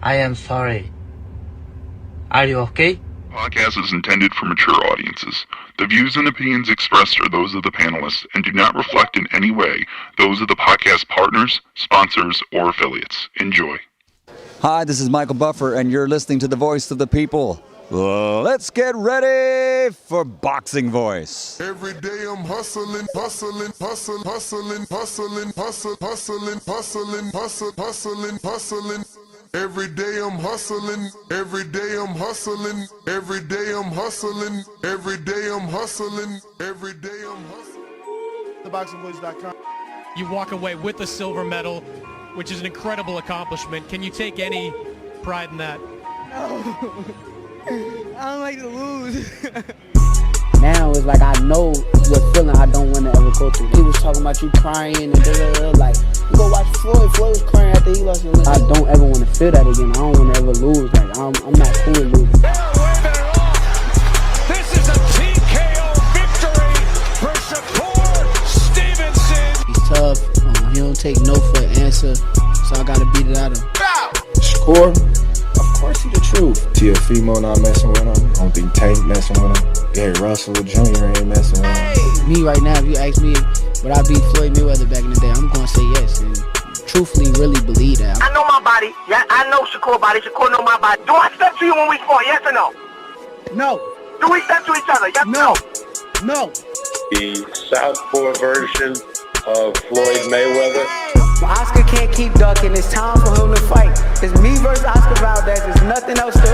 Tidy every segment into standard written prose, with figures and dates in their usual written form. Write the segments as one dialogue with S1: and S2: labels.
S1: I am sorry. Are you okay?
S2: Podcast is intended for mature audiences. The views and opinions expressed are those of the panelists and do not reflect in any way those of the podcast partners, sponsors, or affiliates. Enjoy.
S3: Hi, this is Michael Buffer, and you're listening to the Voice of the People. Let's get ready for Boxing Voice.
S4: Every day I'm hustling, hustling, hustling, hustling, hustling, hustling, hustling, hustling, hustling, hustling. Every day I'm hustling, every day I'm hustling, every day I'm hustling, every day I'm hustling, every day I'm hustling.
S5: TheBoxingVoice.com. You walk away with a silver medal, which is an incredible accomplishment. Can you take any pride in that?
S6: No. I don't like to lose.
S7: Now it's like I know what feeling I don't want to ever go through. He was talking about you crying and like, you go watch Floyd. Floyd was crying after he lost his leg. I don't ever want to feel that again. I don't want to ever lose. Like, I'm not cool with losing.
S8: This is a TKO victory for Shakur Stevenson.
S7: He's tough. He don't take no for an answer, so I gotta beat it out of him.
S9: Shakur, of course he the truth. Teofimo not messing with him. I don't think Tank messing with him. Gary Russell Jr. ain't messing with him.
S7: Me right now, if you ask me would I beat Floyd Mayweather back in the day, I'm gonna say yes, and truthfully really believe that.
S10: I know my body. Yeah, I know Shakur body. Shakur know my body. Do I step to you when we spar? Yes or no?
S7: No.
S10: Do we step to each other? Yes or no?
S7: No.
S11: The southpaw version of Floyd Mayweather.
S7: Oscar can't keep ducking. It's time for him to fight. It's me versus Oscar Valdez. There's nothing else to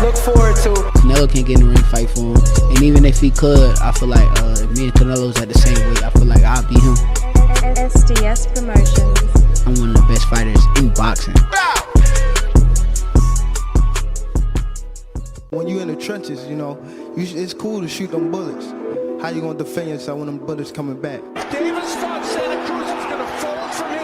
S7: look forward to. Canelo can't get in the ring fight for him. And even if he could, I feel like if me and Canelo's at the same weight, I feel like I'll beat him.
S12: SDS Promotions.
S7: I'm one of the best fighters in boxing.
S6: When you in the trenches, you know, it's cool to shoot them bullets. How you gonna defend yourself when them bullets coming back?
S8: Davis thought Santa Cruz was going to fold from his...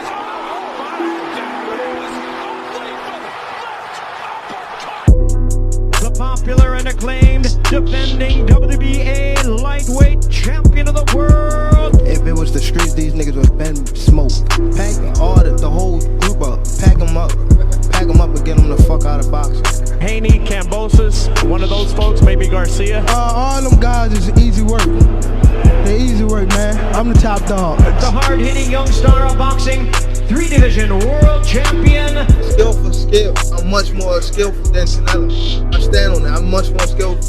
S5: The popular and acclaimed defending WBA lightweight champion of the world.
S6: If it was the streets, these niggas would have been smoked. Pack the whole group up. Pack them up and get them the fuck out of boxing.
S5: Haney, Cambosis, one of those folks, maybe Garcia.
S6: All them guys is easy work. They're easy work, man. I'm the top dog.
S5: The hard-hitting young star of boxing, 3-division world champion.
S6: Skill for skill. I'm much more skillful than Canelo. I stand on that. I'm much more skillful.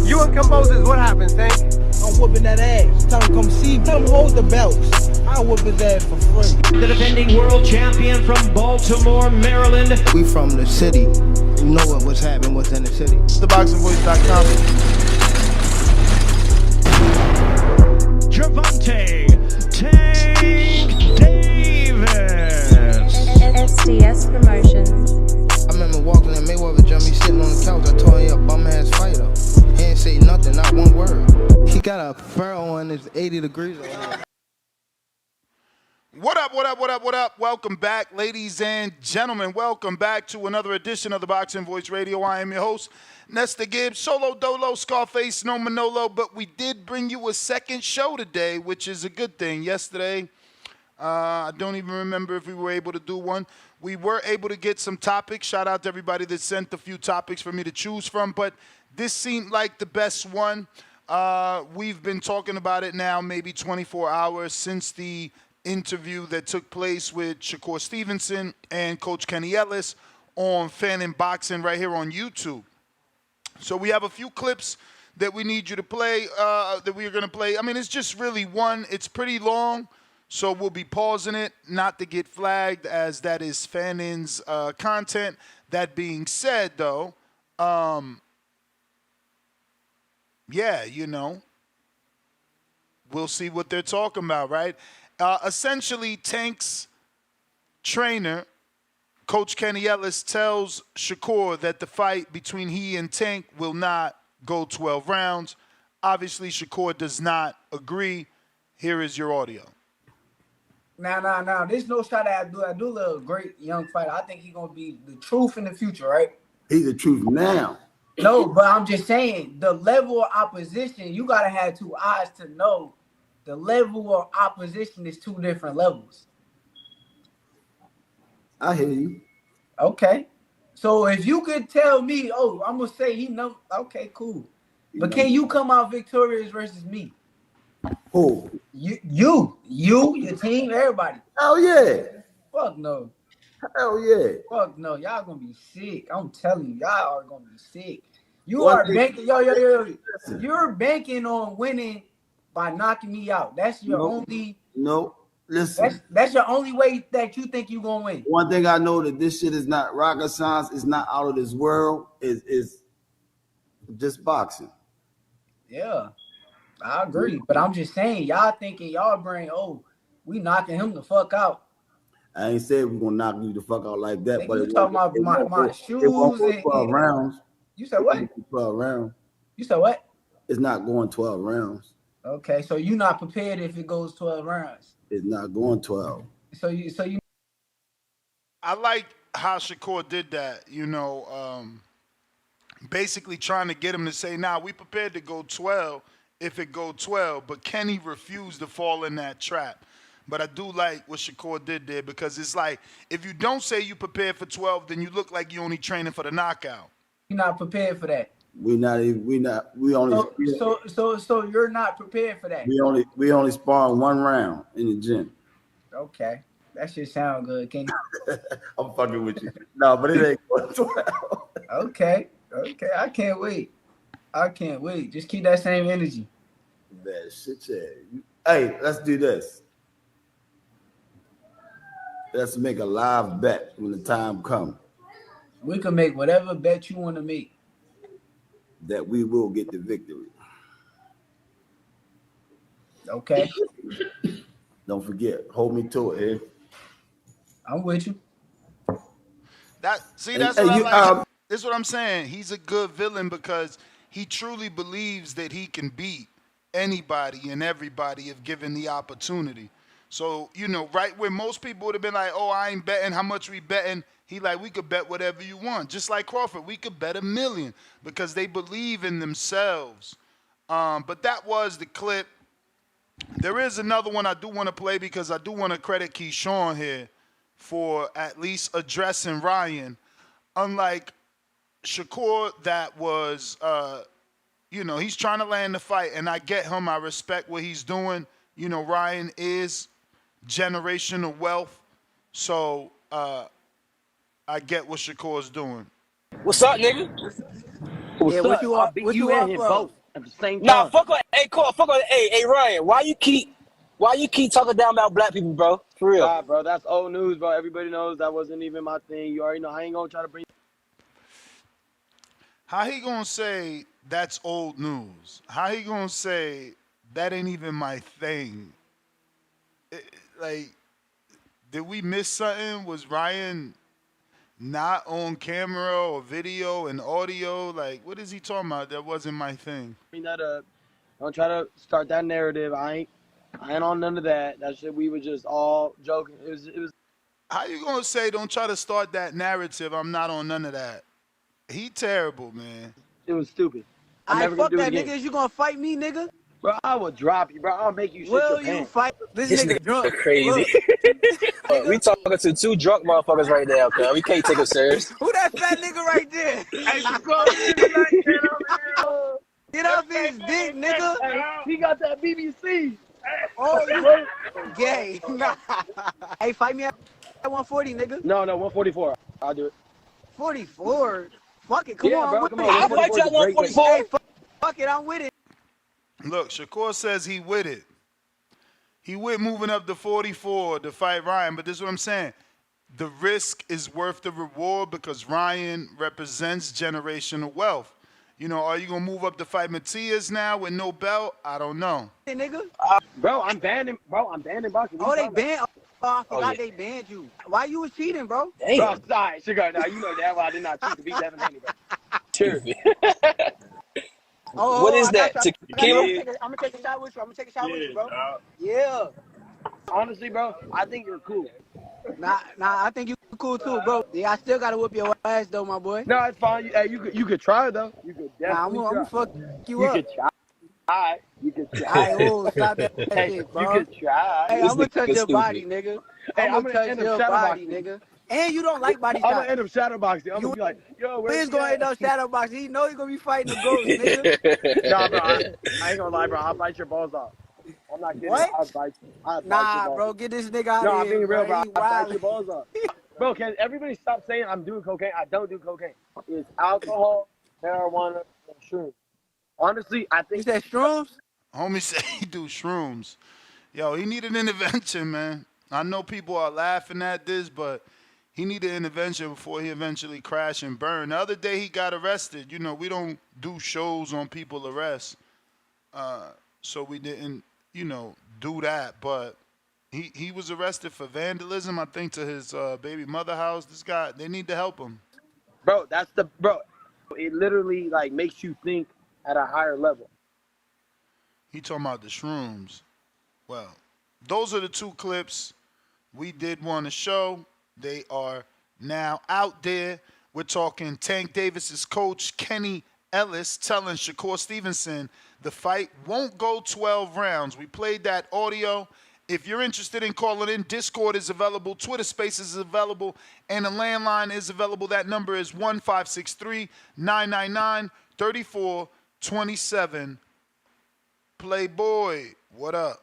S10: You and Cambosis, what happens, Tank?
S6: I'm whooping that ass. Tell him come see me. Tell him hold the belts. I'll whoop his ass for free.
S5: The defending world champion from Baltimore, Maryland.
S6: We from the city. You know what's happening within the city. TheBoxingVoice.com.
S5: Gervonta Tank Davis.
S12: SDS Promotions.
S6: I remember walking in Mayweather jumped me sitting on the couch. I told him, "Yeah, bum ass fighter." He ain't say nothing, not one word. He got a furrow on his 80 degrees.
S13: What up, what up, what up, what up? Welcome back, ladies and gentlemen. Welcome back to another edition of the Boxing Voice Radio. I am your host, Nesta Gibbs, solo dolo, Scarface, no Manolo. But we did bring you a second show today, which is a good thing. Yesterday, I don't even remember if we were able to do one. We were able to get some topics. Shout out to everybody that sent a few topics for me to choose from. But this seemed like the best one. We've been talking about it now maybe 24 hours since the interview that took place with Shakur Stevenson and Coach Kenny Ellis on Fan and Boxing right here on YouTube. So we have a few clips that we need you to play, that we are going to play. I mean, it's just really one. It's pretty long, so we'll be pausing it, not to get flagged, as that is fan-ins content. That being said, though, yeah, you know, we'll see what they're talking about, right? Essentially, Tank's trainer, Coach Kenny Ellis, tells Shakur that the fight between he and Tank will not go 12 rounds. Obviously, Shakur does not agree. Here is your audio.
S7: Nah. There's no shot at Abdullah, a great young fighter. I think he's going to be the truth in the future, right?
S14: He's the truth now.
S7: No, but I'm just saying, the level of opposition, you got to have two eyes to know the level of opposition is two different levels.
S14: I hear you.
S7: Okay. So if you could tell me, oh, I'm gonna say he know. Okay, cool. But can you come out victorious versus me?
S14: Who?
S7: You, your team, everybody.
S14: Hell yeah.
S7: Fuck no.
S14: Hell yeah.
S7: Fuck no. Y'all gonna be sick. I'm telling you, y'all are gonna be sick. You
S14: One
S7: are
S14: thing-
S7: banking, yo. You're banking on winning by knocking me out. That's your only.
S14: No. Listen.
S7: That's your only way that you think you're gonna win.
S14: One thing I know that this shit is not rocket science. It's not out of this world. Is just boxing.
S7: Yeah, I agree. But I'm just saying, y'all thinking y'all brain, oh, we knocking him the fuck out.
S14: I ain't said we're gonna knock you the fuck out like that. But
S7: you talking about my shoes
S14: it won't go
S7: and
S14: 12 rounds.
S7: You said what?
S14: 12 rounds.
S7: You said what?
S14: It's not going 12 rounds.
S7: Okay, so you're not prepared if it goes 12 rounds.
S14: It's not going 12.
S7: So you.
S13: I like how Shakur did that. Basically trying to get him to say, "Nah, we prepared to go 12 if it go 12." But Kenny refused to fall in that trap. But I do like what Shakur did there because it's like if you don't say you prepared for 12, then you look like you only training for the knockout.
S7: You're not prepared for that.
S14: We only.
S7: So you're not prepared for that.
S14: We only sparring one round in the gym.
S7: Okay, that shit sound good, Kenny.
S14: I'm fucking with you. No, but it ain't going 12.
S7: Okay, I can't wait. Just keep that same energy.
S14: That shit, yeah. Hey, let's do this. Let's make a live bet when the time comes.
S7: We can make whatever bet you want to make.
S14: That we will get the victory.
S7: Okay.
S14: Don't forget, hold me to it, eh?
S7: I'm with you.
S13: That's what I like. That's what I'm saying. He's a good villain because he truly believes that he can beat anybody and everybody if given the opportunity. So, right where most people would have been like, oh, I ain't betting, how much we betting? He like, we could bet whatever you want. Just like Crawford, we could bet $1 million because they believe in themselves. But that was the clip. There is another one I do want to play because I do want to credit Keyshawn here for at least addressing Ryan. Unlike Shakur, that was, he's trying to land the fight, and I get him. I respect what he's doing. Ryan is generational wealth. So, I get what Shakur's doing.
S15: What's up, nigga?
S7: What's up?
S15: I'll beat you in here both at the same time. Nah, fuck on. Hey, Cole, fuck on. Hey, Ryan, why you keep talking down about black people, bro? For real.
S16: Nah, bro, that's old news, bro. Everybody knows that wasn't even my thing. You already know I ain't gonna try to bring.
S13: How he gonna say that's old news? How he gonna say that ain't even my thing? Did we miss something? Was Ryan not on camera or video and audio? What is he talking about? That wasn't my thing.
S16: Bring that up. Don't try to start that narrative. I ain't on none of that. That shit, we were just all joking. It was.
S13: How you gonna say don't try to start that narrative? I'm not on none of that. He terrible, man.
S16: It was stupid.
S7: I never fuck that nigga. Is you gonna fight me, nigga?
S16: Bro, I will drop you, bro. I'll make you shit your pants.
S7: You fight this nigga drunk?
S15: Crazy. We talking to two drunk motherfuckers right now, cuz. We can't take him serious.
S7: Who that fat nigga right there? Get off his dick, nigga.
S16: He got that BBC.
S7: Oh, you gay. Nah. Hey, fight me at 140, nigga.
S16: No, 144. I'll do it.
S7: 44? Fuck it, come on.
S16: Bro,
S7: Come
S16: on.
S15: I'll fight you at 144.
S7: Hey, fuck it, I'm with it.
S13: Look, Shakur says he with it. He with moving up to 44 to fight Ryan, but this is what I'm saying. The risk is worth the reward because Ryan represents generational wealth. Are you going to move up to fight Matias now with no belt? I don't know.
S7: Hey, nigga.
S16: Bro, I'm banning boxing.
S7: Oh, they banned. Oh, I forgot they banned you. Why you was cheating, bro?
S15: Damn.
S16: Bro, sorry, Sugar. Now you know that why I did not cheat to beat Devin Haney, bro.
S15: Sure.
S7: Oh,
S15: what is that? Tequila?
S7: I'm gonna take a shot with you. Bro. Yeah.
S16: Honestly, bro, I think you're cool.
S7: Nah, I think you cool too, bro. Yeah, I still gotta whoop your ass though, my boy.
S16: No, it's fine. You could try though. You could definitely
S7: I'm gonna fuck you
S16: up.
S7: You
S16: could try. You could try.
S7: Alright, stop that shit, bro.
S16: You could try.
S7: Hey, I'm gonna touch your body, nigga.
S16: Hey,
S7: I'm gonna touch your body, nigga. And you don't like body
S16: I'm
S7: shots.
S16: gonna end up shadow boxing. I'm gonna be like, yo, where's
S7: Wiz gonna end up shadow boxing. He know he gonna be fighting the ghost, nigga.
S16: Nah, bro, I ain't gonna lie, bro. I'll bite your balls off. I'm not kidding.
S7: What?
S16: I'll bite your
S7: Nah,
S16: balls
S7: bro,
S16: off.
S7: get this nigga out
S16: No,
S7: of
S16: I'm
S7: here,
S16: being real,
S7: bro.
S16: bro.
S7: He
S16: I'll bite
S7: wild.
S16: your balls off. Bro, can everybody stop saying I'm doing cocaine? I don't do cocaine. It's alcohol, marijuana, and shrooms. Honestly, I think
S7: You said shrooms?
S13: Homie said he do shrooms. Yo, he need an intervention, man. I know people are laughing at this, but he needed intervention before he eventually crash and burn. The other day he got arrested. You know, we don't do shows on people arrest. So we didn't, do that. But he was arrested for vandalism, I think, to his baby mother house. This guy, they need to help him.
S16: Bro, it literally like makes you think at a higher level.
S13: He talking about the shrooms. Well, those are the two clips we did want to show. They are now out there. We're talking Tank Davis's coach, Kenny Ellis, telling Shakur Stevenson the fight won't go 12 rounds. We played that audio. If you're interested in calling in, Discord is available, Twitter Spaces is available, and the landline is available. That number is 1-563-999-3427. Playboy, what up?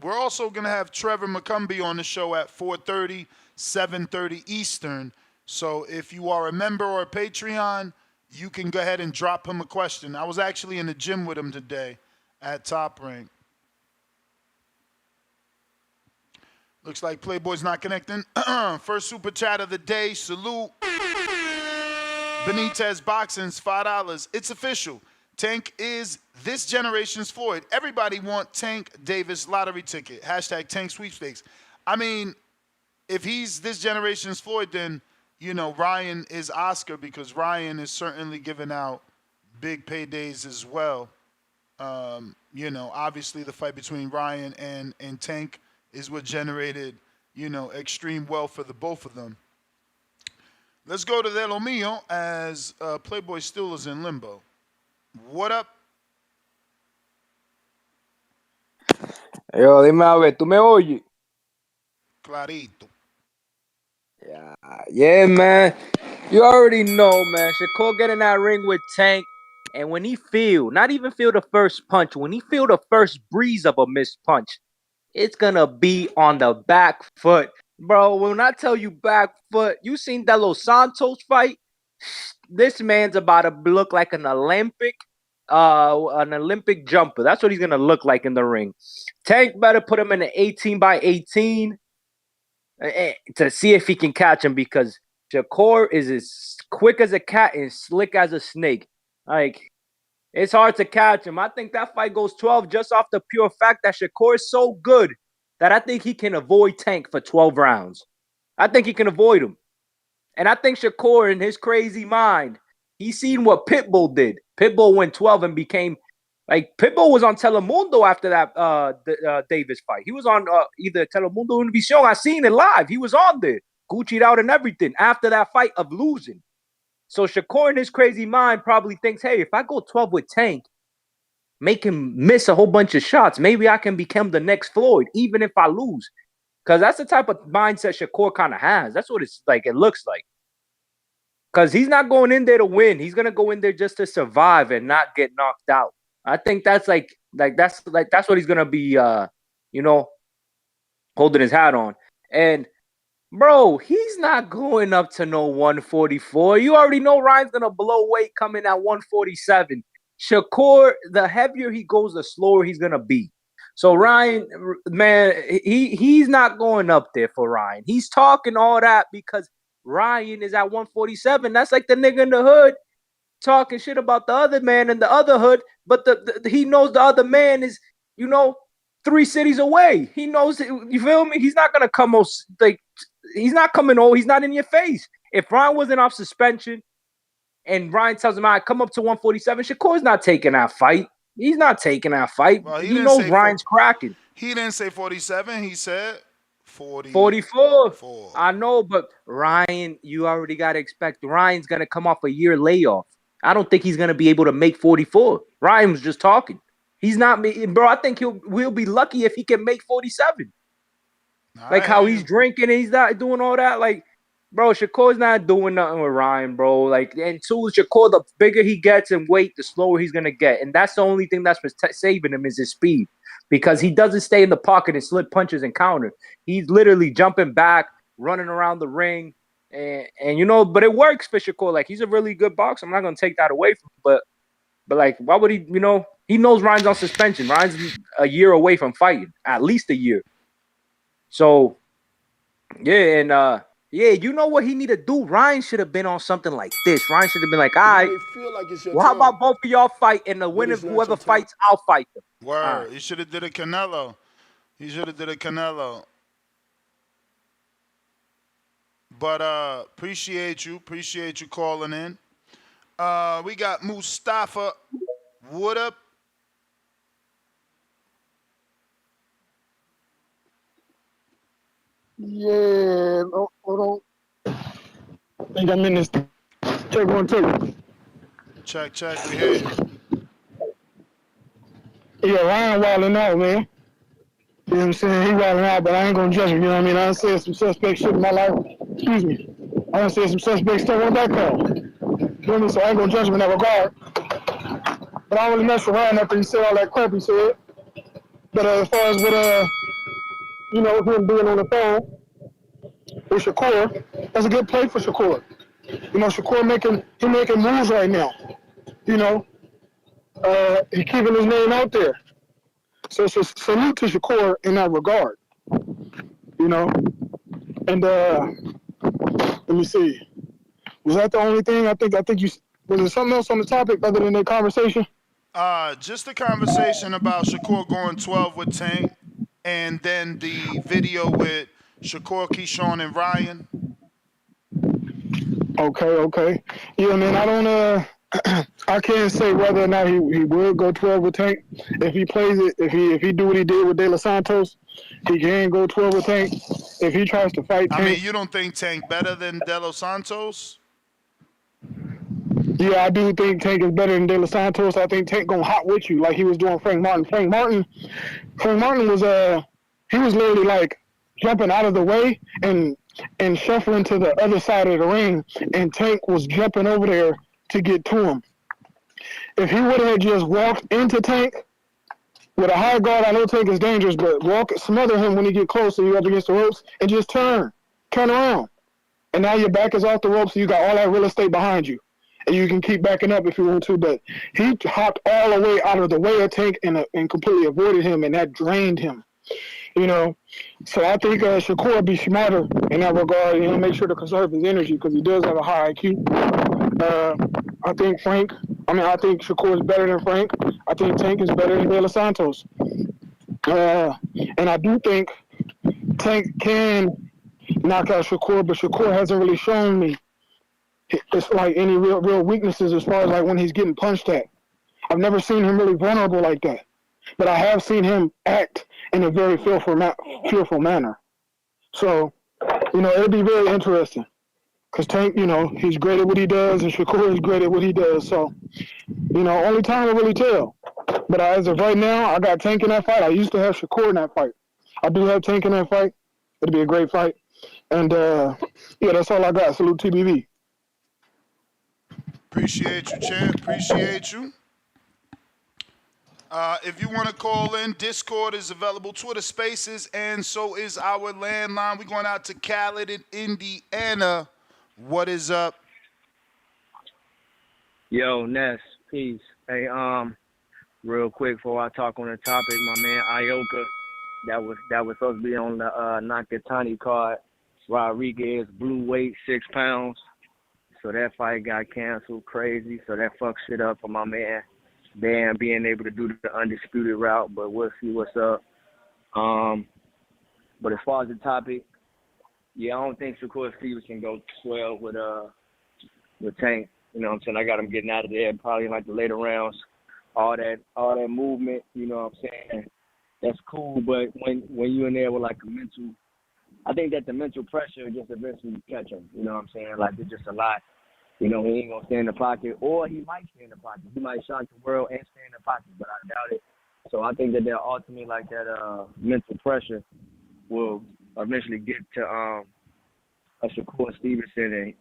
S13: We're also going to have Trevor McCumby on the show at 4:30, 7:30 Eastern. So if you are a member or a Patreon, you can go ahead and drop him a question. I was actually in the gym with him today at Top Rank. Looks like Playboy's not connecting. First super chat of the day. Salute. Benitez Boxing's $5. It's official. Tank is this generation's Floyd. Everybody want Tank Davis lottery ticket. Hashtag Tank sweepstakes. I mean, if he's this generation's Floyd, then, Ryan is Oscar, because Ryan is certainly giving out big paydays as well. Obviously the fight between Ryan and Tank is what generated, extreme wealth for the both of them. Let's go to De Lo Mio as Playboy still is in limbo. What up?
S17: Yo, dime a ver, ¿tú me oyes?
S13: Clarito.
S17: Yeah, man. You already know, man. Shakur get in that ring with Tank, and when he not even feel the first punch, when he feel the first breeze of a missed punch, it's gonna be on the back foot. Bro, when I tell you back foot, you seen that Los Santos fight? This man's about to look like an Olympic jumper. That's what he's gonna look like in the ring. Tank better put him in an 18-by-18 to see if he can catch him, because Shakur is as quick as a cat and slick as a snake. Like, it's hard to catch him. I think that fight goes 12 just off the pure fact that Shakur is so good that I think he can avoid Tank for 12 rounds. I think he can avoid him. And I think Shakur, in his crazy mind, he's seen what Pitbull did. Pitbull went 12 and became, Pitbull was on Telemundo after that Davis fight. He was on either Telemundo or Univision. I seen it live. He was on there, Gucci'd out and everything after that fight of losing. So Shakur, in his crazy mind, probably thinks, hey, if I go 12 with Tank, make him miss a whole bunch of shots, maybe I can become the next Floyd, even if I lose. Because that's the type of mindset Shakur kind of has. That's what it's like. It looks like. Because he's not going in there to win. He's going to go in there just to survive and not get knocked out. I think that's that's what he's going to be, holding his hat on. And, bro, he's not going up to no 144. You already know Ryan's going to blow weight coming at 147. Shakur, the heavier he goes, the slower he's going to be. So Ryan, man, he's not going up there for Ryan. He's talking all that because Ryan is at 147. That's like the nigga in the hood talking shit about the other man in the other hood, but he knows the other man is, 3 cities away. He knows it, you feel me? He's not gonna come he's not coming over. He's not in your face. If Ryan wasn't off suspension and Ryan tells him, "I come up to 147," Shakur's not taking that fight. He's not taking that fight.
S13: Well,
S17: he knows Ryan's cracking.
S13: He didn't say 47. He said
S17: 44. I know, but Ryan, you already got to expect Ryan's going to come off a year layoff. I don't think he's going to be able to make 44. Ryan was just talking. He's not, bro. I think we'll be lucky if he can make 47. Like how he's drinking and he's not doing all that. Like, bro, Shakur's not doing nothing with Ryan, bro. Like, and two, Shakur, the bigger he gets in weight, the slower he's gonna get, and that's the only thing that's saving him is his speed, because he doesn't stay in the pocket and slip punches and counter. He's literally jumping back, running around the ring, and but it works for Shakur. Like, he's a really good boxer. I'm not gonna take that away from him, but like, why would he? He knows Ryan's on suspension. Ryan's a year away from fighting, at least a year. So, yeah, and you know what he need to do? Ryan should have been on something like this. Ryan should have been like, all right, well, how about both of y'all fight, and the winner, whoever fights, I'll fight them.
S13: Word. He should have did a Canelo. But appreciate you calling in. We got Mustafa. What up?
S18: Yeah, hold on. I think I'm in this. Check 1, 2.
S13: Check. We hear you.
S18: Yeah, Ryan wilding out, man. You know what I'm saying? He wilding out, but I ain't gonna judge him. You know what I mean? I done said some suspect shit in my life. Excuse me. I done said some suspect stuff on that call. You know what I mean? So I ain't gonna judge him in that regard. But I don't really mess with Ryan after he said all that crap he said. But as far as what him being on the phone with Shakur, that's a good play for Shakur. Shakur making moves right now. He keeping his name out there. So salute to Shakur in that regard. And let me see. Was that the only thing? I think you was there something else on the topic other than that conversation?
S13: Just the conversation about Shakur going 12 with Tank, and then the video with Shakur, Keyshawn, and Ryan.
S18: Okay. Yeah, man, I don't I can't say whether or not he would go 12 with Tank. If he plays it, if he do what he did with De Los Santos, he can go 12 with Tank. If he tries to fight Tank,
S13: I mean, you don't think Tank better than De Los Santos?
S18: Yeah, I do think Tank is better than De Los Santos. I think Tank gonna hot with you like he was doing Frank Martin. Frank Martin was he was literally like jumping out of the way and shuffling to the other side of the ring, and Tank was jumping over there to get to him. If he would have just walked into Tank with a high guard, I know Tank is dangerous, but smother him when he get close and you up against the ropes, and just turn around. And now your back is off the ropes, so you got all that real estate behind you. And you can keep backing up if you want to, but he hopped all the way out of the way of Tank and completely avoided him, and that drained him. So I think Shakur be smarter in that regard. Make sure to conserve his energy because he does have a high IQ. I think Shakur is better than Frank. I think Tank is better than De Los Santos. And I do think Tank can knock out Shakur, but Shakur hasn't really shown me it's like any real weaknesses as far as like when he's getting punched at. I've never seen him really vulnerable like that, but I have seen him act in a very fearful manner. So, it'll be very interesting because Tank, he's great at what he does, and Shakur is great at what he does. So, only time will really tell. But as of right now, I got Tank in that fight. I used to have Shakur in that fight. I do have Tank in that fight. It'll be a great fight. And, that's all I got. Salute TBV.
S13: Appreciate you, champ. Appreciate you. If you want to call in, Discord is available, Twitter Spaces, and so is our landline. We're going out to Khaled in Indiana. What is up?
S19: Yo, Ness, peace. Hey, real quick before I talk on the topic, my man Ioka, that was supposed to be on the Nakatani card. Rodriguez blew weight 6 pounds. So that fight got canceled, crazy. So that fucked shit up for my man Dan being able to do the undisputed route, but we'll see what's up. But as far as the topic, I don't think Shakur Stevenson can go 12 with Tank. You know what I'm saying? I got him getting out of there probably in like the later rounds. All that movement, you know what I'm saying? That's cool, but when you're in there with like a mental, I think that the mental pressure just eventually catch him. You know what I'm saying? Like it's just a lot. He ain't gonna stay in the pocket, or he might stay in the pocket. He might shock the world and stay in the pocket, but I doubt it. So I think that they'll ultimately like that mental pressure will eventually get to a Shakur Stevenson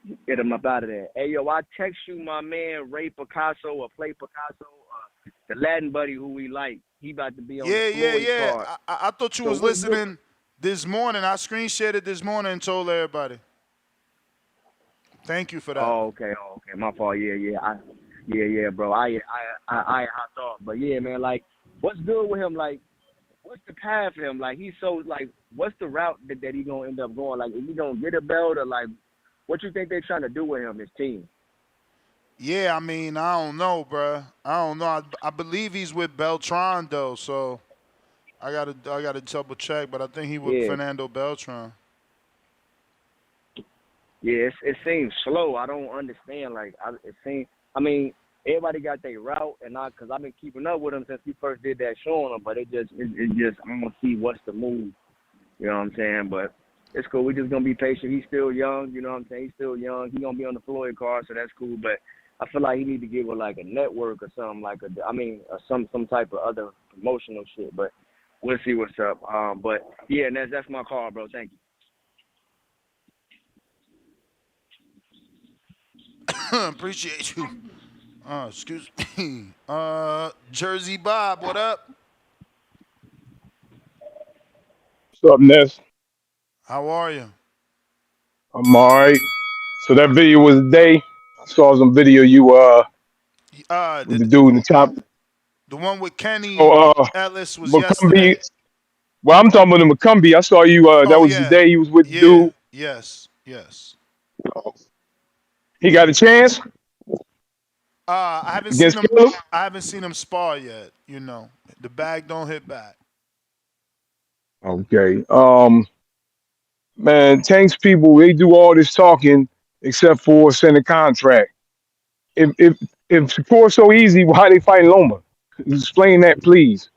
S19: and get him up out of there. Hey, yo, I text you my man Ray Picasso or Play Picasso, the Latin buddy who we like. He about to be on the Floyd card.
S13: I thought you was listening this morning. I screen shared it this morning and told everybody. Thank you for that.
S19: Oh, okay. My fault. Yeah, bro. I hopped off. But yeah, man, like, what's good with him? Like, what's the path for him? Like, he's so, like, what's the route that he gonna end up going? Like, is he gonna get a belt or, like, what you think they're trying to do with him, his team?
S13: Yeah, I mean, I don't know, bro. I don't know. I believe he's with Beltran though, so I gotta double check. But I think he with Fernando Beltran.
S19: Yeah, it seems slow. I don't understand. Like, it seems. I mean, everybody got their route, and because I've been keeping up with him since we first did that show on him. But it just I'm gonna see what's the move. You know what I'm saying? But it's cool. We're just gonna be patient. He's still young. You know what I'm saying? He's still young. He's gonna be on the Floyd card, so that's cool. But I feel like he need to get with like a network or something, some type of other promotional shit. But we'll see what's up. But yeah, that's my call, bro. Thank you.
S13: Appreciate you. Excuse me. Jersey Bob, what up?
S20: What's up, Ness?
S13: How are you?
S20: I'm all right. So that video was the day. I saw some video you with the dude in the top.
S13: The one with Kenny Ellis was
S20: McCumby.
S13: yesterday.
S20: Well, I'm talking about the McCumby. I saw you. That was the day you was with the dude.
S13: Yes.
S20: He got a chance.
S13: I haven't
S20: against
S13: seen him.
S20: Caleb?
S13: I haven't seen him spar yet. You know, the bag don't hit back.
S20: Okay. Man, Tank's people, they do all this talking except for send a contract. If Shakur's so easy, why they fighting Loma? Explain that, please.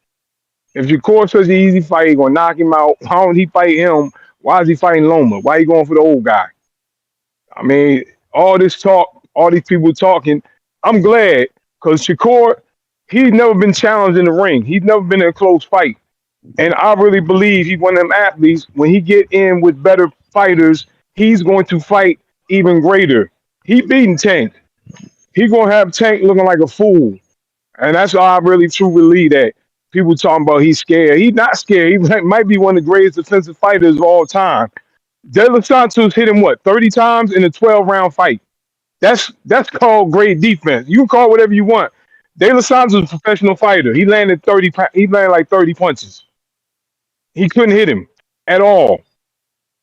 S20: If Shakur's such an easy fight, he gonna knock him out. Why don't he fight him? Why is he fighting Loma? Why he going for the old guy? I mean, all this talk, all these people talking. I'm glad because Shakur, he's never been challenged in the ring. He's never been in a close fight. And I really believe he's one of them athletes. When he get in with better fighters, he's going to fight even greater. He beating Tank. He gonna have Tank looking like a fool. And that's how I really truly believe that. People talking about he's scared. He's not scared. He might be one of the greatest defensive fighters of all time. De Los Santos hit him, 30 times in a 12-round fight. That's called great defense. You can call it whatever you want. De Los Santos is a professional fighter. He landed like 30 punches. He couldn't hit him at all.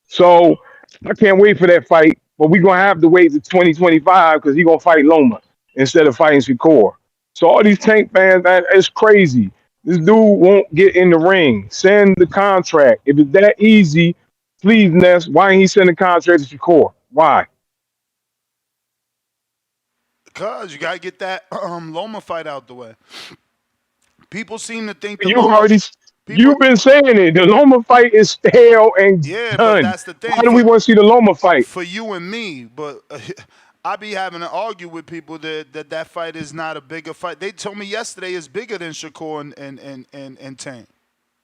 S20: So I can't wait for that fight. But we're going to have to wait to 2025 because he's going to fight Loma instead of fighting Shakur. So all these Tank fans, man, it's crazy. This dude won't get in the ring. Send the contract. If it's that easy, please, Ness, why ain't he send the contract to Shakur? Why?
S13: Because you got to get that Loma fight out the way. People seem to think
S20: You've been saying it. The Loma fight is stale and done.
S13: But that's the thing.
S20: Why do we want to see the Loma fight?
S13: For you and me, but I be having to argue with people that fight is not a bigger fight. They told me yesterday it's bigger than Shakur and Tank.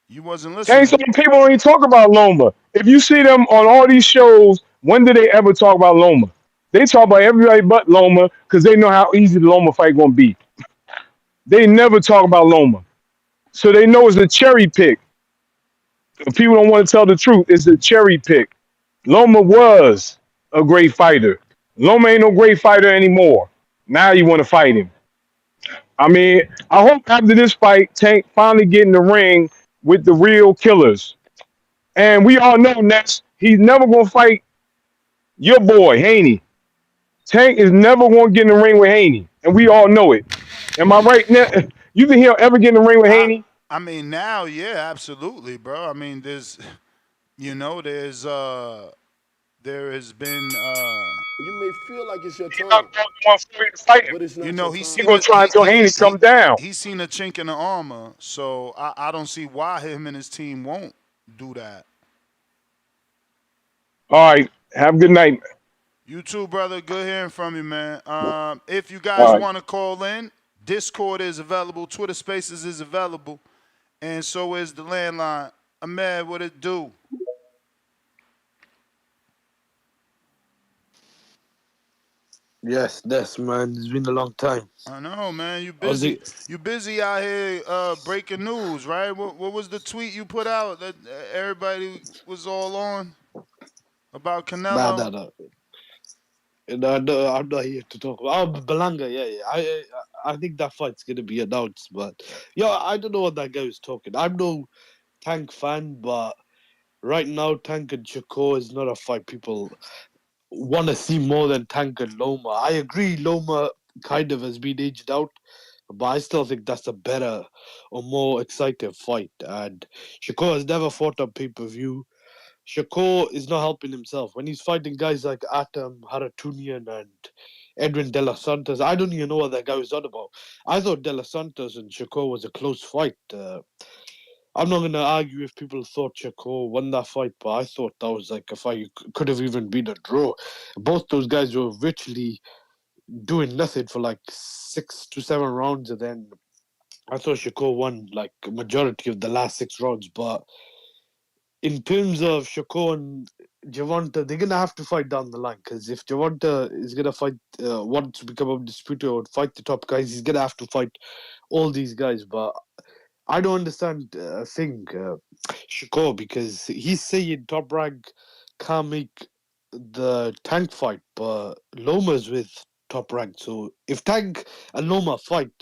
S13: You wasn't listening.
S20: Tank, some people don't even talk about Loma. If you see them on all these shows, when do they ever talk about Loma? They talk about everybody but Loma because they know how easy the Loma fight gonna be. They never talk about Loma. So they know it's a cherry pick. If people don't want to tell the truth, it's a cherry pick. Loma was a great fighter. Loma ain't no great fighter anymore. Now you want to fight him. I mean, I hope after this fight, Tank finally get in the ring with the real killers. And we all know next, he's never going to fight your boy, Haney. Tank is never going to get in the ring with Haney. And we all know it. Am I right now? You think he'll ever get in the ring with Haney?
S13: I mean, now, yeah, absolutely, bro. I mean, there has been.
S21: You may feel like it's your turn,
S20: but
S21: it's not.
S13: You know, he's
S20: gonna try until Haney come down.
S13: He's seen a chink in the armor, so I don't see why him and his team won't do that.
S20: All right, have a good night.
S13: You too, brother. Good hearing from you, man. If you guys want to call in, Discord is available. Twitter Spaces is available. And so is the landline. Ahmed, what it do?
S1: Yes, man. It's been a long time.
S13: I know, man. You
S1: How's
S13: busy.
S1: it?
S13: You busy out here breaking news, right? What was the tweet you put out that everybody was all on about
S1: Nah,
S13: Canelo?
S1: nah, nah. No, I'm not here to talk about. Oh, Belanga, yeah. I think that fight's gonna be announced, but I don't know what that guy was talking. I'm no Tank fan, but right now Tank and Shakur is not a fight people want to see more than Tank and Loma. I agree, Loma kind of has been aged out, but I still think that's a better or more exciting fight. And Shakur has never fought on pay-per-view. Shakur is not helping himself. When he's fighting guys like Atom, Haratunian, and Edwin De Los Santos, I don't even know what that guy was on about. I thought De Los Santos and Shakur was a close fight. I'm not going to argue if people thought Shakur won that fight, but I thought that was like a fight could have even been a draw. Both those guys were virtually doing nothing for like 6 to 7 rounds, and then I thought Shakur won like a majority of the last 6 rounds. But in terms of Shakur and Gervonta, they're going to have to fight down the line, because if Gervonta is going to fight, want to become undisputed or fight the top guys, he's going to have to fight all these guys. But I don't understand a thing, Shakur, because he's saying Top Rank can't make the Tank fight, but Loma's with Top Rank. So if Tank and Loma fight,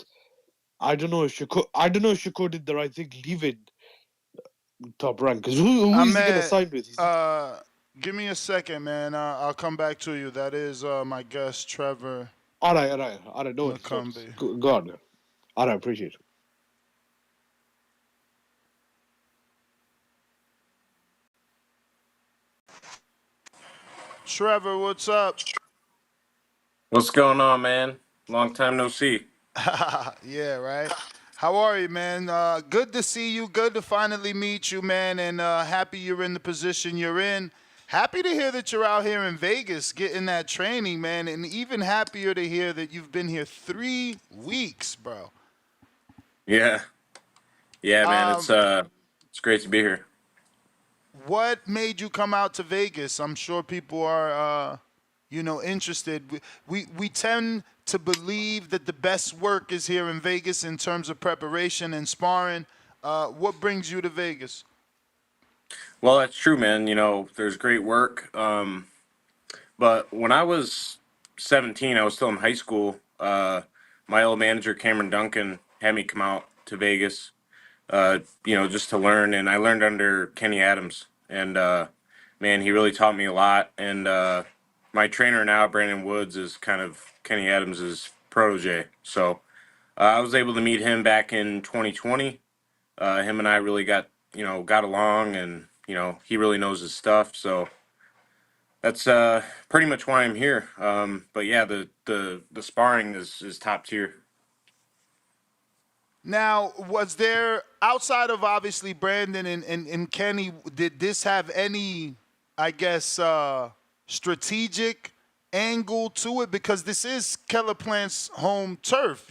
S1: I don't know if Shakur did the right thing leaving Top Rank, because who is he gonna sign with?
S13: Give me a second, man. I'll come back to you. That is my guest, Trevor
S1: All right. No,
S13: McCumby.
S1: go on. All right, appreciate it.
S13: Trevor, what's up?
S22: What's going on, man? Long time no see.
S13: Yeah, right. How are you, man? Good to see you. Good to finally meet you, man. And happy you're in the position you're in. Happy to hear that you're out here in Vegas getting that training, man. And even happier to hear that you've been here 3 weeks, bro.
S22: Yeah, man. It's great to be here.
S13: What made you come out to Vegas? I'm sure people are, interested. We tend to believe that the best work is here in Vegas in terms of preparation and sparring. What brings you to Vegas?
S22: Well, that's true, man. There's great work. But when I was 17, I was still in high school. My old manager, Cameron Duncan, had me come out to Vegas, just to learn. And I learned under Kenny Adams. And, man, he really taught me a lot. And my trainer now, Brandon Woods, is kind of Kenny Adams's protege. So I was able to meet him back in 2020. Him and I really got along, and, he really knows his stuff. So that's pretty much why I'm here. But yeah, the sparring is top tier.
S13: Now, was there, outside of obviously Brandon and Kenny, did this have any, I guess, strategic angle to it? Because this is Keller Plant's home turf,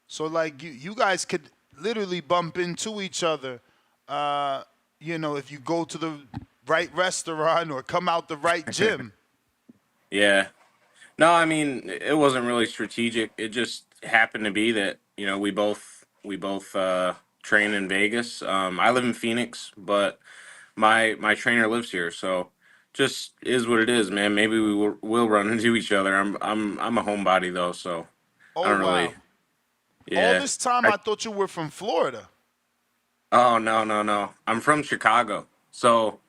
S13: So, like, you guys could literally bump into each other, if you go to the right restaurant or come out the right gym.
S22: Yeah. No, I mean, it wasn't really strategic. It just happened to be that, we both train in Vegas. I live in Phoenix, but my trainer lives here, so just is what it is, man. Maybe we'll run into each other. I'm a homebody though, so I
S13: Oh,
S22: don't really.
S13: wow.
S22: Yeah.
S13: All this time, I thought you were from Florida.
S22: Oh, no. I'm from Chicago. So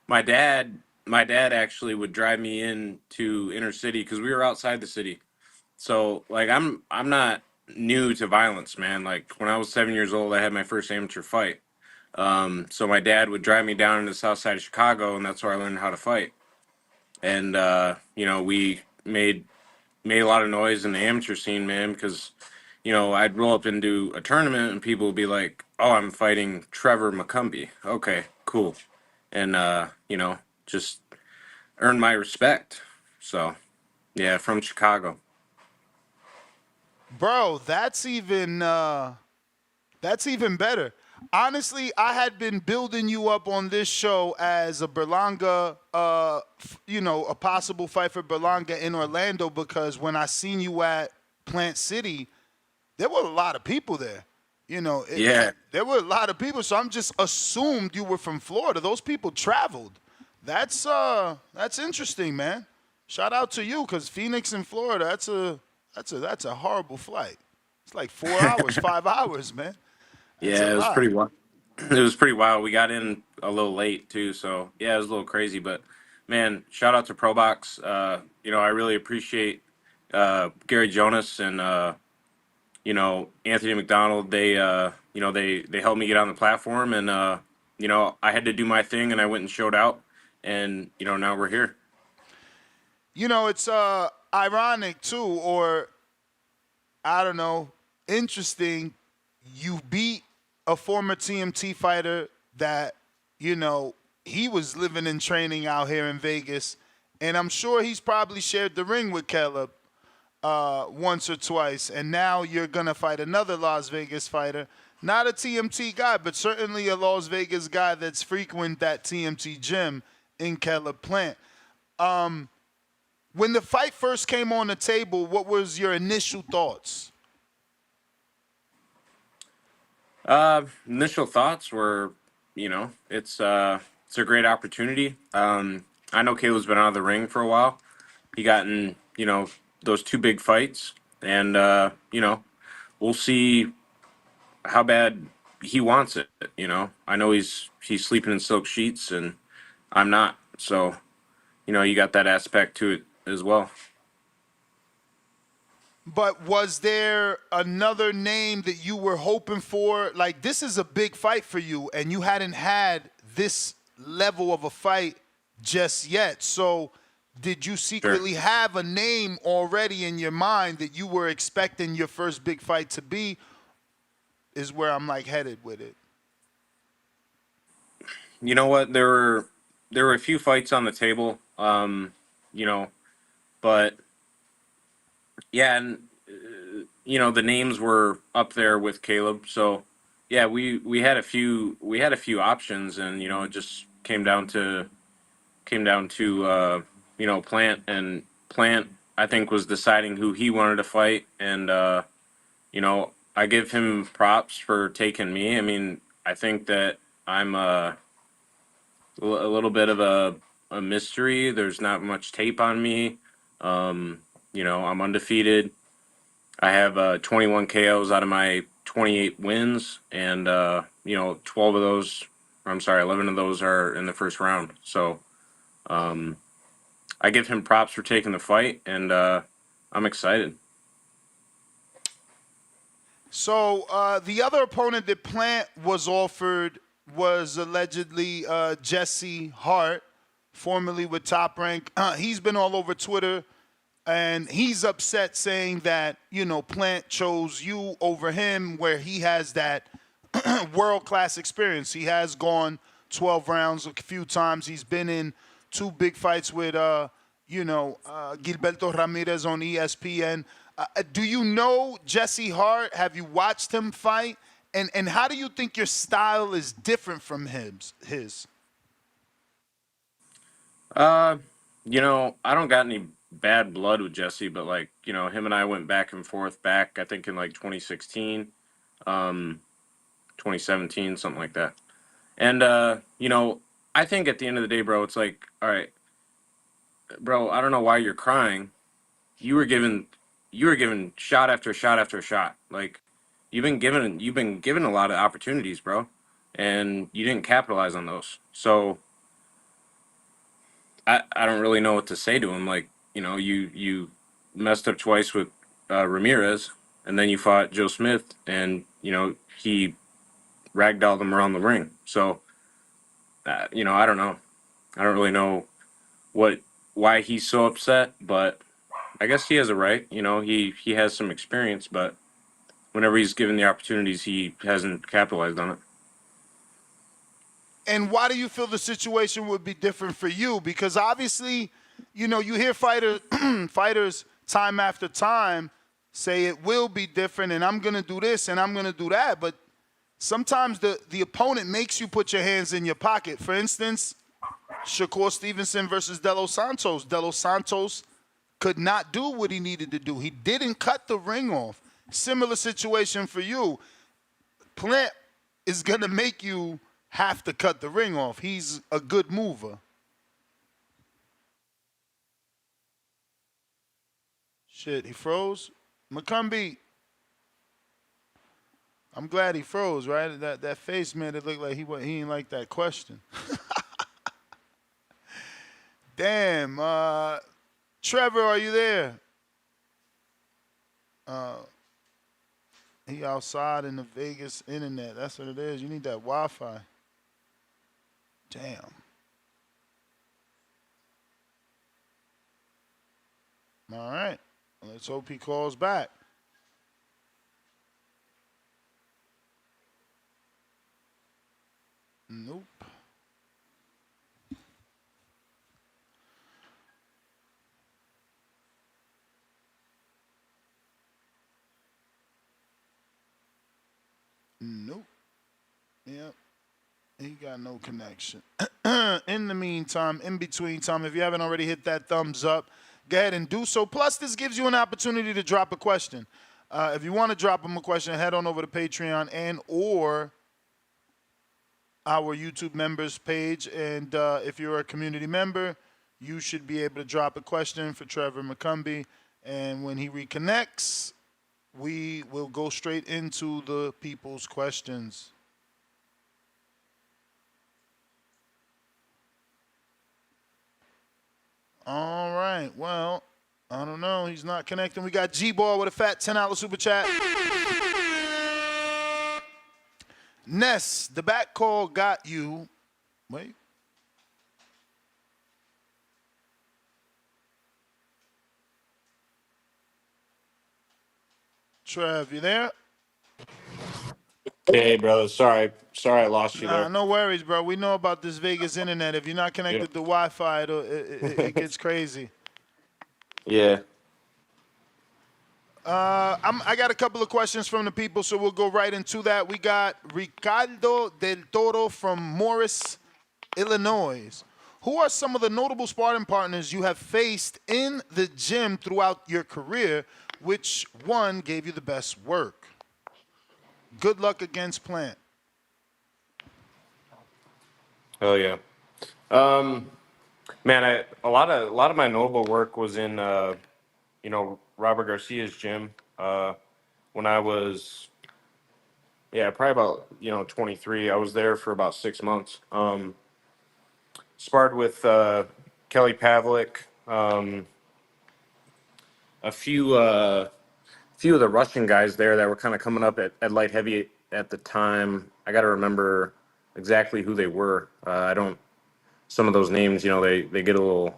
S22: my dad actually would drive me into inner city because we were outside the city. So like I'm not new to violence, man. Like when I was 7 years old, I had my first amateur fight. So my dad would drive me down to the south side of Chicago, and that's where I learned how to fight. And we made a lot of noise in the amateur scene, man, because I'd roll up into a tournament and people would be like, "Oh, I'm fighting Trevor McCumby." Okay, cool. And just earned my respect. So, yeah, from Chicago.
S13: Bro, that's even better. Honestly, I had been building you up on this show as a Berlanga, a possible fight for Berlanga in Orlando because when I seen you at Plant City, there were a lot of people there.
S22: Yeah.
S13: There were a lot of people, so I'm just assumed you were from Florida. Those people traveled. That's interesting, man. Shout out to you, cause Phoenix and Florida, that's a horrible flight. It's like 4 hours, 5 hours, man. That's a
S22: Yeah, it was
S13: lot.
S22: pretty wild. It was pretty wild. We got in a little late too, so yeah, it was a little crazy. But man, shout out to ProBox. I really appreciate Gary Jonas and Anthony McDonald. They helped me get on the platform, and I had to do my thing, and I went and showed out, and now we're here.
S13: It's ironic too, or I don't know, interesting. You beat a former TMT fighter that, he was living and training out here in Vegas. And I'm sure he's probably shared the ring with Caleb once or twice. And now you're going to fight another Las Vegas fighter. Not a TMT guy, but certainly a Las Vegas guy that's frequent that TMT gym in Caleb Plant. When the fight first came on the table, what was your initial thoughts?
S22: Initial thoughts were, it's a great opportunity. I know Caleb's been out of the ring for a while. He got in, those two big fights, and we'll see how bad he wants it. I know he's sleeping in silk sheets, and I'm not. So, you got that aspect to it as well.
S13: But was there another name that you were hoping for? Like, this is a big fight for you, and you hadn't had this level of a fight just yet. So did you secretly have a name already in your mind that you were expecting your first big fight to be? Is where I'm headed with it.
S22: You know what? There were a few fights on the table, but yeah, and the names were up there with Caleb. So yeah, we had a few options, and it just came down to Plant, and Plant I think was deciding who he wanted to fight, and I give him props for taking me. I mean, I think that I'm a little bit of a mystery. There's not much tape on me. I'm undefeated. I have 21 KOs out of my 28 wins, and 12 of those, 11 of those are in the first round. So I give him props for taking the fight, and I'm excited.
S13: So the other opponent that Plant was offered was allegedly Jesse Hart, formerly with Top Rank. He's been all over Twitter, and he's upset, saying that, Plant chose you over him, where he has that world-class experience. He has gone 12 rounds a few times. He's been in two big fights with, Gilberto Ramirez on ESPN. Do you know Jesse Hart? Have you watched him fight? And how do you think your style is different from his?
S22: I don't got any bad blood with Jesse, but him and I went back and forth I think in 2016, 2017, something like that. And I think at the end of the day, bro, it's like, all right, bro, I don't know why you're crying. You were given shot after shot after shot. Like, you've been given a lot of opportunities, bro, and you didn't capitalize on those. So I don't really know what to say to him. Like, you messed up twice with Ramirez, and then you fought Joe Smith, and he ragdolled him around the ring. So I don't know. I don't really know why he's so upset, but I guess he has a right. He has some experience, but whenever he's given the opportunities, he hasn't capitalized on it.
S13: And why do you feel the situation would be different for you? Because obviously, you hear fighters time after time say it will be different and I'm going to do this and I'm going to do that. But sometimes the opponent makes you put your hands in your pocket. For instance, Shakur Stevenson versus De Los Santos. De Los Santos could not do what he needed to do. He didn't cut the ring off. Similar situation for you. Plant is going to make you have to cut the ring off. He's a good mover. Shit, he froze. McCumby, I'm glad he froze, right? That face made it look like he didn't like that question. Damn. Trevor, are you there? He outside in the Vegas internet. That's what it is. You need that Wi-Fi. Damn. All right. Let's hope he calls back. Nope. Nope. Yep. He got no connection. In the meantime, in between time, if you haven't already hit that thumbs up, go ahead and do so. Plus, this gives you an opportunity to drop a question. If you want to drop him a question, head on over to Patreon and or our YouTube members page. And if you're a community member, you should be able to drop a question for Trevor McCumby. And when he reconnects, we will go straight into the people's questions. All right. Well, I don't know. He's not connecting. We got G-Ball with a fat $10 super chat. Ness, the back call got you. Wait. Trev, you there?
S22: Hey, brother. Sorry I lost you there.
S13: No worries, bro. We know about this Vegas internet. If you're not connected to Wi-Fi, it gets crazy.
S22: Yeah.
S13: I got a couple of questions from the people, so we'll go right into that. We got Ricardo Del Toro from Morris, Illinois. Who are some of the notable sparring partners you have faced in the gym throughout your career? Which one gave you the best work? Good luck against Plant.
S22: Oh yeah. Man, a lot of my notable work was in Robert Garcia's gym. When I was probably about 23. I was there for about 6 months. Sparred with Kelly Pavlik, a few of the Russian guys there that were kind of coming up at light heavy at the time. I got to remember exactly who they were. I don't. Some of those names, they get a little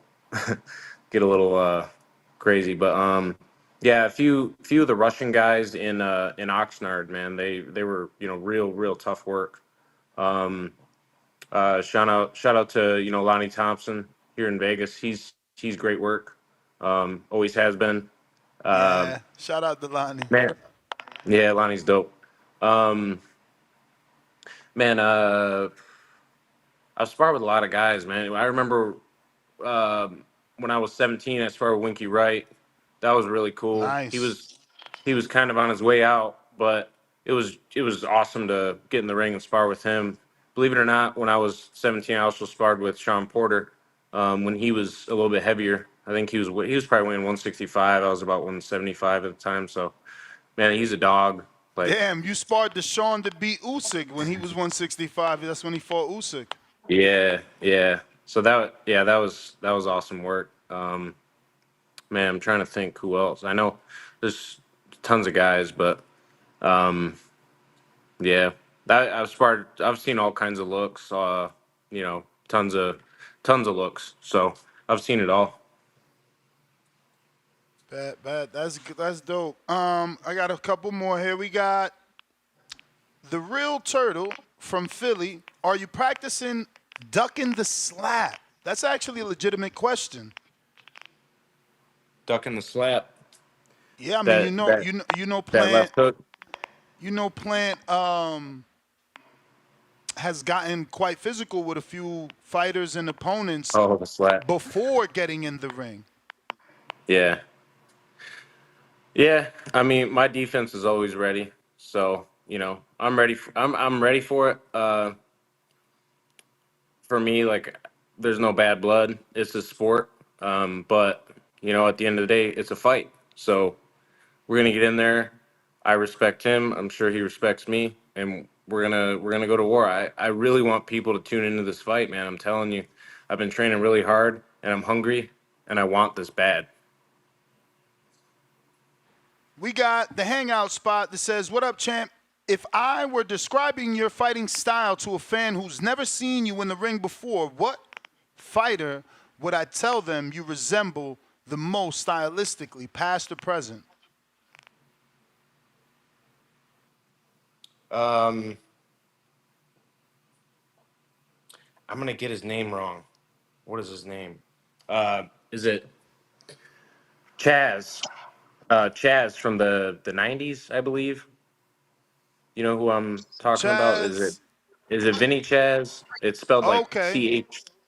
S22: crazy. But a few of the Russian guys in Oxnard, man, they were real tough work. Shout out to Lonnie Thompson here in Vegas. He's great work. Always has been.
S13: Shout out to Lonnie.
S22: Man, yeah, Lonnie's dope. I've sparred with a lot of guys, man. I remember when I was 17, I sparred with Winky Wright. That was really cool.
S13: Nice.
S22: He was kind of on his way out, but it was awesome to get in the ring and spar with him. Believe it or not, when I was 17, I also sparred with Sean Porter when he was a little bit heavier. I think he was probably weighing 165. I was about 175 at the time. So, man, he's a dog.
S13: Damn, you sparred Deshaun to beat Usyk when he was 165. That's when he fought Usyk.
S22: Yeah. So that was awesome work. Man, I'm trying to think who else. I know there's tons of guys, but I've seen all kinds of looks. Tons of looks. So I've seen it all.
S13: Bad. That's dope. I got a couple more here. We got the Real Turtle from Philly. Are you practicing ducking the slap? That's actually a legitimate question.
S22: Ducking the slap.
S13: Yeah, I mean,
S22: That that that
S13: Plant,
S22: left hook.
S13: Plant has gotten quite physical with a few fighters and opponents
S22: Oh, the slap.
S13: before getting in the ring.
S22: Yeah. Yeah. I mean, my defense is always ready. So, I'm ready I'm ready for it. For me, like, there's no bad blood. It's a sport. But at the end of the day, it's a fight. So we're gonna get in there. I respect him. I'm sure he respects me, and we're gonna go to war. I really want people to tune into this fight, man. I'm telling you, I've been training really hard, and I'm hungry, and I want this bad.
S13: We got the hangout spot that says, "What up, champ? If I were describing your fighting style to a fan who's never seen you in the ring before, what fighter would I tell them you resemble the most stylistically, past or present?"
S22: I'm gonna get his name wrong. What is his name? Is it Chaz? Chaz from the '90s, I believe. You know who I'm talking about?
S13: Chaz.
S22: Is it Vinny Chaz? It's spelled like
S13: Okay.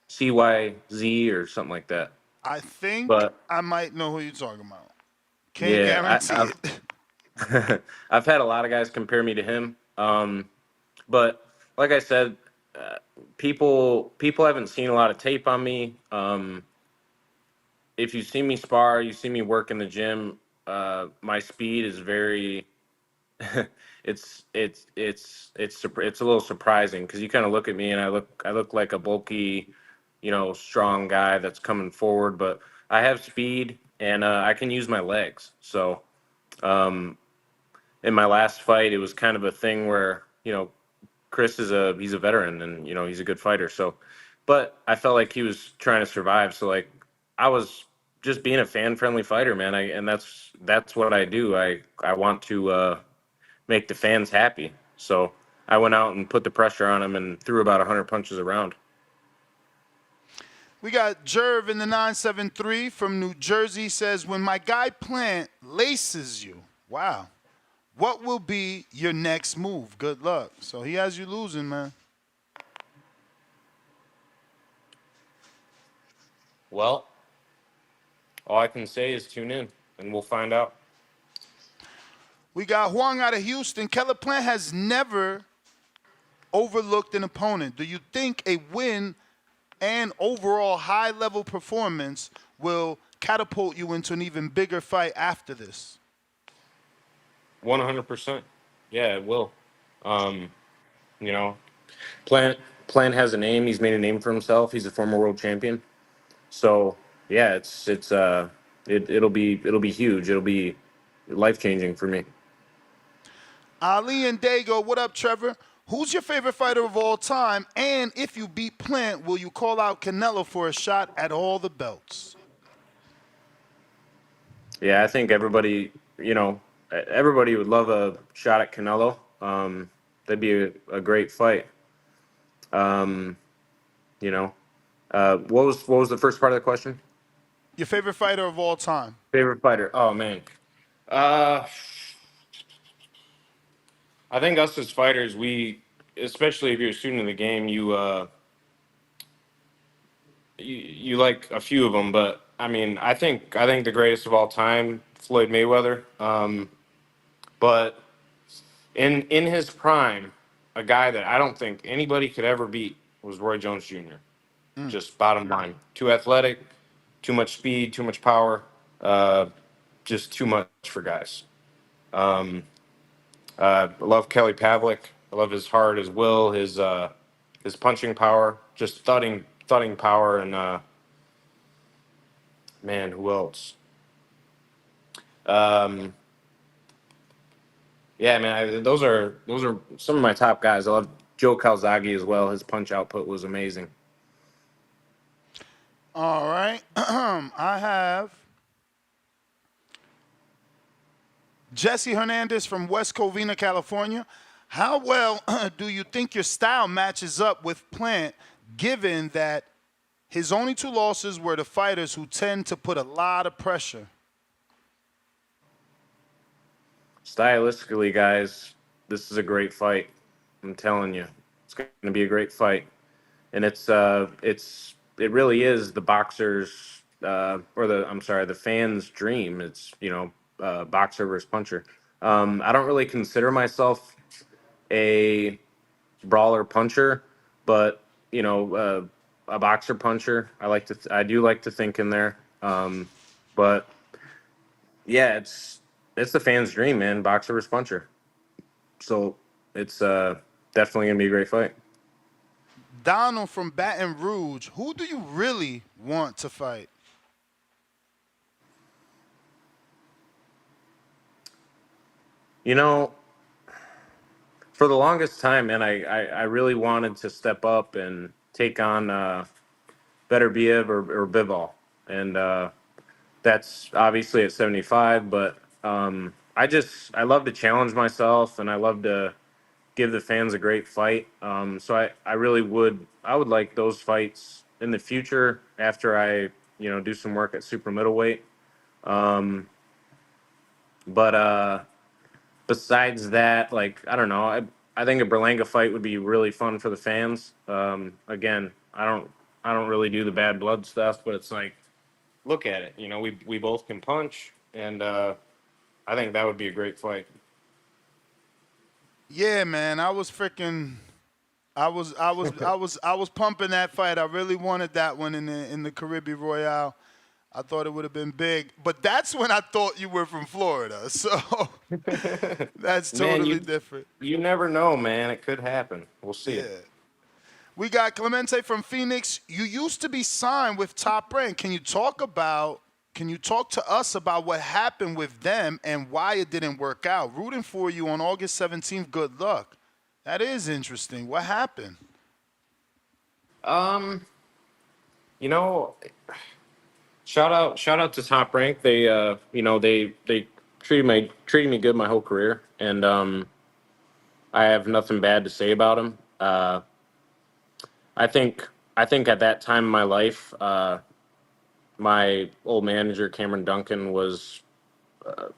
S22: CHCYZ or something like that.
S13: I think
S22: But
S13: I might know who you're talking about. Can't
S22: yeah,
S13: guarantee it.
S22: I've had a lot of guys compare me to him. But like I said, people haven't seen a lot of tape on me. If you see me spar, you see me work in the gym. My speed is very. It's a little surprising because you kind of look at me and I look like a bulky, strong guy that's coming forward, but I have speed and I can use my legs. So in my last fight, it was kind of a thing where Chris he's a veteran and he's a good fighter. So, but I felt like he was trying to survive. So like I was just being a fan friendly fighter, man. And that's what I do. I want to make the fans happy. So I went out and put the pressure on him and threw about 100 punches around.
S13: We got Jerv in the 973 from New Jersey says, "When my guy Plant laces you, wow, what will be your next move? Good luck." So he has you losing, man.
S22: Well, all I can say is tune in and we'll find out.
S13: We got Huang out of Houston. Keller Plant has never overlooked an opponent. Do you think a win and overall high-level performance will catapult you into an even bigger fight after this?
S22: 100%. Yeah, it will. You know, Plant has a name. He's made a name for himself. He's a former world champion. So yeah, it'll be huge. It'll be life-changing for me.
S13: Ali and Dago, what up, Trevor? Who's your favorite fighter of all time? And if you beat Plant, will you call out Canelo for a shot at all the belts?
S22: Yeah, I think everybody would love a shot at Canelo. That'd be a great fight. What was the first part of the question?
S13: Your favorite fighter of all time?
S22: Favorite fighter? Oh man, I think us as fighters, especially if you're a student of the game, you like a few of them. But I mean, I think the greatest of all time, Floyd Mayweather. But in his prime, a guy that I don't think anybody could ever beat was Roy Jones Jr. Just bottom line, too athletic, too much speed, too much power, just too much for guys. I love Kelly Pavlik. I love his heart, his will, his punching power, just thudding power, and man, who else? Yeah, man, those are some of my top guys. I love Joe Calzaghe as well. His punch output was amazing.
S13: All right. I have Jesse Hernandez from West Covina, California. How well do you think your style matches up with Plant, given that his only two losses were to fighters who tend to put a lot of pressure?
S22: stylistically, guys, this is a great fight. I'm telling you, it's going to be a great fight, and it really is the boxer's the fan's dream. It's boxer versus puncher. I don't really consider myself a brawler puncher, but a boxer puncher. I do like to think in there. But yeah, it's the fan's dream, man. Boxer versus puncher. So it's definitely gonna be a great fight.
S13: Donald from Baton Rouge, who do you really want to fight?
S22: You know, for the longest time, man, I really wanted to step up and take on Better Biev or Bivol, and that's obviously at 75. But I love to challenge myself, and I love to give the fans a great fight. So I would like those fights in the future after I do some work at super middleweight. Um, but besides that, like I don't know, I think a Berlanga fight would be really fun for the fans. Again, I don't really do the bad blood stuff, but it's like look at it. We both can punch, and I think that would be a great fight.
S13: Yeah, man, I was pumping that fight. I really wanted that one in the Caribbean Royale. I thought it would have been big, but that's when I thought you were from Florida. So that's totally
S22: Man,
S13: different.
S22: you never know, man. It could happen. We'll see.
S13: Yeah. We got Clemente from Phoenix. You used to be signed with Top Rank. Can you talk to us about what happened with them and why it didn't work out? Rooting for you on August 17th. Good luck. That is interesting. What happened?
S22: You know, shout out to Top Rank. They treated me good my whole career, and I have nothing bad to say about them. I think at that time in my life, my old manager Cameron Duncan was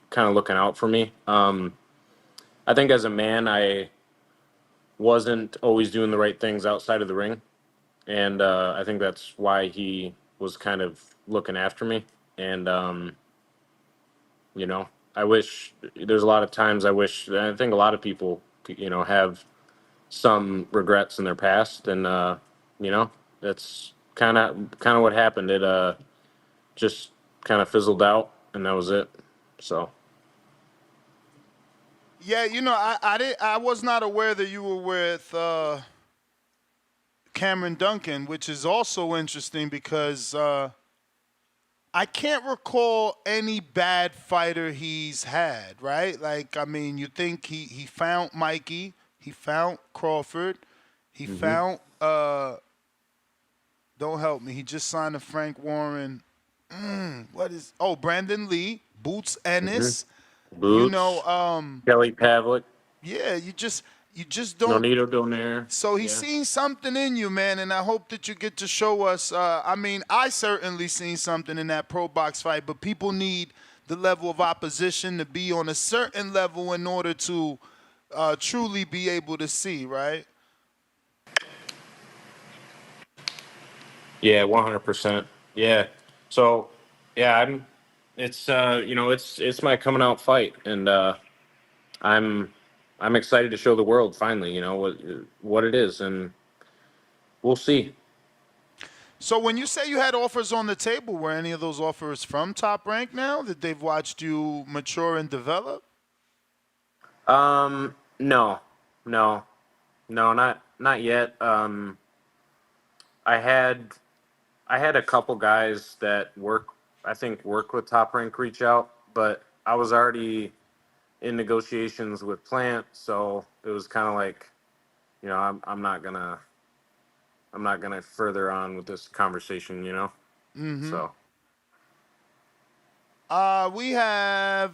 S22: kind of looking out for me. I think as a man, I wasn't always doing the right things outside of the ring, and I think that's why he was kind of looking after me. And I wish there's a lot of times I think a lot of people have some regrets in their past, and that's kind of what happened. It just kind of fizzled out, and that was it. So.
S13: Yeah, I was not aware that you were with Cameron Duncan, which is also interesting because I can't recall any bad fighter he's had, right? Like, I mean, you think he found Mikey, he found Crawford, he found don't help me, he just signed a Frank Warren. Brandon Lee, Boots Ennis.
S22: Boots, Kelly Pavlik.
S13: Yeah, you just don't.
S22: Nonito Donaire.
S13: So he's seen something in you, man, and I hope that you get to show us. I mean, I certainly seen something in that pro box fight, but people need the level of opposition to be on a certain level in order to truly be able to see, right?
S22: Yeah, 100%. Yeah. So, yeah, it's my coming out fight, and I'm excited to show the world finally, what it is, and we'll see.
S13: So when you say you had offers on the table, were any of those offers from Top Rank now that they've watched you mature and develop?
S22: No, not yet. I had a couple guys that work with Top Rank reach out, but I was already in negotiations with Plant, so it was kind of like, I'm not gonna further on with this conversation,
S13: Mm-hmm.
S22: So.
S13: We have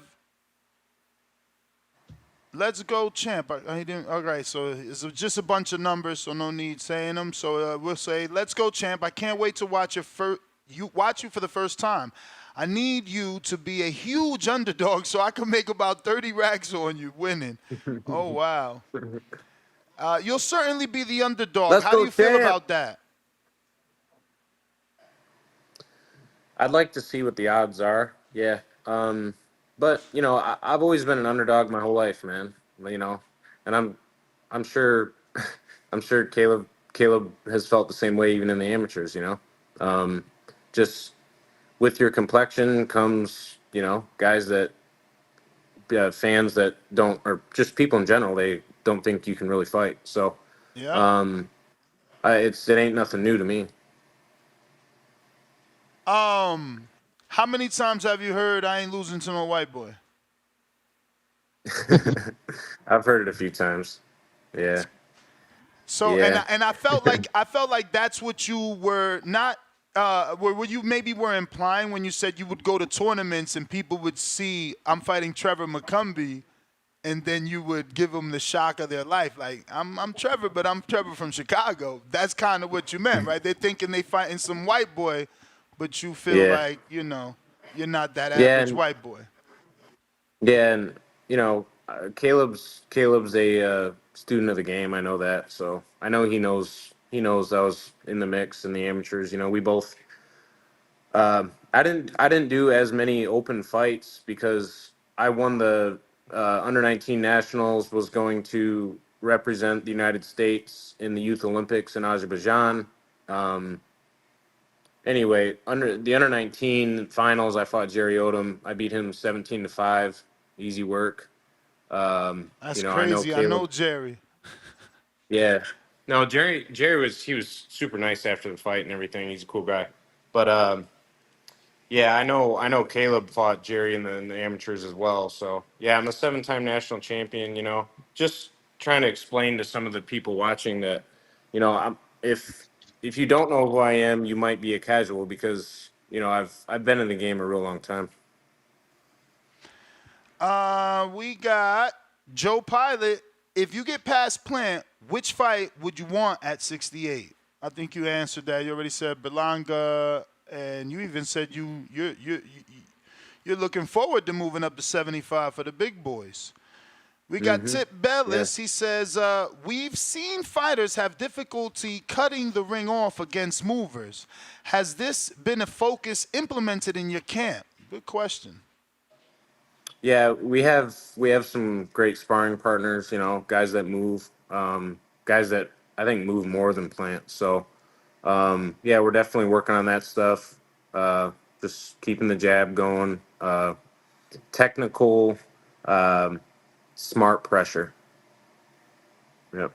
S13: Let's Go Champ. He didn't. All right, so it's just a bunch of numbers, so no need saying them. So we'll say Let's Go Champ. I can't wait to watch you for the first time. I need you to be a huge underdog so I can make about 30 racks on you winning. Oh, wow. You'll certainly be the underdog.
S22: Let's
S13: How do
S22: go,
S13: you feel
S22: champ.
S13: about that?
S22: I'd like to see what the odds are. Yeah. But you know, I've always been an underdog my whole life, man. You know, and I'm sure, I'm sure Caleb has felt the same way even in the amateurs. You know, just with your complexion comes, you know, guys that fans that don't, or just people in general, they don't think you can really fight. So,
S13: Yeah.
S22: it ain't nothing new to me.
S13: How many times have you heard I ain't losing to no white boy?
S22: I've heard it a few times. Yeah.
S13: So
S22: Yeah.
S13: and I felt like that's what you were not where you maybe were implying when you said you would go to tournaments and people would see I'm fighting Trevor McCumby and then you would give them the shock of their life. Like, I'm Trevor, but I'm Trevor from Chicago. That's kind of what you meant, right? They're thinking they fighting some white boy, but you feel
S22: Yeah.
S13: like, you know, you're not that
S22: Yeah,
S13: average white boy.
S22: and you know, Caleb's a student of the game. I know that, so I know he knows I was in the mix in the amateurs. You know, we both. I didn't do as many open fights because I won the under 19 nationals. Was going to represent the United States in the Youth Olympics in Azerbaijan. Um, Anyway, under 19 finals, I fought Jerry Odom. I beat him 17-5, easy work.
S13: That's
S22: You know, I know
S13: crazy. I know
S22: Caleb.
S13: Jerry.
S22: Yeah, no, Jerry was super nice after the fight and everything. He's a cool guy, but yeah, I know Caleb fought Jerry in the amateurs as well. So yeah, I'm a 7-time national champion. You know, just trying to explain to some of the people watching that, you know, if you don't know who I am, you might be a casual because you know I've been in the game a real long time.
S13: We got Joe Pilot. If you get past Plant, which fight would you want at 68? I think you answered that. You already said Berlanga, and you even said you're looking forward to moving up to 75 for the big boys. We got Tip Bellis.
S22: Yeah.
S13: He says, we've seen fighters have difficulty cutting the ring off against movers. Has this been a focus implemented in your camp? Good question.
S22: Yeah, we have some great sparring partners. You know, guys that move, guys that I think move more than Plant. So yeah, we're definitely working on that stuff. Just keeping the jab going. Technical, um, smart pressure. Yep.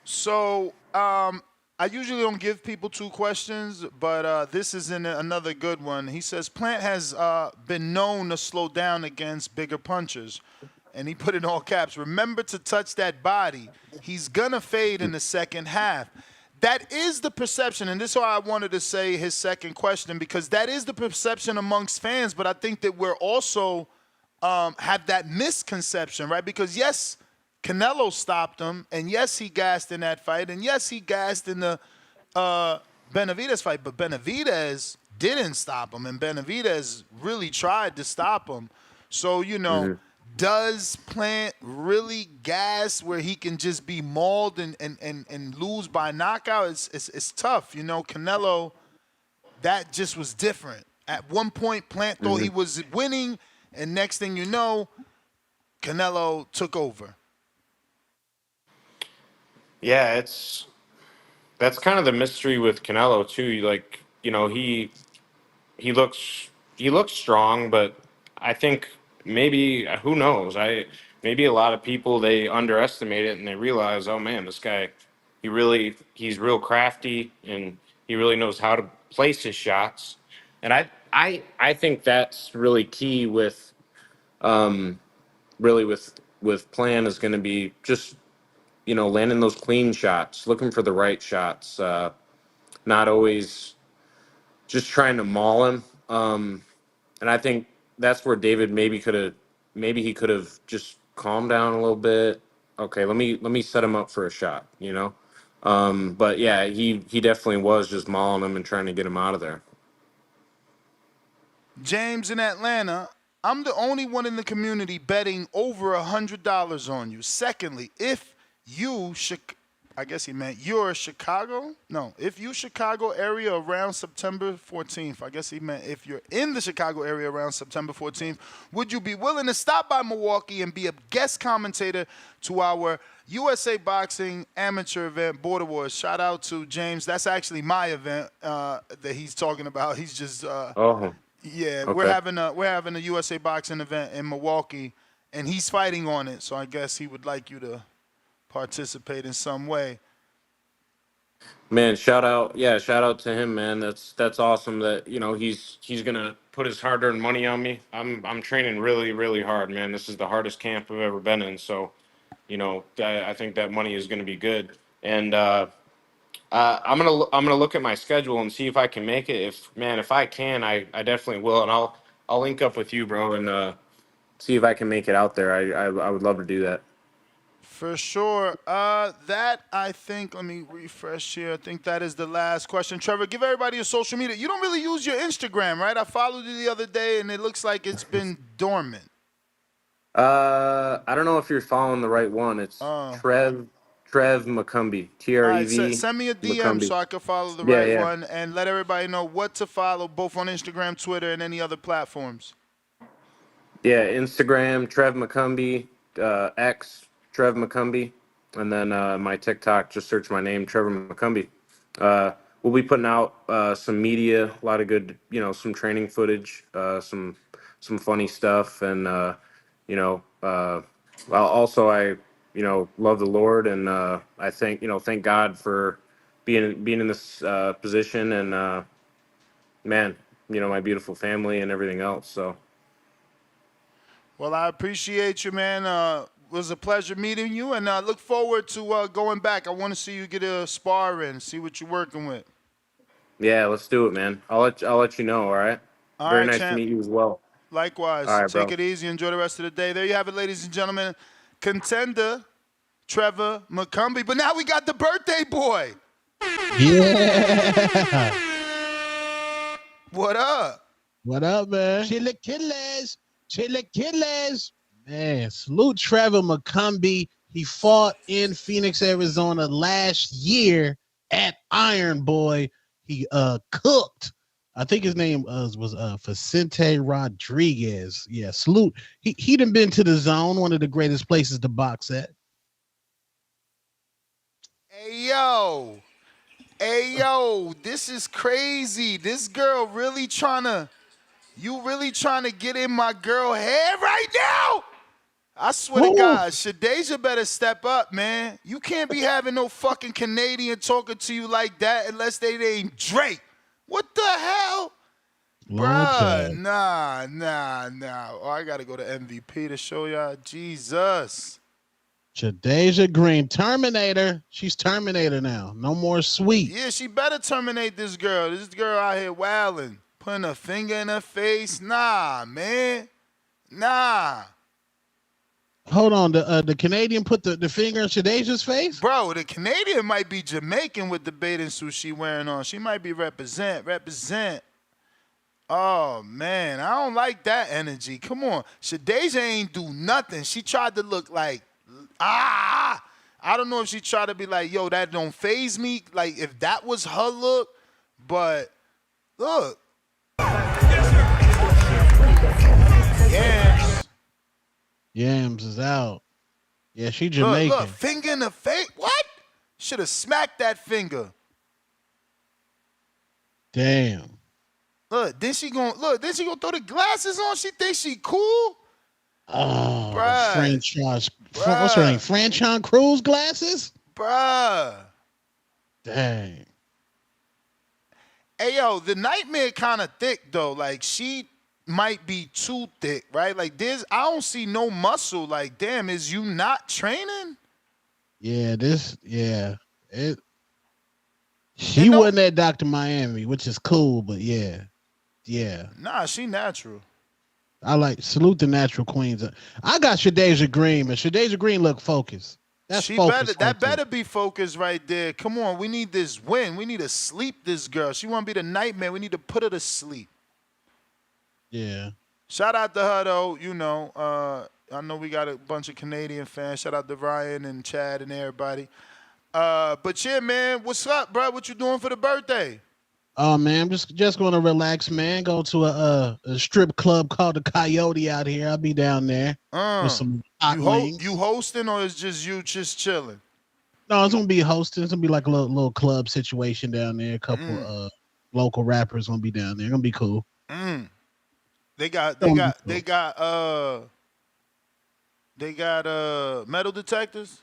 S13: So I usually don't give people two questions, but this is another good one. He says Plant has been known to slow down against bigger punchers. And he put in all caps, remember to touch that body. He's going to fade in the second half. That is the perception, and this is why I wanted to say his second question, because that is the perception amongst fans, but I think that we're also have that misconception, right? Because, yes, Canelo stopped him, and yes, he gassed in that fight, and yes, he gassed in the Benavidez fight, but Benavidez didn't stop him, and Benavidez really tried to stop him. So, you know, does Plant really gas where he can just be mauled and lose by knockout? It's tough. You know, Canelo, that just was different. At one point, Plant thought he was winning, and next thing you know, Canelo took over.
S22: Yeah, that's kind of the mystery with Canelo too. Like, you know, he looks he looks strong, but I think maybe who knows? Maybe a lot of people they underestimate it and they realize, oh man, this guy he's real crafty and he really knows how to place his shots. And I think that's really key with really with Plan is going to be just you know landing those clean shots, looking for the right shots, not always just trying to maul him. And I think that's where David maybe he could have just calmed down a little bit. Okay, let me set him up for a shot, you know. But yeah, he definitely was just mauling him and trying to get him out of there.
S13: James in Atlanta, I'm the only one in the community betting over $100 on you. Secondly, if you I guess he meant you're Chicago. No, if you Chicago area around September 14th, I guess he meant if you're in the Chicago area around September 14th, would you be willing to stop by Milwaukee and be a guest commentator to our USA Boxing amateur event, Border Wars? Shout out to James. That's actually my event that he's talking about. He's just yeah,
S22: Okay.
S13: we're having a USA Boxing event in Milwaukee, and he's fighting on it. So I guess he would like you to participate in some way.
S22: Man, shout out to him, man. That's awesome that, he's gonna put his hard-earned money on me. I'm training really, really hard, man. This is the hardest camp I've ever been in, so I think that money is gonna be good. And I'm gonna look at my schedule and see if I can make it. If I can, I definitely will, and I'll link up with you, bro, and see if I can make it out there. I would love to do that.
S13: For sure. That I think, let me refresh here. I think that is the last question. Trevor, give everybody your social media. You don't really use your Instagram, right? I followed you the other day, and it looks like it's been dormant.
S22: I don't know if you're following the right one. It's Trev McCumby.
S13: All right,
S22: TREV.
S13: send me a DM
S22: McCumby.
S13: so I can follow the
S22: Yeah,
S13: right
S22: yeah.
S13: one, and let everybody know what to follow, both on Instagram, Twitter, and any other platforms.
S22: Yeah, Instagram, Trev McCumby, X, Trev McCumby, and then my TikTok, just search my name, Trevor McCumby. We'll be putting out some media, a lot of good, some training footage, some funny stuff, and also I love the Lord, and I thank God for being in this position, and man, my beautiful family and everything else. So.
S13: Well, I appreciate you, man. It was a pleasure meeting you, and I look forward to going back. I want to see you get a spar in, see what you're working with.
S22: Yeah, let's do it, man. I'll let you know. All right.
S13: All
S22: Very
S13: right,
S22: nice
S13: champ.
S22: to meet you as well.
S13: Likewise.
S22: All right,
S13: Take
S22: bro.
S13: it easy. Enjoy the rest of the day. There you have it, ladies and gentlemen. Contender Trevor McCumby. But now we got the birthday boy.
S2: Yeah.
S13: What up?
S2: What up, man? Chilaquiles. Man, salute Trevor McCumby. He fought in Phoenix, Arizona last year at Iron Boy. He cooked. I think his name was Vicente Rodriguez. Yeah, salute. He done been to the Zone, one of the greatest places to box at.
S13: Hey, yo, this is crazy. This girl really you really trying to get in my girl head right now? I swear to God, Shadasia better step up, man. You can't be having no fucking Canadian talking to you like that unless they ain't Drake. What the hell? Bruh, nah. Oh, I got to go to MVP to show y'all. Jesus.
S2: Shadasia Green, Terminator. She's Terminator now. No more sweet.
S13: Yeah, she better terminate this girl. This girl out here wilding, putting a finger in her face. Nah, man. Nah.
S2: Hold on, the Canadian put the finger in Shadasia's face?
S13: Bro, the Canadian might be Jamaican with the bathing suit she wearing on. She might be represent. Oh, man, I don't like that energy. Come on. Shadasia ain't do nothing. She tried to look like, I don't know if she tried to be like, yo, that don't faze me. Like, if that was her look, but look.
S2: Yams is out. Yeah, she Jamaican.
S13: Look, finger in the face. What? Should have smacked that finger.
S2: Damn.
S13: Look, then she gonna throw the glasses on. She thinks she cool.
S2: Oh,
S13: Bruh.
S2: What's her name? Franchon Cruz glasses?
S13: Bruh.
S2: Dang.
S13: Hey, yo, the Nightmare kind of thick, though. Like, she might be too thick, right? Like, I don't see no muscle. Like, damn, is you not training?
S2: Yeah, She wasn't at Dr. Miami, which is cool, but yeah.
S13: Nah, she natural.
S2: I salute the natural queens. I got Shadasia Green, but Shadasia Green look focused. That's focused.
S13: That better be focused right there. Come on, we need this win. We need to sleep this girl. She want to be the Nightmare. We need to put her to sleep.
S2: Yeah.
S13: Shout out to her though. I know we got a bunch of Canadian fans. Shout out to Ryan and Chad and everybody. But yeah, man, what's up, bro? What you doing for the birthday?
S2: Oh man, I'm just going to relax, man. Go to a strip club called the Coyote out here. I'll be down there with some hot wings.
S13: You hosting or is just you just chilling?
S2: No, it's gonna be hosting. It's gonna be like a little club situation down there. A couple local rappers gonna be down there. Gonna be cool.
S13: They got metal detectors.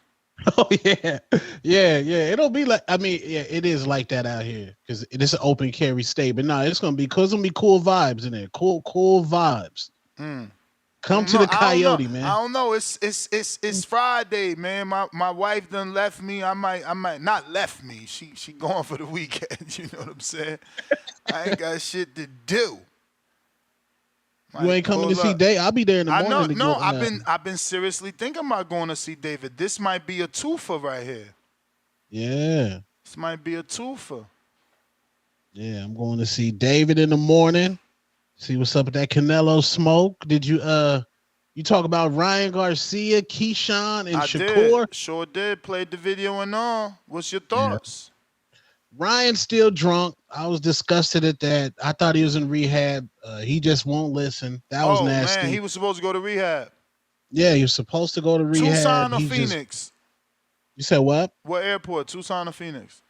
S2: Oh yeah. It'll be like, it is like that out here because it is an open carry state. But no, it's gonna be cool. It's gonna be cool vibes in there. Cool vibes. Come to the Coyote, man.
S13: I don't know. It's Friday, man. My wife done left me. I might not left me. She gone for the weekend. You know what I'm saying? I ain't got shit to do.
S2: You ain't coming to see Dave? I'll be there in the morning.
S13: No, I've been seriously thinking about going to see David. This might be a twofer right here.
S2: Yeah.
S13: This might be a twofer.
S2: Yeah, I'm going to see David in the morning. See what's up with that Canelo smoke. Did you talk about Ryan Garcia, Keyshawn, and Shakur?
S13: Sure did. Played the video and all. What's your thoughts?
S2: Yeah. Ryan's still drunk. I was disgusted at that. I thought he was in rehab. He just won't listen. That was nasty.
S13: Man, he was supposed to go to rehab.
S2: Yeah, he was supposed to go to rehab.
S13: Tucson or Phoenix?
S2: You said what?
S13: What airport? Tucson or Phoenix?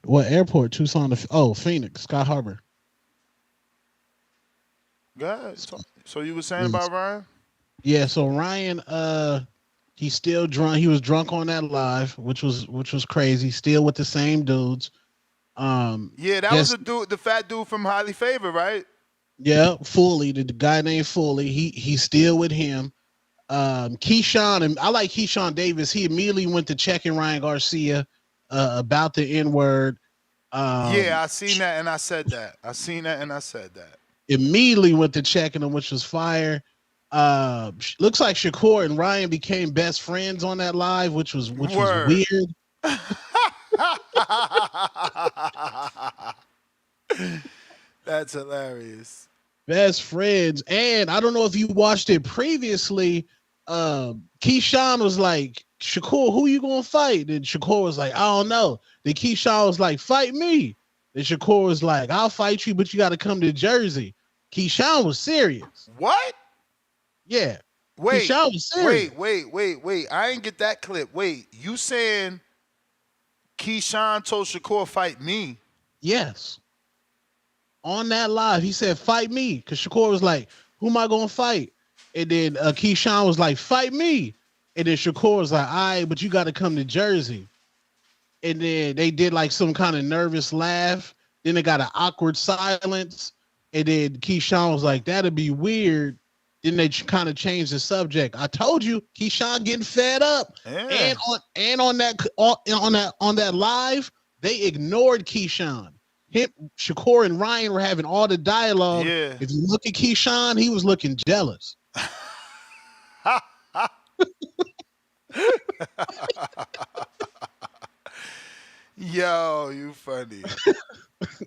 S2: What airport? Tucson or Phoenix, Scott Harbor.
S13: Good. So you were saying about Ryan?
S2: Yeah, so Ryan, he's still drunk. He was drunk on that live, which was crazy. Still with the same dudes.
S13: Yeah, that was the fat dude from Highly Favored, right?
S2: Yeah, Foley, the guy named Foley. He's still with him. Keyshawn, and I like Keyshawn Davis. He immediately went to checking Ryan Garcia about the N-word.
S13: Yeah, I seen that and I said that.
S2: Immediately went to checking him, which was fire. Looks like Shakur and Ryan became best friends on that live, which was weird.
S13: That's hilarious.
S2: Best friends. And I don't know if you watched it previously. Keyshawn was like, Shakur, who you gonna fight? And Shakur was like, I don't know. Then Keyshawn was like, fight me. Then Shakur was like, I'll fight you, but you got to come to Jersey. Keyshawn was serious.
S13: What?
S2: Yeah.
S13: Wait.
S2: Keyshawn was serious.
S13: Wait. I ain't get that clip. Wait, you saying Keyshawn told Shakur fight me?
S2: Yes. On that live, he said, fight me. Because Shakur was like, who am I going to fight? And then Keyshawn was like, fight me. And then Shakur was like, all right, but you got to come to Jersey. And then they did like some kind of nervous laugh. Then they got an awkward silence. And then Keyshawn was like, that'd be weird. Then they kind of changed the subject. I told you, Keyshawn getting fed up.
S13: Yeah.
S2: And on that live, they ignored Keyshawn. Shakur and Ryan were having all the dialogue.
S13: Yeah.
S2: If you look at Keyshawn, he was looking jealous.
S13: Yo, you funny.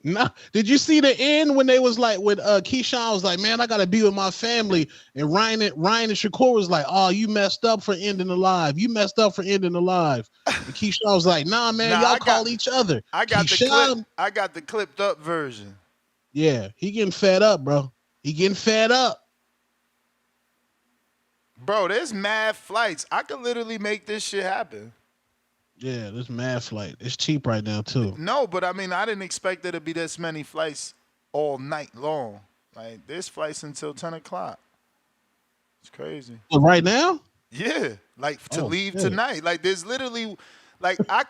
S2: Nah, did you see the end when they was like, when Keyshawn was like, man, I gotta be with my family, and Ryan and Shakur was like, oh, you messed up for ending the live. You messed up for ending the live. And Keyshawn was like, nah, man, y'all call each other.
S13: I got the clipped up version.
S2: Yeah, he getting fed up, bro. He getting fed up.
S13: Bro, there's mad flights. I could literally make this shit happen.
S2: Yeah, this mad flight. It's cheap right now, too.
S13: No, but I mean, I didn't expect there to be this many flights all night long. Like, there's flights until 10 o'clock. It's crazy.
S2: Well, right now?
S13: Yeah, like to leave tonight. Like, there's literally, like, I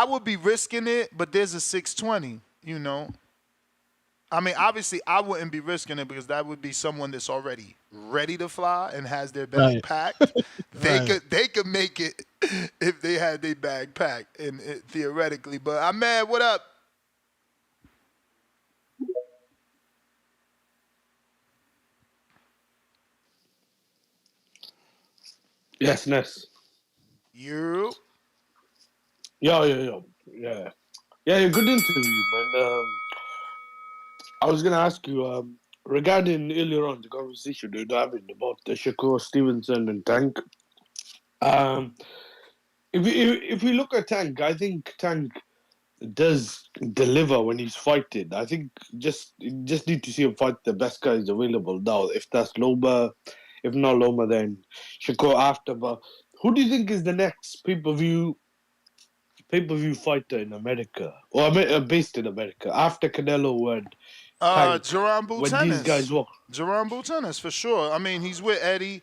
S13: would be risking it, but there's a 620, you know. I mean, obviously, I wouldn't be risking it because that would be someone that's already ready to fly and has their bag packed. They could make it if they had their bag packed, and theoretically. But I'm mad. What up?
S1: Yes, Ness.
S13: You.
S1: Yeah. Yeah, good interview, man. I was gonna ask you regarding earlier on the conversation we were having about the Shakur Stevenson and Tank. Um, if we look at Tank, I think Tank does deliver when he's fighting. I think just need to see him fight the best guys available now. If that's Loma, if not Loma, then Shakur after. But who do you think is the next pay-per-view fighter in America, or based in America after Canelo and Tank?
S13: Jerome
S1: When these guys
S13: Tennis.
S1: walk,
S13: Jerome Tennis for sure. I mean, he's with Eddie.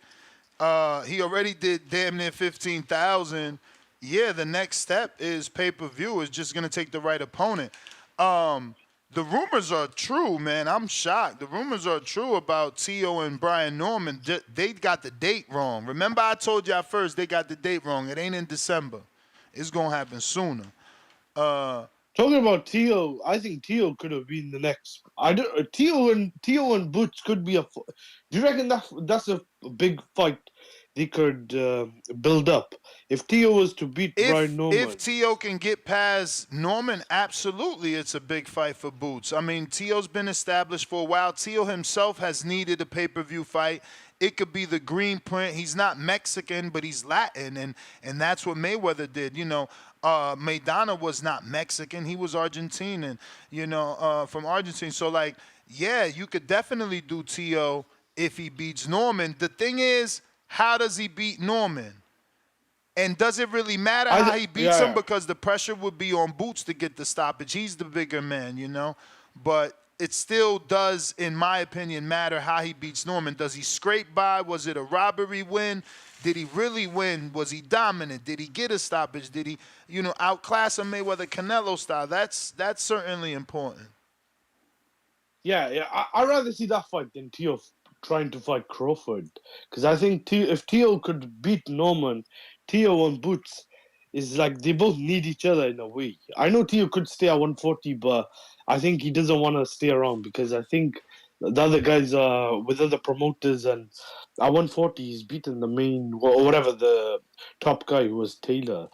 S13: He already did damn near 15,000. Yeah, the next step is pay-per-view. Is just gonna take the right opponent. The rumors are true, man. I'm shocked. The rumors are true about T.O. and Brian Norman. They got the date wrong. Remember I told you at first they got the date wrong. It ain't in December. It's gonna happen sooner.
S1: talking about Tio, I think Tio could have been the next. I don't. Tio and Butch could be a. Do you reckon that's a big fight they could build up if Tio was to beat Brian Norman?
S13: If T.O. can get past Norman, absolutely it's a big fight for Boots. I mean, T.O.'s been established for a while. T.O. himself has needed a pay-per-view fight. It could be the green print. He's not Mexican, but he's Latin, and that's what Mayweather did. You know, Maidana was not Mexican. He was Argentinian, from Argentina. So, like, yeah, you could definitely do T.O. if he beats Norman. The thing is, how does he beat Norman? And does it really matter how he beats him? Because the pressure would be on Boots to get the stoppage. He's the bigger man, But it still does, in my opinion, matter how he beats Norman. Does he scrape by? Was it a robbery win? Did he really win? Was he dominant? Did he get a stoppage? Did he, outclass a Mayweather Canelo style? That's certainly important.
S1: Yeah. I'd rather see that fight than Tio trying to fight Crawford, because I think if Tio could beat Norman, Tio and Boots is like they both need each other in a way. I know Tio could stay at 140, but I think he doesn't want to stay around because I think the other guys are with other promoters, and at 140 he's beaten the main or whatever the top guy who was Taylor.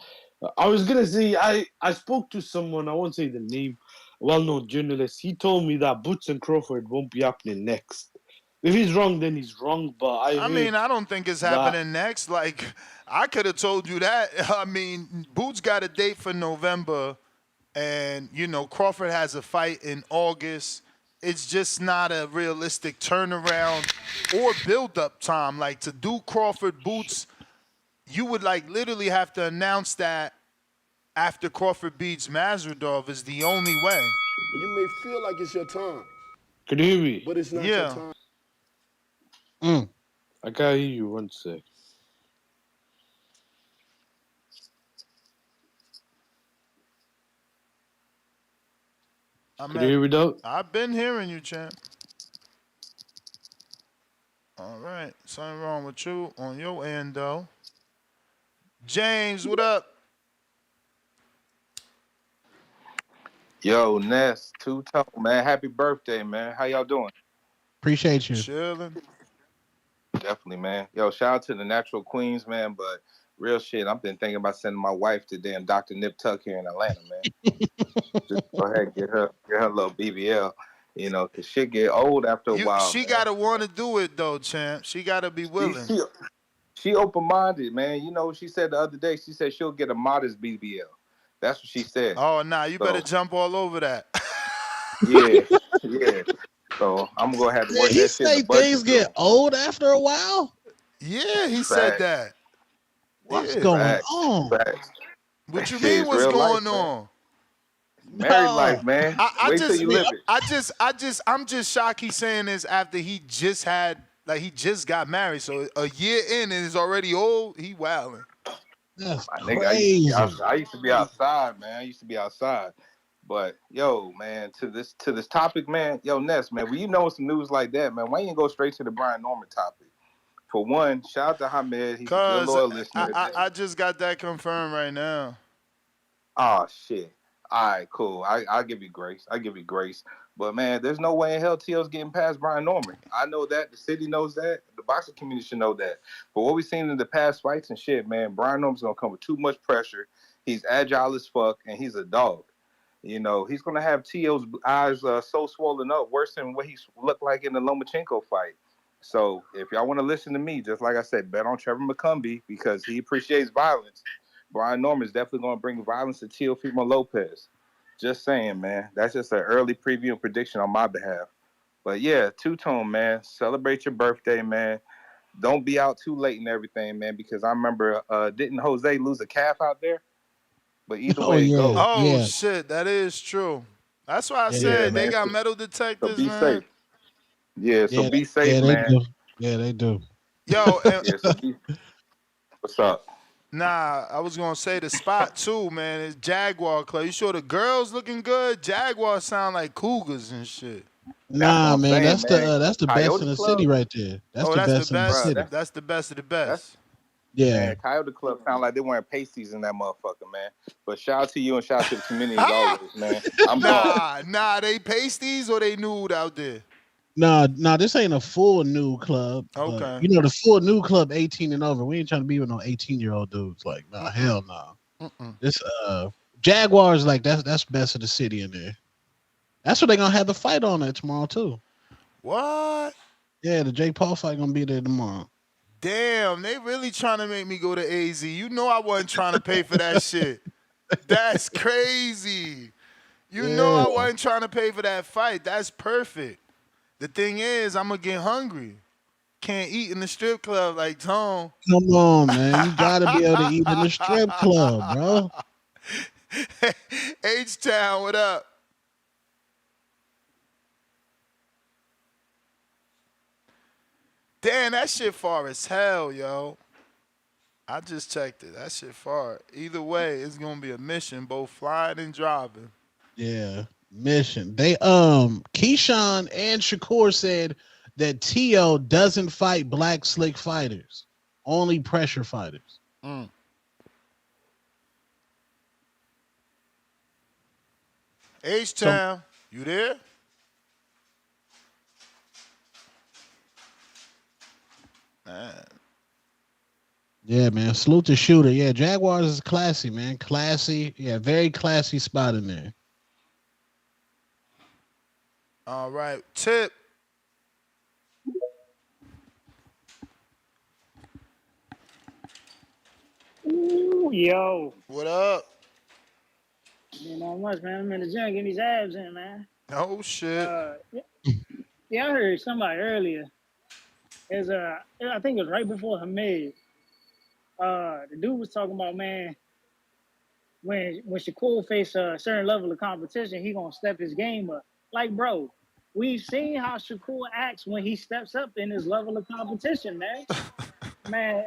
S1: I was gonna say I spoke to someone, I won't say the name, well-known journalist. He told me that Boots and Crawford won't be happening next. If he's wrong, then he's wrong. But I
S13: don't think it's happening next. Like, I could have told you that. I mean, Boots got a date for November, and, Crawford has a fight in August. It's just not a realistic turnaround or build-up time. Like, to do Crawford Boots, you would, literally have to announce that after Crawford beats Masvidal is the only way.
S21: You may feel like it's your time.
S1: Can you hear me?
S21: But it's not your time.
S1: I can't hear you. One sec. Can you hear me, though?
S13: I've been hearing you, champ. All right. Something wrong with you on your end, though. James, what up?
S3: Yo, Ness, two-tone, man. Happy birthday, man. How y'all doing?
S2: Appreciate you.
S13: Chilling.
S3: Definitely, man. Yo, shout out to the Natural Queens, man. But real shit, I've been thinking about sending my wife to damn Dr. Nip Tuck here in Atlanta, man. Just go ahead and get her a little BBL, because shit get old after a while.
S13: She got to want to do it, though, champ. She got to be willing.
S3: She open-minded, man. She said the other day, she said she'll get a modest BBL. That's what she said.
S13: Oh, nah, you better jump all over that.
S3: Yeah. So I'm going to have to work that shit.
S2: He say things get old after a while?
S13: Yeah, he said that.
S2: What's going on?
S13: What you mean what's going on?
S3: Married life, man. Wait till you live it.
S13: I'm just shocked he's saying this after he just got married. So a year in and is already old. He wilding.
S2: That's
S3: crazy. I used to be outside, man. I used to be outside. But yo, man, to this topic, man, yo, Ness, man, when you know some news like that, man, why you go straight to the Brian Norman topic? For one, shout out to Hamed. He's a good loyal listener.
S13: I just got that confirmed right now.
S3: Oh shit. All right, cool. I'll give you grace. But man, there's no way in hell T.O.'s getting past Brian Norman. I know that. The city knows that. The boxing community should know that. But what we've seen in the past fights and shit, man, Brian Norman's gonna come with too much pressure. He's agile as fuck, and he's a dog. You know, he's going to have T.O.'s eyes so swollen up, worse than what he looked like in the Lomachenko fight. So if y'all want to listen to me, just like I said, bet on Trevor McCumby because he appreciates violence. Brian Norman's definitely going to bring violence to Teofimo Lopez. Just saying, man. That's just an early preview and prediction on my behalf. But yeah, two-tone, man. Celebrate your birthday, man. Don't be out too late and everything, man, because I remember, didn't Jose lose a calf out there? But either
S2: Oh
S3: way it
S2: yeah,
S3: goes.
S13: Oh
S2: yeah,
S13: shit, that is true. That's why I
S3: Yeah,
S13: said they
S3: man.
S13: got metal
S3: So
S13: detectors,
S3: be
S13: man.
S3: safe. Yeah, so
S2: yeah,
S3: be
S2: yeah.
S3: safe,
S2: They
S3: man.
S2: do. Yeah, they do.
S13: Yo, and
S3: Yeah, so be. What's up?
S13: nah, I was gonna say the spot too, man. It's Jaguar Club. You sure the girls looking good? Jaguars sound like cougars and shit.
S3: That's what
S2: Nah,
S3: I'm
S2: man,
S3: saying, man.
S2: that's the best in
S3: Coyote
S2: the
S3: Club,
S2: city right there. That's
S13: Oh,
S2: the
S13: that's the
S2: best in the
S13: best.
S3: bro.
S2: city.
S13: That's the best of the
S3: That's
S13: best.
S2: Yeah.
S3: man. Coyote Club sound like they wearing pasties in that motherfucker, man. But shout out to you and shout out to the community as always, man. I'm gone.
S13: Nah, they pasties or they nude out there.
S2: Nah, this ain't a full new club, but
S13: Okay.
S2: you know the full new club 18 and over. We ain't trying to be with no 18-year-old dudes. Like, nah,
S13: Mm-mm.
S2: hell no.
S13: Mm-mm.
S2: This Jaguars, like that's best of the city in there. That's what they gonna have the fight on there tomorrow too.
S13: What?
S2: Yeah, the Jake Paul fight gonna be there tomorrow.
S13: Damn, they really trying to make me go to AZ. You know I wasn't trying to pay for that shit. That's crazy. You know
S2: Yeah.
S13: I wasn't trying to pay for that fight. That's perfect. The thing is, I'm gonna get hungry. Can't eat in the strip club like Tone.
S2: Come on, man. You gotta be able to eat in the strip club, bro.
S13: H-Town, what up? Damn, that shit far as hell, yo. I just checked it. That shit far. Either way, it's gonna be a mission, both flying and driving.
S2: Yeah. Mission. They Keyshawn and Shakur said that T.O. doesn't fight black slick fighters. Only pressure fighters.
S13: Mm. H-Town, you there? Man.
S2: Yeah, man. Salute to Shooter. Yeah, Jaguars is classy, man. Classy. Yeah, very classy spot in there.
S13: All right. Tip.
S4: Ooh, yo.
S13: What up?
S4: You know much, man. I'm in the gym getting these abs in, man.
S13: Oh shit.
S4: Yeah, I heard somebody earlier. I think it was right before Hamid. The dude was talking about, man, when Shakur face a certain level of competition, he gonna step his game up. Like, bro, we've seen how Shakur acts when he steps up in his level of competition, man. Man,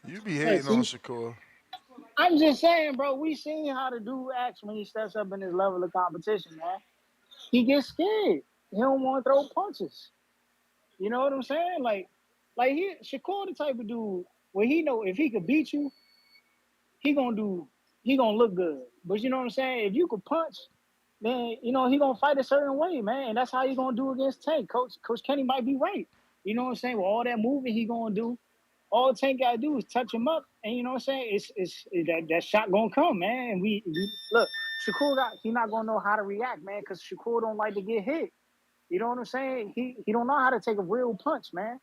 S13: You be hating on Shakur.
S4: I'm just saying, bro, we seen how the dude acts when he steps up in his level of competition, man. He gets scared. He don't want to throw punches. You know what I'm saying? Like Shakur the type of dude where he know if he could beat you, he gonna look good. But you know what I'm saying? If you could punch, then he gonna fight a certain way, man. And that's how he gonna do against Tank. Coach Kenny might be right. You know what I'm saying? With all that moving he gonna do, all Tank gotta do is touch him up, and you know what I'm saying? It's that shot gonna come, man. And we look, Shakur he not gonna know how to react, man, because Shakur don't like to get hit. You know what I'm saying? He don't know how to take a real punch, man.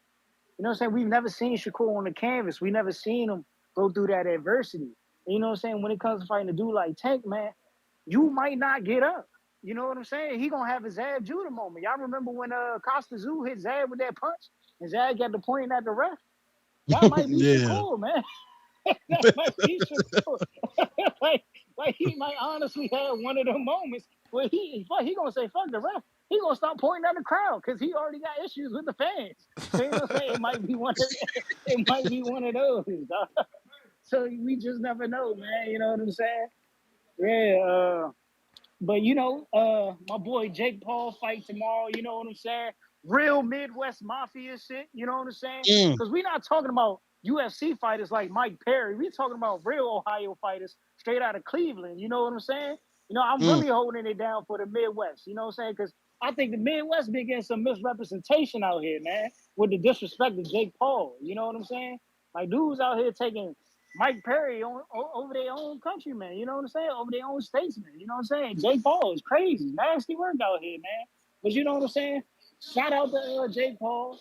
S4: You know what I'm saying? We've never seen Shakur on the canvas. We never seen him go through that adversity. And you know what I'm saying? When it comes to fighting a dude like Tank, man, you might not get up. You know what I'm saying? He gonna have a Zab Judah moment. Y'all remember when Costa Zoo hit Zab with that punch and Zab got the point at the ref? That might be
S2: Yeah.
S4: Shakur, man. That might be Shakur. like he might honestly have one of them moments where he gonna say fuck the ref. He gonna start pointing at the crowd because he already got issues with the fans. So you know what I'm saying? It might be one of those. Dog. So we just never know, man. You know what I'm saying? Yeah. But my boy Jake Paul fight tomorrow. You know what I'm saying? Real Midwest Mafia shit. You know what I'm saying? Because we're not talking about UFC fighters like Mike Perry. We're talking about real Ohio fighters straight out of Cleveland. You know what I'm saying? I'm really holding it down for the Midwest. You know what I'm saying? Because I think the Midwest been getting some misrepresentation out here, man, with the disrespect of Jake Paul. You know what I'm saying? Like dudes out here taking Mike Perry over their own countrymen, you know what I'm saying? Over their own statesmen, you know what I'm saying? Jake Paul is crazy, nasty work out here, man. But you know what I'm saying? Shout out to Jake Paul,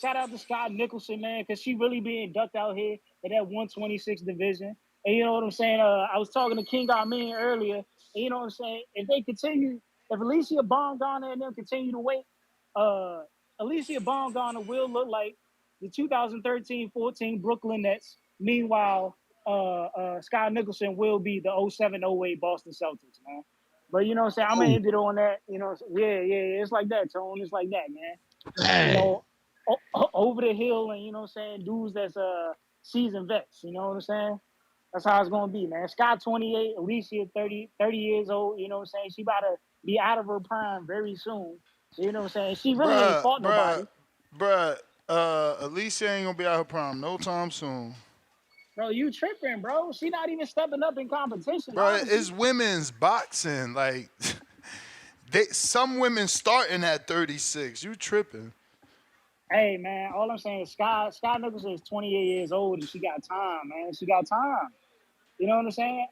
S4: shout out to Scott Nicholson, man, because she really being ducked out here in that 126 division. And you know what I'm saying? I was talking to King Amin earlier, and you know what I'm saying? If Alicia Baumgartner and them continue to wait, Alicia Baumgartner will look like the 2013-14 Brooklyn Nets. Meanwhile, Scott Nicholson will be the 07-08 Boston Celtics, man. But you know what I'm saying? I'm gonna end it on that. You know, yeah. It's like that, Tone. It's like that, man.
S2: Dang.
S4: You know, over the hill, and you know what I'm saying, dudes that's seasoned vets. You know what I'm saying? That's how it's gonna be, man. Scott 28, Alicia 30 years old. You know what I'm saying? She about to be out of her prime very soon. You know what I'm saying? She really ain't fought nobody.
S13: Alicia ain't gonna be out her prime no time soon.
S4: Bro, you tripping, bro. She not even stepping up in competition.
S13: Bro,
S4: honestly.
S13: it's women's boxing. Like, some women starting at 36. You tripping.
S4: Hey, man, all I'm saying is Scott Nicholson is 28 years old and she got time, man. She got time. You know what I'm saying?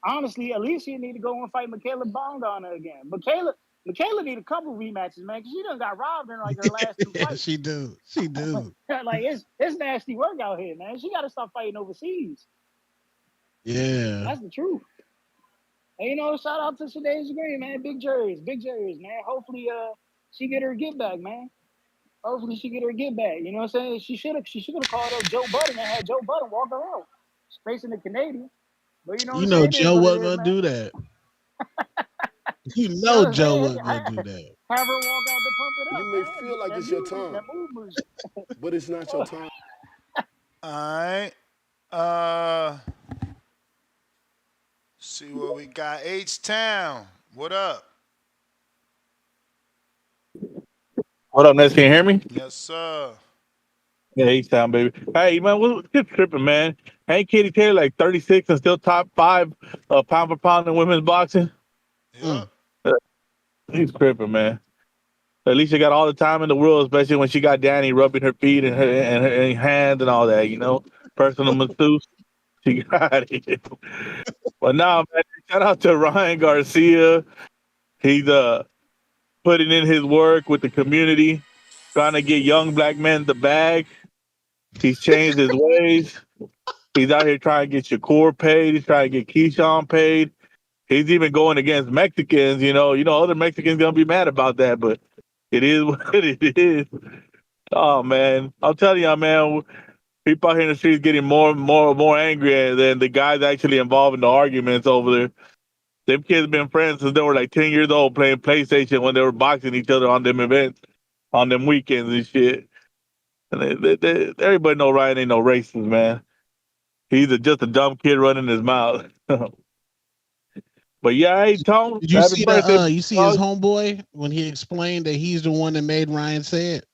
S4: Honestly, Alicia need to go and fight Michaela Baumgartner again. Michaela need a couple rematches, man, because she done got robbed in like her last two fights.
S2: She do.
S4: Like it's nasty work out here, man. She got to stop fighting overseas.
S2: Yeah,
S4: that's the truth. And you know, shout out to Shadasia Green, man. Big juries, man. Hopefully, she get her get back, man. Hopefully, she get her get back. You know what I'm saying? She should have called up Joe Budden and had Joe Budden walk her out, facing the Canadian. But you know, what I'm saying?
S2: Joe wasn't gonna do that. You know Joe wasn't gonna do that.
S4: Have her walk out to pump it up.
S21: You may feel like it's your time, but it's not your time.
S13: All right. See what we got. H-Town. What up?
S9: What up, Ness? Can you hear me?
S13: Yes, sir.
S9: Yeah, H-Town, baby. Hey, man, what's tripping, man? Ain't Katie Taylor like 36 and still top 5 pound for pound in women's boxing?
S13: Yeah.
S9: He's tripping, man. Alicia got all the time in the world, especially when she got Danny rubbing her feet and her hands and all that, you know? Personal masseuse. She got it. But now, man, shout out to Ryan Garcia. He's putting in his work with the community, trying to get young black men the bag. He's changed his ways. He's out here trying to get Shakur paid. He's trying to get Keyshawn paid. He's even going against Mexicans. You know, other Mexicans gonna be mad about that, but it is what it is. Oh man, I'm telling you, man, people out here in the streets getting more angry than the guys actually involved in the arguments over there. Them kids have been friends since they were like 10 years old, playing PlayStation when they were boxing each other on them events, on them weekends and shit. And everybody know Ryan ain't no racist, man. He's just a dumb kid running his mouth. But yeah, hey Tom,
S2: did you
S9: happy
S2: see
S9: birthday,
S2: you see his homeboy when he explained that he's the one that made Ryan say it?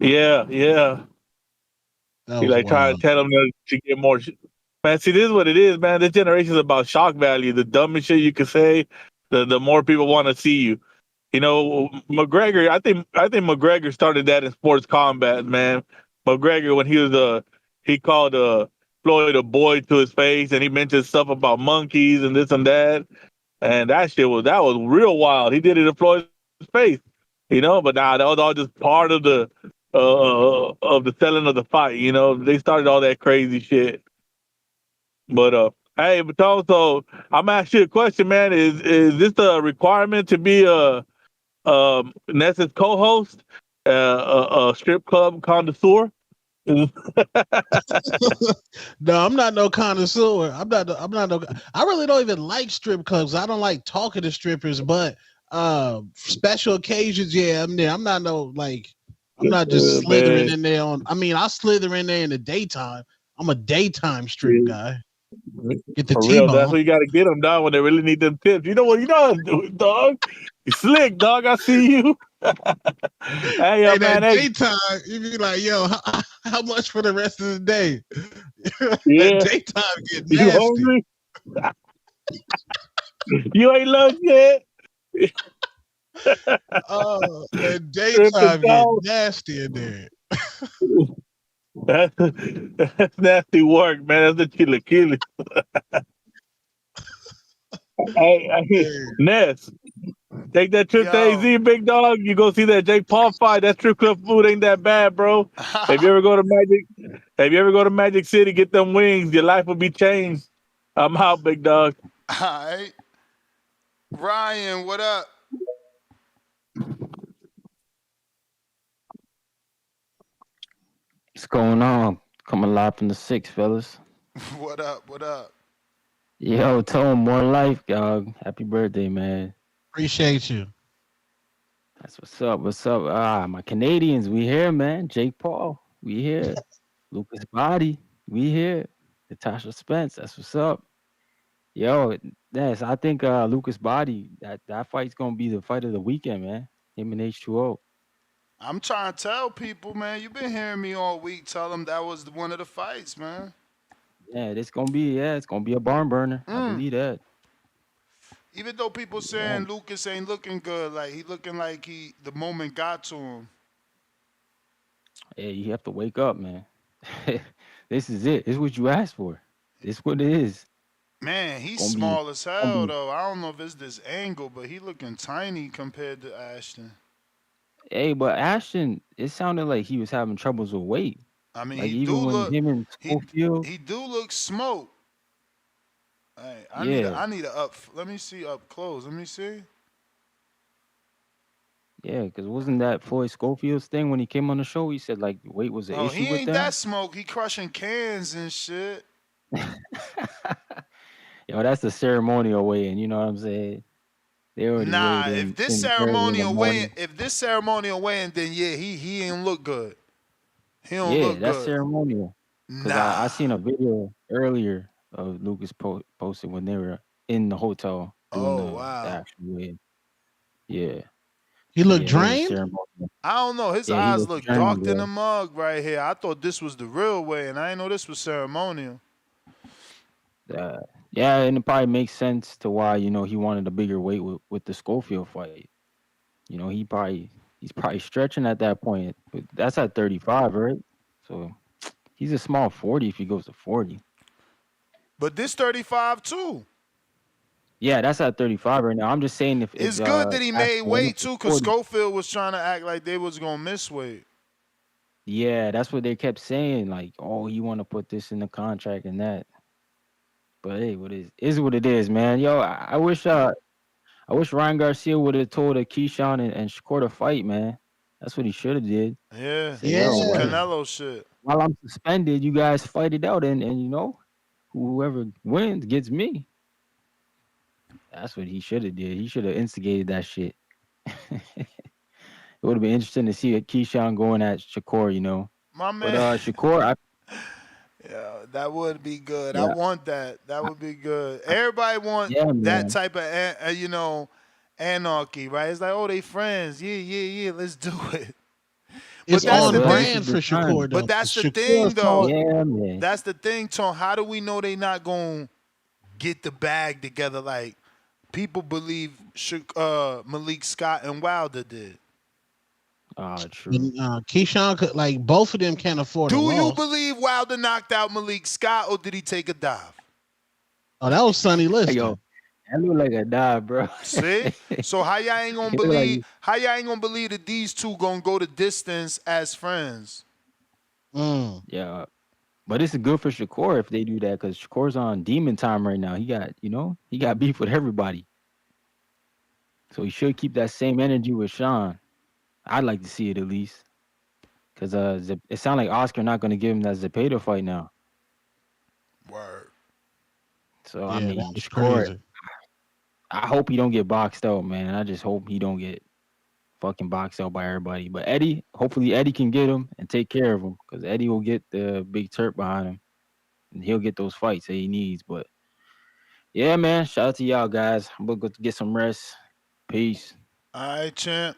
S9: Yeah. He like trying to tell him to get more. Man, see, this is what it is, man. This generation is about shock value. The dumbest shit you can say, the more people want to see you. You know, McGregor. I think McGregor started that in sports combat, man. McGregor, when he called Floyd a boy to his face, and he mentioned stuff about monkeys and this and that, and that was real wild. He did it to Floyd's face, you know. But nah, that was all just part of the selling of the fight. You know, they started all that crazy shit. But hey, but also, I'm gonna ask you a question, man. Is this a requirement to be Ness's co-host, a strip club connoisseur?
S2: No, I'm not no connoisseur. I'm not no. I really don't even like strip clubs. I don't like talking to strippers, but special occasions, yeah, I'm there. I'm not no I'm not just slithering in there I slither in there in the daytime. I'm a daytime strip guy. Get the
S9: T-bone. That's what you got to get them, dog, when they really need them tips. You know what? You know how to do it, dog. You slick, dog. I see you. Hey, man.
S2: Daytime, you be like, yo, how much for the rest of the day?
S9: Yeah.
S2: Daytime get nasty.
S9: You hungry? You ain't lunch yet?
S2: Oh, that daytime get nasty in there.
S9: That's nasty work, man. That's the chilaquiles. Hey, Ness, take that trip to
S13: Yo.
S9: AZ, big dog. You go see that Jake Paul fight. That strip club food ain't that bad, bro. If you ever go to Magic City, get them wings. Your life will be changed. I'm out, big dog.
S13: All right. Ryan, what up?
S8: What's going on? Coming live from the six, fellas.
S13: What up? What up?
S8: Yo, tell him more life, dog. Happy birthday, man.
S2: Appreciate you.
S8: That's what's up. What's up? My Canadians, we here, man. Jake Paul, we here. Lucas Body, we here. Natasha Spence, that's what's up. Yo, yes, I think Lucas Body, that fight's gonna be the fight of the weekend, man. Him and H2O.
S13: I'm trying to tell people, man. You've been hearing me all week. Tell them that was one of the fights, man.
S8: Yeah, it's gonna be a barn burner. I believe that.
S13: Even though people
S8: Yeah.
S13: saying Lucas ain't looking good, like he looking like the moment got to him.
S8: Hey, you have to wake up, man. This is it. This is what you asked for. This what it is.
S13: Man, he's
S8: Gonna be,
S13: small as
S8: gonna
S13: hell
S8: be.
S13: though. I don't know if it's this angle, but he looking tiny compared to Ashton.
S8: Hey, but Ashton, it sounded like he was having troubles with weight.
S13: I mean,
S8: Like even when him and Schofield,
S13: he do look smoked. Hey,
S8: yeah,
S13: I need a up. Let me see up close. Let me see.
S8: yeah, because wasn't that Floyd Schofield's thing when he came on the show? He said like weight was an
S13: Oh,
S8: issue
S13: he
S8: with
S13: ain't that
S8: them.
S13: smoke. He crushing cans and shit.
S8: Yo, that's the ceremonial way, and you know what I'm saying? They already
S13: Nah,
S8: weighed
S13: if this
S8: in early in the
S13: ceremonial weighing,
S8: morning.
S13: then yeah, he ain't look good. He don't
S8: Yeah,
S13: look
S8: that's
S13: good.
S8: ceremonial. Cause I
S13: Nah.
S8: seen a video earlier of Lucas posted when they were in the hotel doing
S13: Oh
S8: the
S13: wow.
S8: actual weigh. Yeah.
S2: He
S8: So
S2: looked
S8: yeah, it was
S2: drained.
S8: ceremonial.
S13: I don't know. His
S8: Yeah, he
S13: eyes
S8: was
S13: look
S8: drained,
S13: dark in the
S8: bro.
S13: mug right here. I thought this was the real way, and I didn't know this was ceremonial.
S8: Yeah, and it probably makes sense to why he wanted a bigger weight with the Schofield fight. He's probably stretching at that point, but that's at 35, right? So he's a small 40 if he goes to 40.
S13: But this 35 too.
S8: Yeah, that's at 35 right now. I'm just saying if
S13: It's good that he made
S8: Ashton went up
S13: weight
S8: to
S13: too, because
S8: 40.
S13: Schofield was trying to act like they was gonna miss weight.
S8: Yeah, that's what they kept saying. Like, oh, you want to put this in the contract and that. But hey, is what it is, man. Yo, I wish Ryan Garcia would have told Keyshawn and Shakur to fight, man. That's what he should have did.
S13: Yeah,
S8: Say,
S13: on
S8: yo,
S13: some
S8: what?
S13: Canelo shit.
S8: While I'm suspended, you guys fight it out, and whoever wins gets me. That's what he should have did. He should have instigated that shit. It would have been interesting to see a Keyshawn going at Shakur.
S13: My
S8: But
S13: man.
S8: Shakur,
S13: Yeah, that would be good. I
S8: yeah,
S13: want that. That would be good. Everybody want
S8: yeah,
S13: that
S8: man.
S13: type of anarchy, right? It's like, oh, they friends. Yeah. Let's do it.
S2: It's
S8: Yeah,
S2: on
S8: bro, this is
S2: brand
S8: the
S2: for
S8: time.
S2: Shakur
S13: But
S2: though.
S13: that's
S2: 'Cause
S13: the
S2: Shakur
S13: thing, though.
S2: fought.
S8: Yeah, man.
S13: That's the thing, Tom. How do we know they not gonna get the bag together like people believe Malik Scott and Wilder did?
S8: True.
S2: Keyshawn could both of them can't afford a
S13: Do you
S2: loss.
S13: believe Wilder knocked out Malik Scott, or did he take a dive?
S2: Oh, that was Sonny
S8: Yo,
S2: Liston.
S8: that look like a dive, bro.
S13: See? So how y'all ain't gonna
S8: It look like
S13: believe? How y'all ain't gonna believe that these two gonna go the distance as friends?
S8: yeah. But it's good for Shakur if they do that because Shakur's on demon time right now. He got beef with everybody. So he should keep that same energy with Sean. I'd like to see it at least. Because it sounds like Oscar not going to give him that Zepeda fight now.
S13: Word.
S8: So,
S2: Yeah,
S8: I mean,
S2: that was
S8: Shakur,
S2: crazy.
S8: I hope he don't get boxed out, man. I just hope he don't get fucking boxed out by everybody. But hopefully Eddie can get him and take care of him because Eddie will get the big Turk behind him. And he'll get those fights that he needs. But yeah, man, shout out to y'all guys. I'm going to go get some rest. Peace.
S13: All right, champ.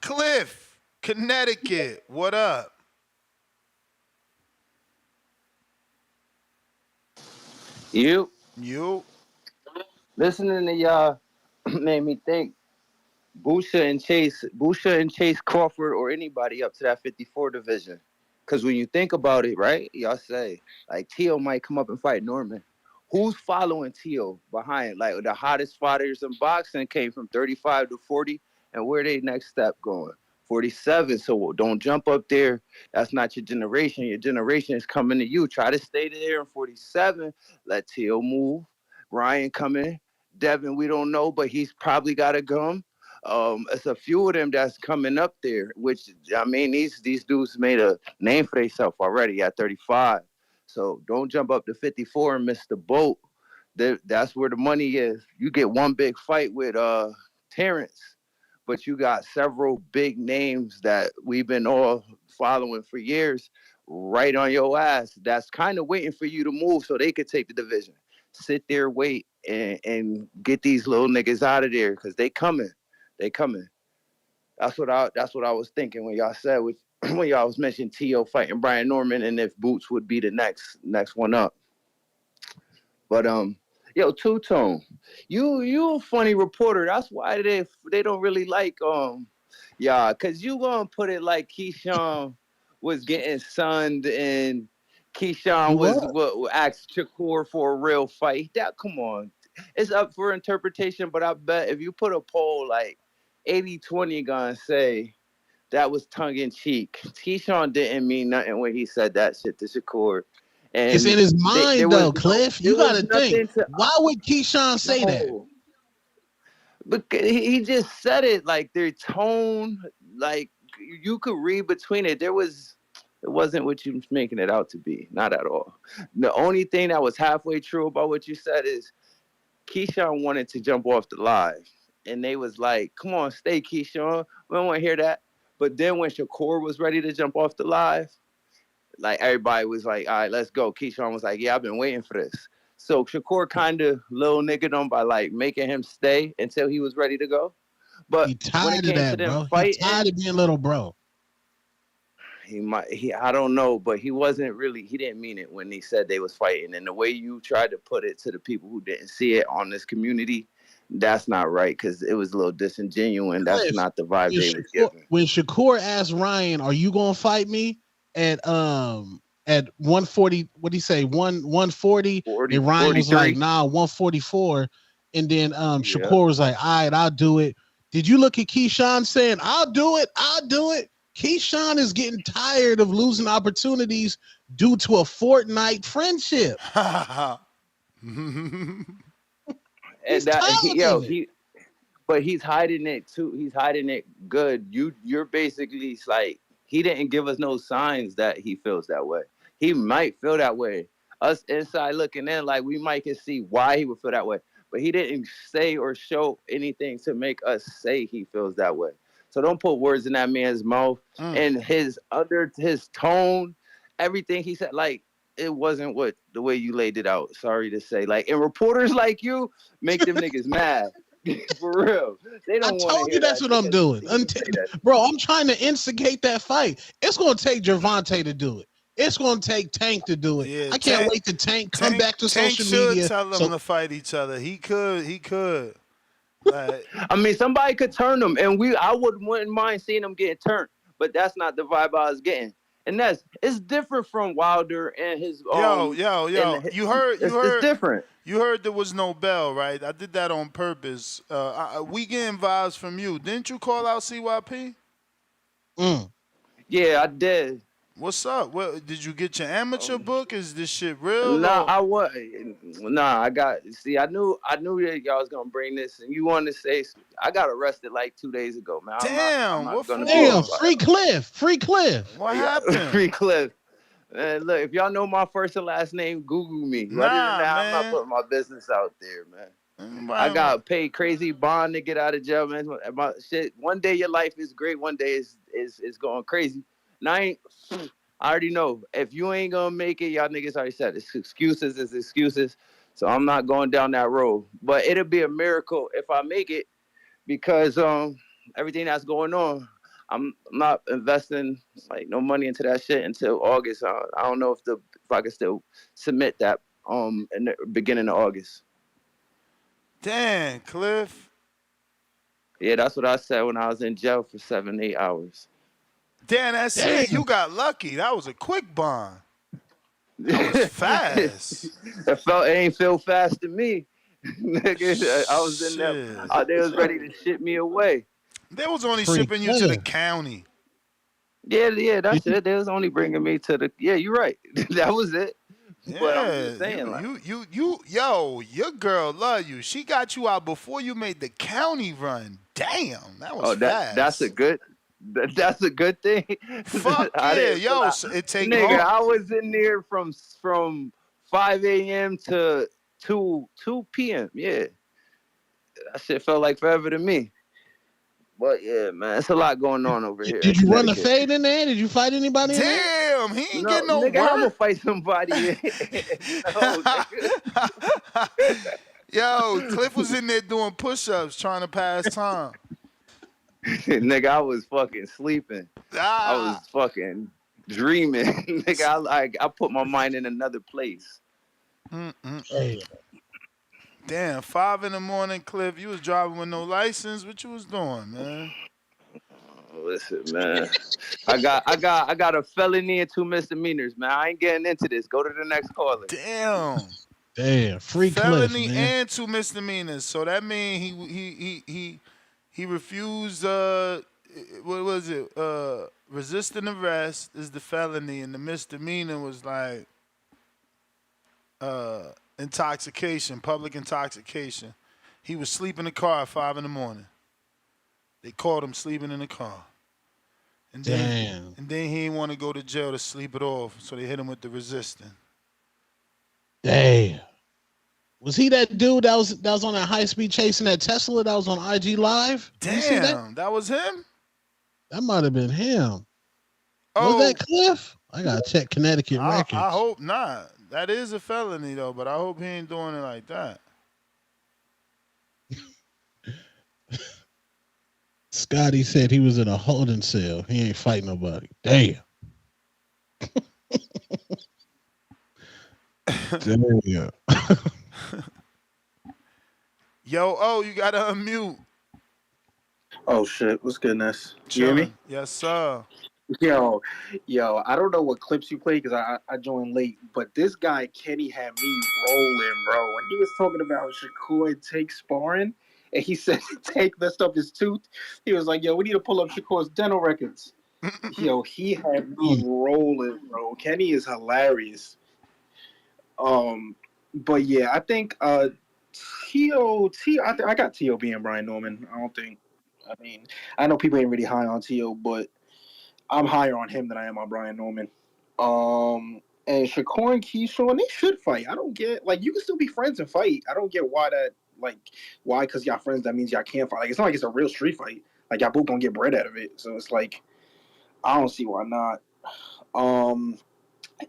S13: Cliff, Connecticut. What up?
S11: You
S13: You.
S11: listening to y'all made me think.
S3: Busha and Chase Crawford or anybody up to that 54 division. Because when you think about it, right, y'all say like Tio might come up and fight Norman. Who's following Tio behind? Like the hottest fighters in boxing came from 35 to 40, and where they next step going? 47. So don't jump up there. That's not your generation. Your generation is coming to you. Try to stay there in 47. Let Tio move. Ryan come in. Devin, we don't know, but he's probably got to come. It's a few of them that's coming up there, which I mean, these dudes made a name for themselves already at 35. So don't jump up to 54 and miss the boat. That's where the money is. You get one big fight with Terrence, but you got several big names that we've been all following for years right on your ass. That's kind of waiting for you to move so they could take the division. Sit there, wait, and get these little niggas out of there because they coming. They coming. That's what I was thinking when y'all said when y'all was mentioning T.O. fighting Brian Norman and if Boots would be the next one up. But yo, Two Tone, you a funny reporter. That's why they don't really like yeah, cause you gonna put it like Keyshawn was getting sunned and Keyshawn was what asked Shakur for a real fight. That come on. It's up for interpretation, but I bet if you put a poll like 80-20 gonna say that was tongue in cheek. Keyshawn didn't mean nothing when he said that shit to Shakur. And
S2: it's in his mind though, Cliff. You got to think. Why would Keyshawn say that?
S3: But he just said it like their tone, like you could read between it. It wasn't what you was making it out to be. Not at all. The only thing that was halfway true about what you said is Keyshawn wanted to jump off the live. And they was like, come on, stay, Keyshawn. We don't want to hear that. But then when Shakur was ready to jump off the live, like everybody was like, all right, let's go. Keyshawn was like, yeah, I've been waiting for this. So Shakur kind of little niggered him by like making him stay until he was ready to go. But
S2: he tired of that, bro. He tired of being little bro.
S3: I don't know, but he didn't mean it when he said they was fighting. And the way you tried to put it to the people who didn't see it on this community, that's not right because it was a little disingenuous and that's not the vibe they was giving.
S2: When Shakur asked Ryan, are you gonna fight me at 140, what'd he say? 140 and Ryan 43? Was like, nah, 144. And then Shakur was like, all right, I'll do it. Did you look at Keyshawn saying, I'll do it? Keyshawn is getting tired of losing opportunities due to a Fortnite friendship.
S3: But he's hiding it too. He's hiding it good. You're basically like he didn't give us no signs that he feels that way. He might feel that way. Us inside looking in, like we might can see why he would feel that way. But he didn't say or show anything to make us say he feels that way. So don't put words in that man's mouth. And his tone, everything he said, like it wasn't the way you laid it out. Sorry to say. Like, and reporters like you make them niggas mad. For real. They don't want to hear that. I told you
S2: that's what I'm doing. Bro, I'm trying to instigate that fight. It's going to take Gervonta to do it. It's going to take Tank to do it. Yeah, I can't wait to Tank come back to social media.
S13: Tank should tell them to fight each other. He could. Like,
S3: I mean, somebody could turn them, and I wouldn't mind seeing them getting turned, but that's not the vibe I was getting. And it's different from Wilder and his.
S13: You heard.
S3: It's different.
S13: You heard there was no bell, right? I did that on purpose. We getting vibes from you. Didn't you call out CYP?
S3: Yeah, I did.
S13: What's up? What did you get your amateur book? Is this shit real?
S3: I got. See, I knew that y'all was gonna bring this, and you wanted to say I got arrested like 2 days ago, man.
S13: Damn,
S2: free Cliff.
S13: What happened?
S3: Free Cliff. Man, look, if y'all know my first and last name, Google me. Other than that, I'm not putting my business out there, man. I got paid crazy bond to get out of jail, man. My shit. One day your life is great. One day is going crazy. I already know. If you ain't gonna make it, y'all niggas already said it's excuses. So I'm not going down that road. But it'll be a miracle if I make it because everything that's going on, I'm not investing like no money into that shit until August. I don't know if I can still submit that in the beginning of August.
S13: Damn, Cliff.
S3: Yeah, that's what I said when I was in jail for 7, 8 hours.
S13: Damn, that's it. You got lucky. That was a quick bond. That was fast.
S3: It ain't feel fast to me. Nigga, I was in there.
S13: Shit.
S3: They was ready to ship me away.
S13: They was only
S2: Pretty
S13: shipping you to the
S2: clear.
S13: county.
S3: Yeah, that's it. They was only bringing me to the. Yeah, you're right. That was it. But I'm
S13: Yeah,
S3: just saying, like,
S13: yo, your girl love you. She got you out before you made the county run. Damn, that was
S3: oh,
S13: fast.
S3: that's a good. That's a good thing.
S13: Fuck
S3: I
S13: yeah,
S3: didn't feel
S13: yo,
S3: like,
S13: it take
S3: nigga.
S13: long.
S3: I was in there from 5 a.m. to 2 p.m. Yeah, that shit felt like forever to me. But yeah, man, it's a lot going on over here in
S2: Did you run the
S3: Connecticut.
S2: fade in there? Did you fight anybody in there?
S13: Damn, he ain't
S3: No,
S13: getting no
S3: nigga, I'm gonna
S13: work.
S3: fight somebody. No, nigga.
S13: Yo, Cliff was in there doing push-ups trying to pass time.
S3: Nigga, I was fucking sleeping. I was fucking dreaming. Nigga, I put my mind in another place.
S2: Hey,
S13: Damn, 5 in the morning, Cliff. You was driving with no license. What you was doing, man?
S3: Listen, man. I got a felony and 2 misdemeanors, man. I ain't getting into this. Go to the next caller.
S13: Damn,
S2: free Cliff,
S13: felony
S2: man.
S13: and 2 misdemeanors. So that means he refused. What was it? Resisting arrest is the felony, and the misdemeanor was like intoxication, public intoxication. He was sleeping in the car at 5 in the morning. They caught him sleeping in the car. And then he didn't want to go to jail to sleep it off, so they hit him with the resisting.
S2: Damn. Was he that dude that was on that high speed chasing that Tesla that was on IG Live? Did you see that?
S13: That was him?
S2: That might have been him.
S13: Oh,
S2: Was that Cliff? I gotta check Connecticut records.
S13: I hope not. That is a felony though, but I hope he ain't doing it like that.
S2: Scotty said he was in a holding cell. He ain't fighting nobody. Damn. Damn.
S13: Yo, you gotta unmute.
S10: Oh shit, what's goodness? You hear me?
S13: Yes, sir.
S10: Yo, I don't know what clips you play because I joined late, but this guy Kenny had me rolling, bro. When he was talking about Shakur and Tank sparring, and he said Tank messed up his tooth, he was like, "Yo, we need to pull up Shakur's dental records." Yo, he had me rolling, bro. Kenny is hilarious. But yeah, I think I got T.O. being Brian Norman. I mean, I know people ain't really high on T.O., but I'm higher on him than I am on Brian Norman. And Shakur and Keyshawn, they should fight. I don't get, like, you can still be friends and fight. I don't get why because y'all friends, that means y'all can't fight. Like, it's not like it's a real street fight. Like, y'all both gonna get bread out of it. So it's like, I don't see why not.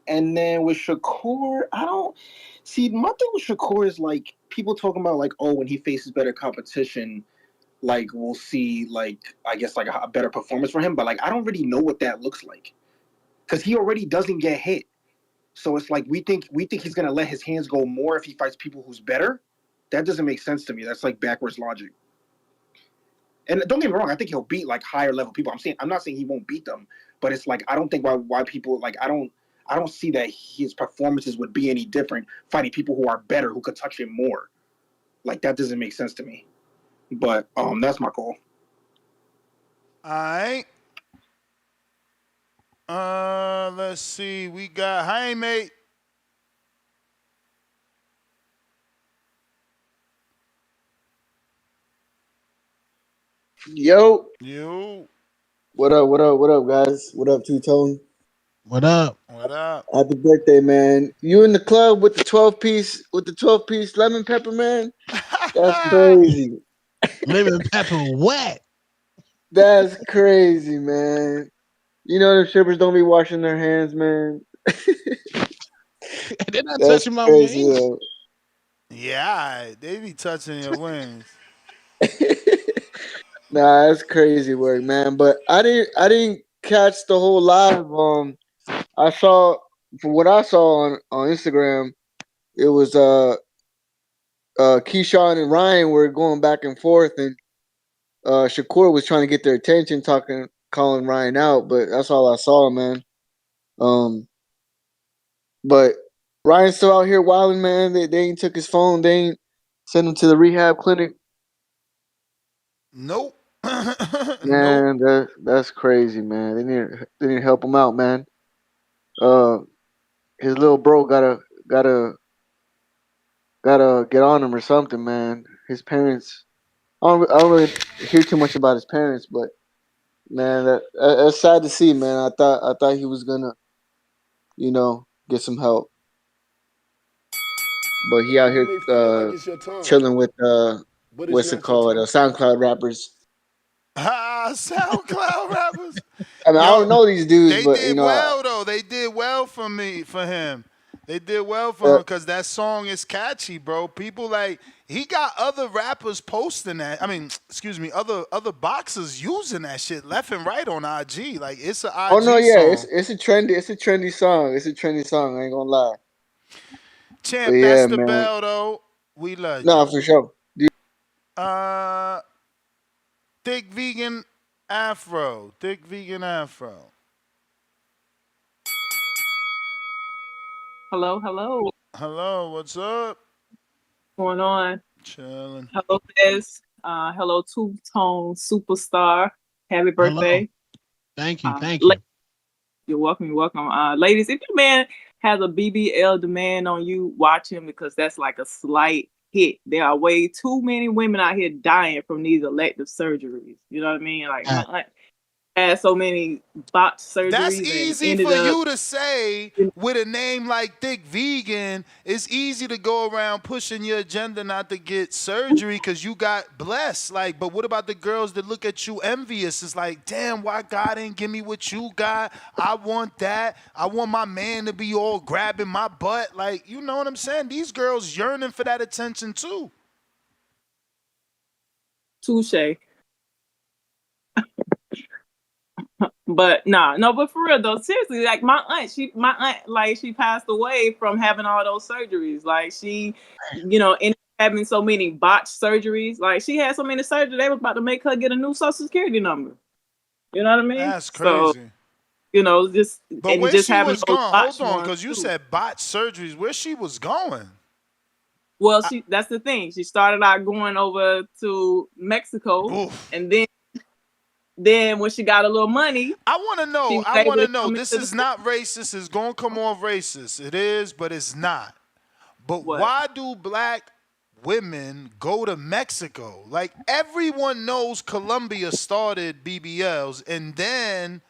S10: And then with Shakur, I don't see, my thing with Shakur is like people talking about like, oh, when he faces better competition, like we'll see like I guess like a better performance for him. But like I don't really know what that looks like. Because he already doesn't get hit. So it's like we think he's gonna let his hands go more if he fights people who's better. That doesn't make sense to me. That's like backwards logic. And don't get me wrong, I think he'll beat like higher level people. I'm not saying he won't beat them, but it's like I don't think why people like I don't see that his performances would be any different fighting people who are better, who could touch him more. Like that doesn't make sense to me. But that's my call.
S13: All right. Let's see. We got hi mate.
S11: Yo.
S13: Yo.
S11: What up, guys? What up, Two-Tone?
S2: What up?
S13: What up?
S11: Happy birthday, man. You in the club with the 12-piece lemon pepper, man? That's crazy.
S2: Lemon pepper wet.
S11: That's crazy, man. You know the strippers don't be washing their hands, man.
S2: They're not
S11: That's
S2: touching my
S11: crazy,
S2: wings.
S11: though.
S13: Yeah, they be touching your wings.
S11: Nah, that's crazy work, man. But I didn't catch the whole live. I saw from what I saw on Instagram, it was Keyshawn and Ryan were going back and forth, and Shakur was trying to get their attention, calling Ryan out, but that's all I saw, man. But Ryan's still out here wilding, man. They ain't took his phone. They ain't sent him to the rehab clinic.
S13: Nope.
S11: Man, that's crazy, man. They need to help him out, man. His little bro gotta get on him or something, man. His parents. I don't really hear too much about his parents, but man, that's sad to see, man. I thought he was gonna, get some help, but he out here chilling with what's it called, SoundCloud rappers.
S13: SoundCloud rappers.
S11: I mean, I don't know these dudes, but
S13: They did well though. They did well for him. They did well for him because that song is catchy, bro. People he got other rappers posting that. I mean, excuse me, other boxers using that shit left and right on IG. Like it's an IG.
S11: Oh no, yeah,
S13: song.
S11: it's a trendy song. It's a trendy song. I ain't gonna lie.
S13: Champ,
S11: but
S13: that's
S11: yeah,
S13: the
S11: man.
S13: bell though. We love you.
S11: No, for sure.
S13: Thick vegan afro.
S5: Hello.
S13: Hello, what's up?
S5: What's going on?
S13: Chilling.
S5: Hello, Des. Hello, two-tone superstar. Happy birthday.
S2: Hello. Thank you.
S5: You're welcome. Ladies, if your man has a BBL demand on you, watch him because that's like a slight hit. There are way too many women out here dying from these elective surgeries. You know what I mean? Like my aunt had so many botched surgeries.
S13: That's easy for you to say with a name like Thick Vegan. It's easy to go around pushing your agenda not to get surgery because you got blessed. But what about the girls that look at you envious? It's like, damn, why God didn't give me what you got? I want that. I want my man to be all grabbing my butt. You know what I'm saying? These girls yearning for that attention too.
S5: Touche. But but for real though, seriously, like my aunt, she passed away from having all those surgeries. Like she, ended up having so many botched surgeries. Like she had so many surgeries, they were about to make her get a new Social Security number. You know what I mean?
S13: That's crazy.
S5: So,
S13: But where she was going? Hold on, because you said botched surgeries. Where she was going?
S5: Well, that's the thing. She started out going over to Mexico, and then when she got a little money,
S13: I want to know. This is not racist. It's going to come off racist. It is, but it's not. But why do black women go to Mexico? Like everyone knows Colombia started BBLs, and then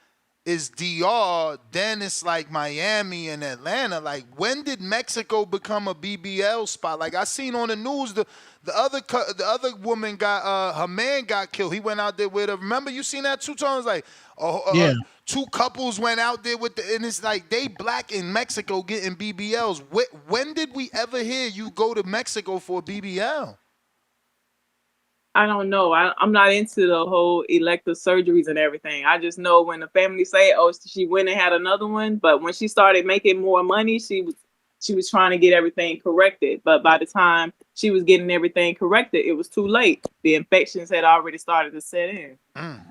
S13: it's DR, then it's like Miami and Atlanta. Like when did Mexico become a BBL spot? Like I seen on the news the other woman got her man got killed. He went out there with her. Remember you seen that 2 times? Like two couples went out there with and it's like they black in Mexico getting BBLs. When did we ever hear you go to Mexico for a BBL?
S5: I don't know. I'm not into the whole elective surgeries and everything. I just know when the family say, "Oh, she went and had another one," but when she started making more money, she was trying to get everything corrected. But by the time she was getting everything corrected, it was too late. The infections had already started to set in.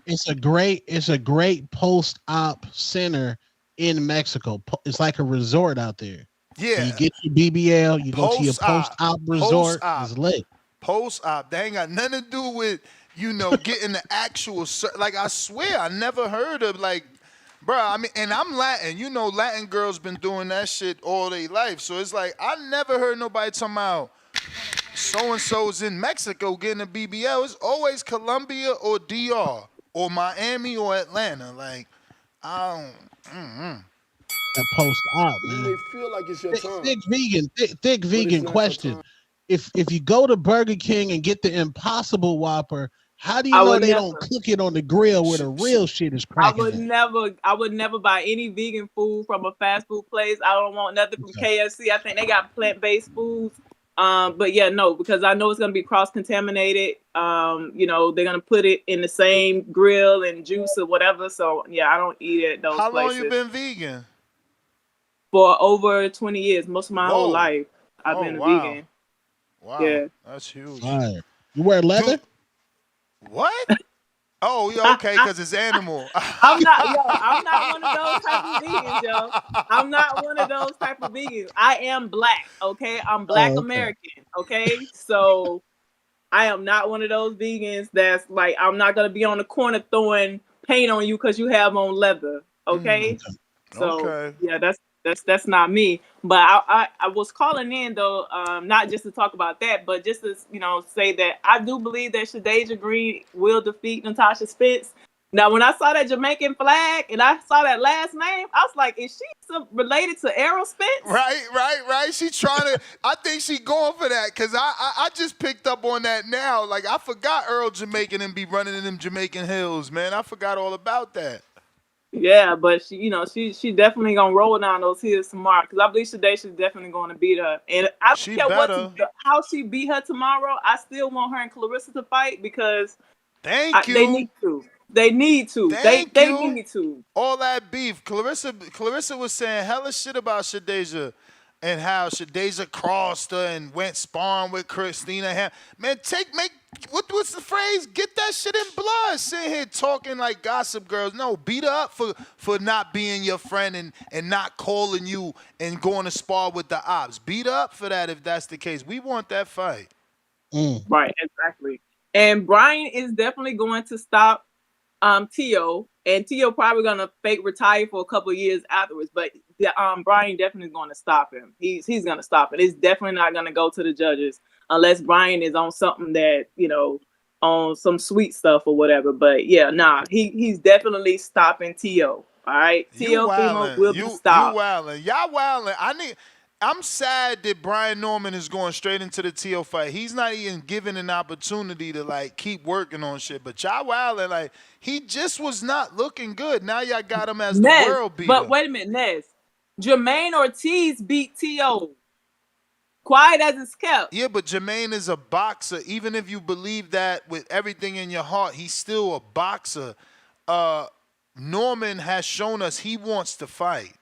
S2: It's a great post-op center in Mexico. It's like a resort out there.
S13: Yeah.
S2: You get your BBL, you go to your post-op resort. It's lit.
S13: Post-op, they ain't got nothing to do with, getting the actual, like I swear, I never heard of bro, I mean, and I'm Latin, Latin girls been doing that shit all their life, so it's like, I never heard nobody talking about so-and-so's in Mexico getting a BBL. It's always Colombia or DR or Miami or Atlanta, like, I don't,
S2: That post-op, man.
S21: You may feel like it's your time.
S2: Thick vegan question. If you go to Burger King and get the Impossible Whopper, how do you know they don't cook it on the grill where the real shit is cracking?
S5: I would never buy any vegan food from a fast food place. I don't want nothing from KFC. I think they got plant-based foods. But yeah, no, because I know it's gonna be cross-contaminated. They're gonna put it in the same grill and juice or whatever. So yeah, I don't eat it at those places.
S13: How long you been vegan?
S5: For over 20 years, most of my whole life, I've been a vegan.
S13: Wow,
S5: yeah,
S13: that's huge.
S2: Fire. You wear leather?
S13: What? Oh, yeah, okay, because it's animal.
S5: I'm not one of those type of vegans, yo. I'm not one of those type of vegans. I am black, okay? I'm Black
S2: Oh, okay.
S5: American, okay? So I am not one of those vegans that's like, I'm not gonna be on the corner throwing paint on you because you have on leather, okay? So
S13: Okay.
S5: yeah, that's not me. But I was calling in though, not just to talk about that, but just to say that I do believe that Shadasia Green will defeat Natasha Spence. Now, when I saw that Jamaican flag and I saw that last name, I was like, is she related to Errol Spence?
S13: Right. She's trying to. I think she going for that because I just picked up on that now. Like I forgot Earl Jamaican and be running in them Jamaican hills, man. I forgot all about that.
S5: Yeah, but she definitely gonna roll down those hills tomorrow because I believe Shadashia's definitely gonna beat her. And I don't
S13: She
S5: care
S13: better.
S5: how she beat her tomorrow. I still want her and Clarissa to fight because
S13: Thank you.
S5: they need to. They need to.
S13: Thank
S5: They
S13: you.
S5: need to.
S13: All that beef. Clarissa was saying hella shit about Shadasia and how Shadasia crossed her and went sparring with Christina. Man, what's the phrase? Get that shit in blood. Sitting here talking like gossip girls. No, beat her up for not being your friend and not calling you and going to spar with the ops. Beat her up for that if that's the case. We want that fight.
S5: Right, exactly. And Brian is definitely going to stop Tio, and Tio probably gonna fake retire for a couple of years afterwards. But Brian definitely going to stop him. He's gonna stop it. It's definitely not gonna go to the judges unless Brian is on something that on some sweet stuff or whatever. But yeah, he's definitely stopping Tio. All right, Tio Fimo will be stopped.
S13: You wildin'. Y'all wildin'. I'm sad that Brian Norman is going straight into the Tio fight. He's not even given an opportunity to like keep working on shit. But y'all wildin', like he just was not looking good. Now y'all got him as the world beater.
S5: But wait a minute, Nez. Jermaine Ortiz beat Tio. Quiet as it's kept.
S13: Yeah, but Jermaine is a boxer. Even if you believe that with everything in your heart, he's still a boxer. Norman has shown us he wants to fight.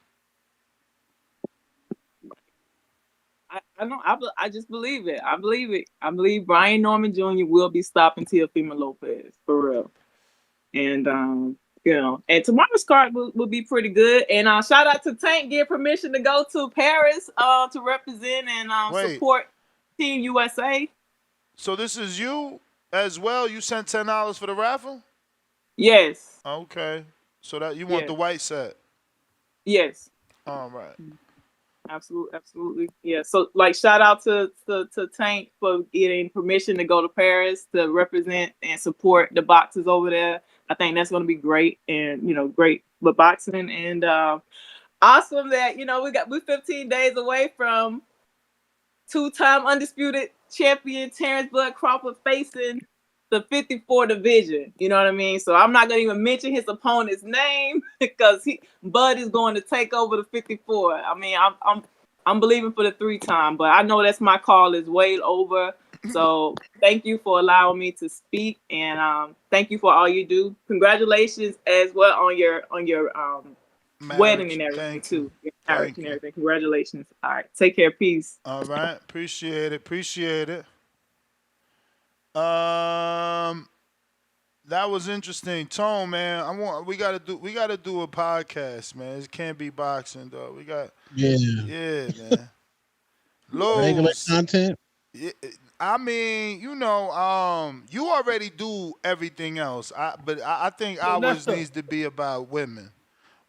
S5: I just believe it. I believe it. I believe Brian Norman Jr. will be stopping Teofimo Lopez for real. And and tomorrow's card will be pretty good. And shout out to Tank getting permission to go to Paris to represent and support Team USA.
S13: So this is you as well. You sent $10 for the raffle?
S5: Yes.
S13: Okay. So that you want the white set?
S5: Yes.
S13: All right.
S5: Absolutely. Yeah. So like shout out to Tank for getting permission to go to Paris to represent and support the boxers over there. I think that's going to be great and great with boxing and awesome that we're 15 days away from two-time undisputed champion Terrence Bud Crawford facing the 54 division. You know what I mean? So I'm not gonna even mention his opponent's name because Bud is going to take over the 54. I mean, I'm believing for the 3-time, but I know that's my call is way over. So thank you for allowing me to speak, and thank you for all you do. Congratulations as well on your wedding and everything too. Your marriage and everything. Congratulations. All right. Take care. Peace.
S13: All right. Appreciate it. That was interesting. Tone, man. We gotta do a podcast, man. It can't be boxing though. Yeah, man.
S2: Regular content.
S13: I mean, you already do everything else. But I think ours needs to be about women.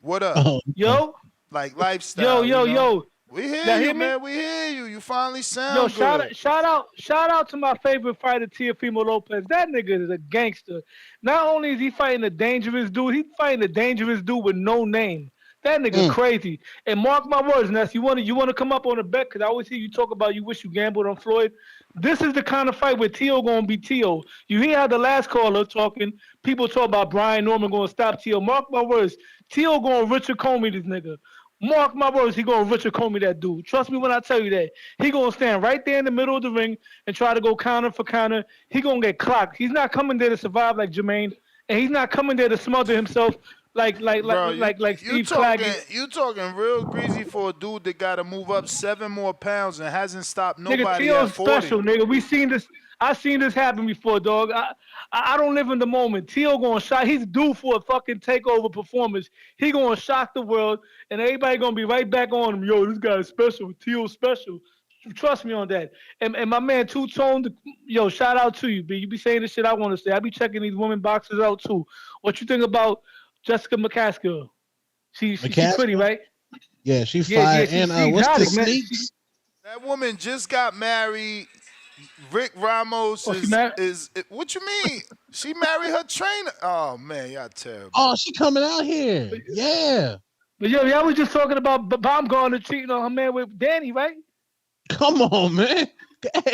S13: What up?
S2: Oh,
S1: yo,
S13: like lifestyle.
S1: Yo.
S13: We hear you, man. We hear you. You finally sound good.
S1: Shout out to my favorite fighter, Teofimo Lopez. That nigga is a gangster. Not only is he fighting a dangerous dude, he's fighting a dangerous dude with no name. That nigga crazy. And mark my words, Ness, you wanna come up on a bet? Because I always hear you talk about you wish you gambled on Floyd. This is the kind of fight where Tio gonna be Tio. You hear how the last caller talking, people talk about Brian Norman gonna stop Tio. Mark my words, Tio gonna Richard Comey this nigga. Mark my words, he gonna Richard Comey that dude. Trust me when I tell you that. He gonna stand right there in the middle of the ring and try to go counter for counter. He gonna get clocked. He's not coming there to survive like Jermaine, and he's not coming there to smother himself like Steve Claggett.
S13: You talking real greasy for a dude that got to move up 7 more pounds and hasn't stopped nobody
S1: nigga, Tio's
S13: at 40.
S1: special, nigga. We seen this.
S6: I seen this happen before, dog. I don't live in the moment. Tio gonna shock. He's due for a fucking takeover performance. He gonna shock the world, and everybody gonna be right back on him. Yo, this guy is special. Tio special. Trust me on that. And my man Two Tone, yo, shout out to you, B. You be saying the shit I want to say. I be checking these women boxes out too. What you think about Jessica McCaskill? She pretty, right?
S2: Yeah, she fine.
S6: Yeah,
S2: and what's the sneaks?
S13: That woman just got married. Rick Ramos is what you mean? She married her trainer. Oh man, y'all terrible.
S2: Oh, she coming out here. Yeah.
S6: But yo, y'all was just talking about Baumgartner cheating on her man with Danny, right?
S2: Come on, man.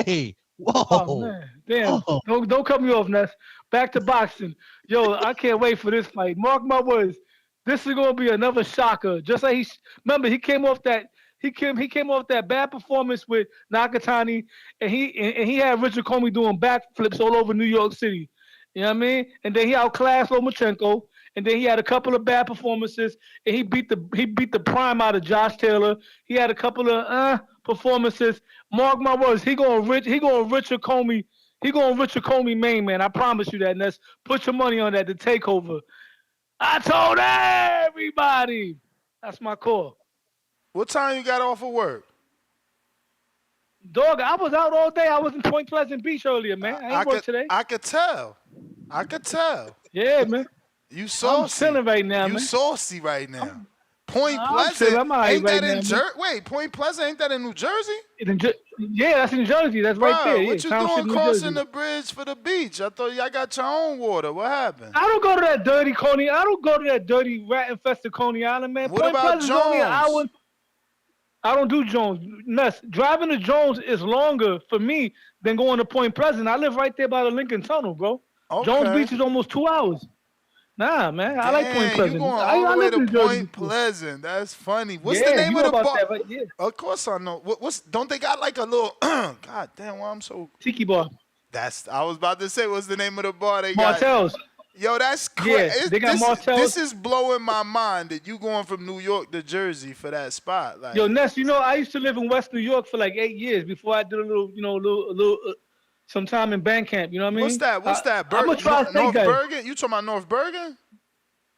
S2: Hey. Whoa.
S6: Oh man. Damn. Whoa. Don't cut me off, Ness. Back to boxing. Yo, I can't wait for this fight. Mark my words. This is gonna be another shocker. Just like remember he came off that bad performance with Nakatani, and he had Richard Comey doing backflips all over New York City. You know what I mean? And then he outclassed Lomachenko, and then he had a couple of bad performances, and he beat the prime out of Josh Taylor. He had a couple of performances. Mark my words, he going Richard Comey. He going Richard Comey main man. I promise you that. And that's put your money on that. The takeover. I told everybody. That's my call.
S13: What time you got off of work?
S6: Dog, I was out all day. I was in Point Pleasant Beach earlier, man. I ain't work today.
S13: I could tell.
S6: Yeah, man.
S13: You saucy.
S6: I'm chilling right now, man.
S13: You saucy right now. Point Pleasant. Ain't that in Jersey? Wait, Point Pleasant, ain't that in New Jersey?
S6: Yeah, that's in Jersey. That's right there.
S13: What you doing crossing the bridge for the beach? I thought y'all got your own water. What happened?
S6: I don't go to that dirty Coney. I don't go to that dirty rat-infested Coney Island, man.
S13: What about Jones?
S6: Only an hour. I don't do Jones. Ness, driving to Jones is longer for me than going to Point Pleasant. I live right there by the Lincoln Tunnel, bro. Okay. Jones Beach is almost 2 hours. Nah, man. I like Point Pleasant.
S13: You going all the way to Point Pleasant. That's funny. What's the name of the bar?
S6: Right? Yeah.
S13: Of course I know. Don't they got like a little God damn, why I'm so
S6: Tiki bar.
S13: I was about to say, what's the name of the bar they
S6: Martell's.
S13: got? Yo, that's crazy.
S6: Yeah, they got Martell's.
S13: This is blowing my mind that you going from New York to Jersey for that spot. Like,
S6: yo, Ness, I used to live in West New York for like 8 years before I did a little some time in band camp. You know what I mean?
S13: What's that? North Bergen? You talking about North Bergen?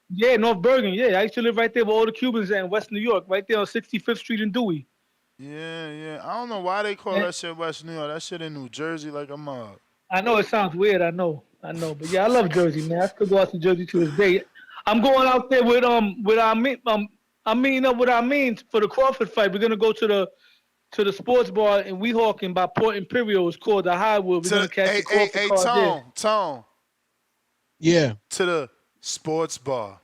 S6: Yeah, North Bergen. Yeah, I used to live right there with all the Cubans in West New York, right there on 65th Street in Dewey.
S13: Yeah. I don't know why they call that shit West New York. That shit in New Jersey like a mug.
S6: I know it sounds weird. I know. But yeah, I love Jersey, man. I still go out to Jersey to this day. I'm going out there with I'm meeting up with Amin for the Crawford fight. We're gonna go to the sports bar in Weehawken by Port Imperial. It's called the Highwood. We're gonna catch the Crawford card there.
S13: Tone.
S2: Yeah.
S13: To the sports bar.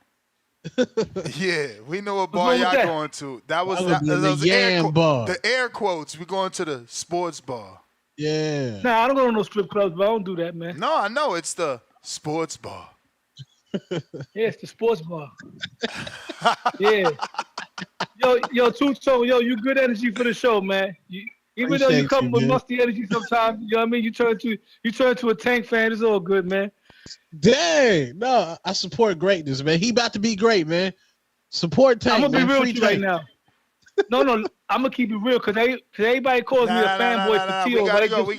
S13: Yeah, we know what bar y'all going to. That was
S2: the bar.
S13: The air quotes. We're going to the sports bar.
S2: Yeah.
S6: Nah, I don't go to no strip clubs, but I don't do that, man.
S13: No, I know. It's the sports bar.
S6: Yeah, it's the sports bar. Yeah. Yo, Tuto, you good energy for the show, man. Even though you come with musty energy sometimes, you know what I mean? You turn to a Tank fan. It's all good, man.
S2: Dang. No, I support greatness, man. He about to be great, man. Support Tank.
S6: I'm going to be real with you right now. No, I'm gonna keep it real because everybody calls me a fanboy for Tio.
S13: We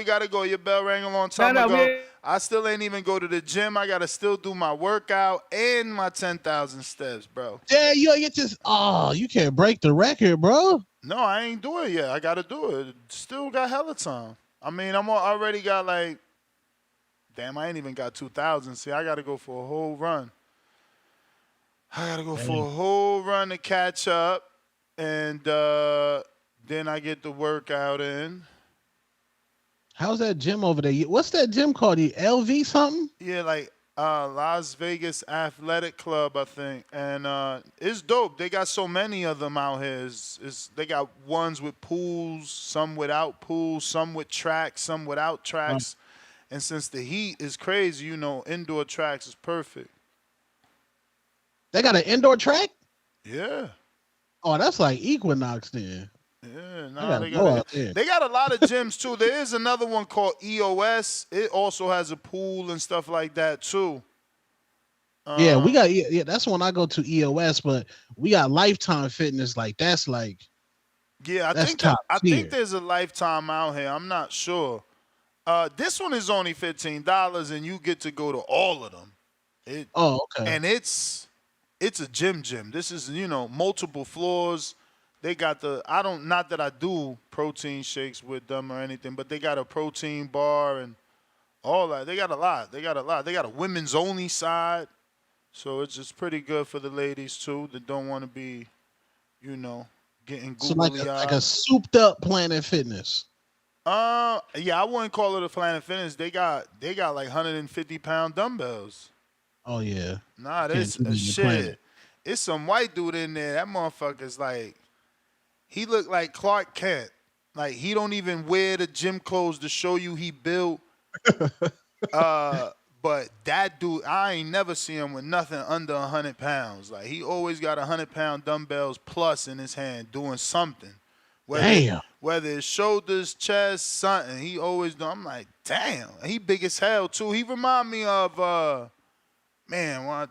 S13: gotta go. Your bell rang a long time ago. I still ain't even go to the gym. I gotta still do my workout and my 10,000 steps, bro.
S2: Yeah, you get this. Oh, you can't break the record, bro.
S13: No, I ain't do it yet. I gotta do it. Still got hella time. I mean, already got like, damn, I ain't even got 2,000. See, I gotta go for a whole run. To catch up. And then I get the workout in.
S2: How's that gym over there? What's that gym called? The LV something?
S13: Yeah, like Las Vegas Athletic Club, I think. And it's dope. They got so many of them out here. They got ones with pools, some without pools, some with tracks, some without tracks. And since the heat is crazy, indoor tracks is perfect.
S2: They got an indoor track?
S13: Yeah.
S2: Oh, that's like Equinox then.
S13: Yeah, they got a lot of gyms too. There is another one called EOS. It also has a pool and stuff like that too.
S2: Yeah, we got that's when I go to EOS, but we got Lifetime Fitness. Like that's like
S13: I think there's a Lifetime out here. I'm not sure. This one is only $15, and you get to go to all of them.
S2: Okay.
S13: And it's a gym. This is multiple floors. They got not that I do protein shakes with them or anything, but they got a protein bar and all that. They got a lot. They got a women's only side. So it's just pretty good for the ladies too that don't want to be, getting googly
S2: So like a souped up Planet Fitness.
S13: Yeah, I wouldn't call it a Planet Fitness. They got like 150-pound dumbbells.
S2: Oh yeah.
S13: Nah, this shit. It's some white dude in there. That motherfucker's like, he looked like Clark Kent. Like he don't even wear the gym clothes to show you he built. But that dude, I ain't never seen him with nothing under 100 pounds. Like he always got 100-pound dumbbells plus in his hand doing something. Whether it's shoulders, chest, something, he always do. I'm like, damn, he big as hell too. He remind me of